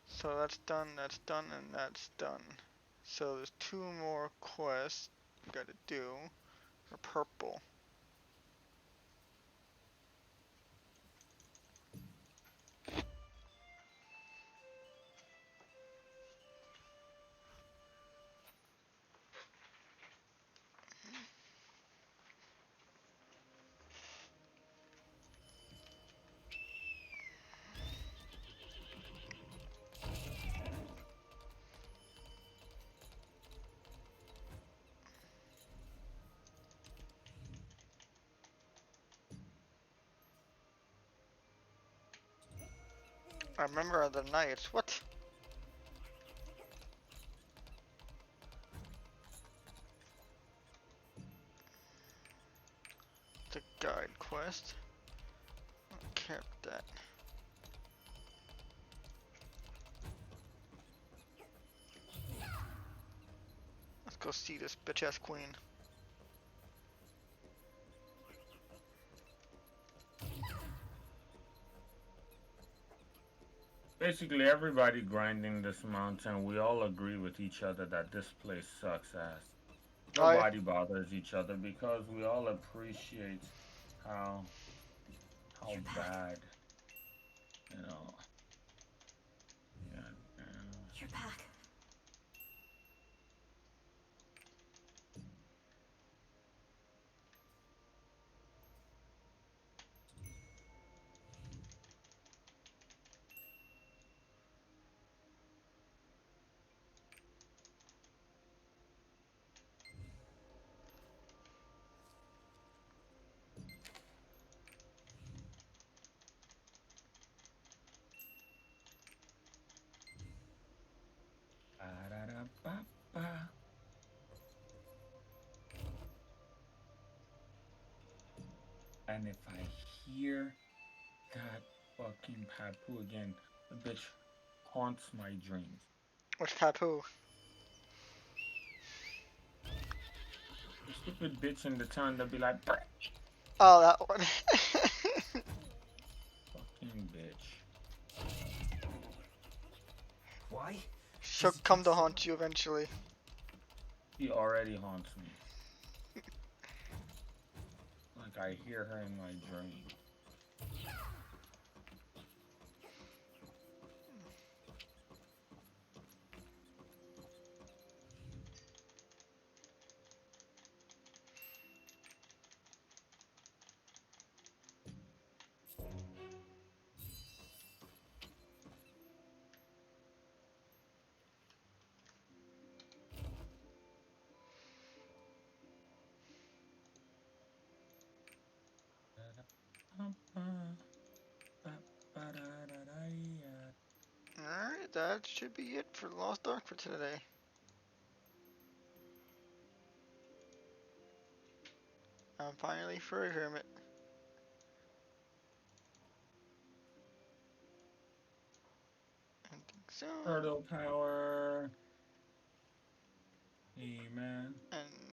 So that's done, and that's done. So there's 2 more quests we gotta do for purple. I remember the knights. What? The guide quest. I don't care about that. Let's go see this bitch ass queen. Basically, everybody grinding this mountain, we all agree with each other that this place sucks ass. Nobody bothers each other because we all appreciate how bad, you know. Yeah, You're back. Ba-da-da-ba-ba. And if I hear that fucking Papu again, the bitch haunts my dreams. Which Papu? The stupid bitch in the town that be like, "Brr." Oh, that one. Fucking bitch. Why? She'll come to haunt you eventually. She already haunts me. Like I hear her in my dream. Alright, that should be it for Lost Ark for today. I'm finally for a hermit. I think so. Turtle power. Amen. And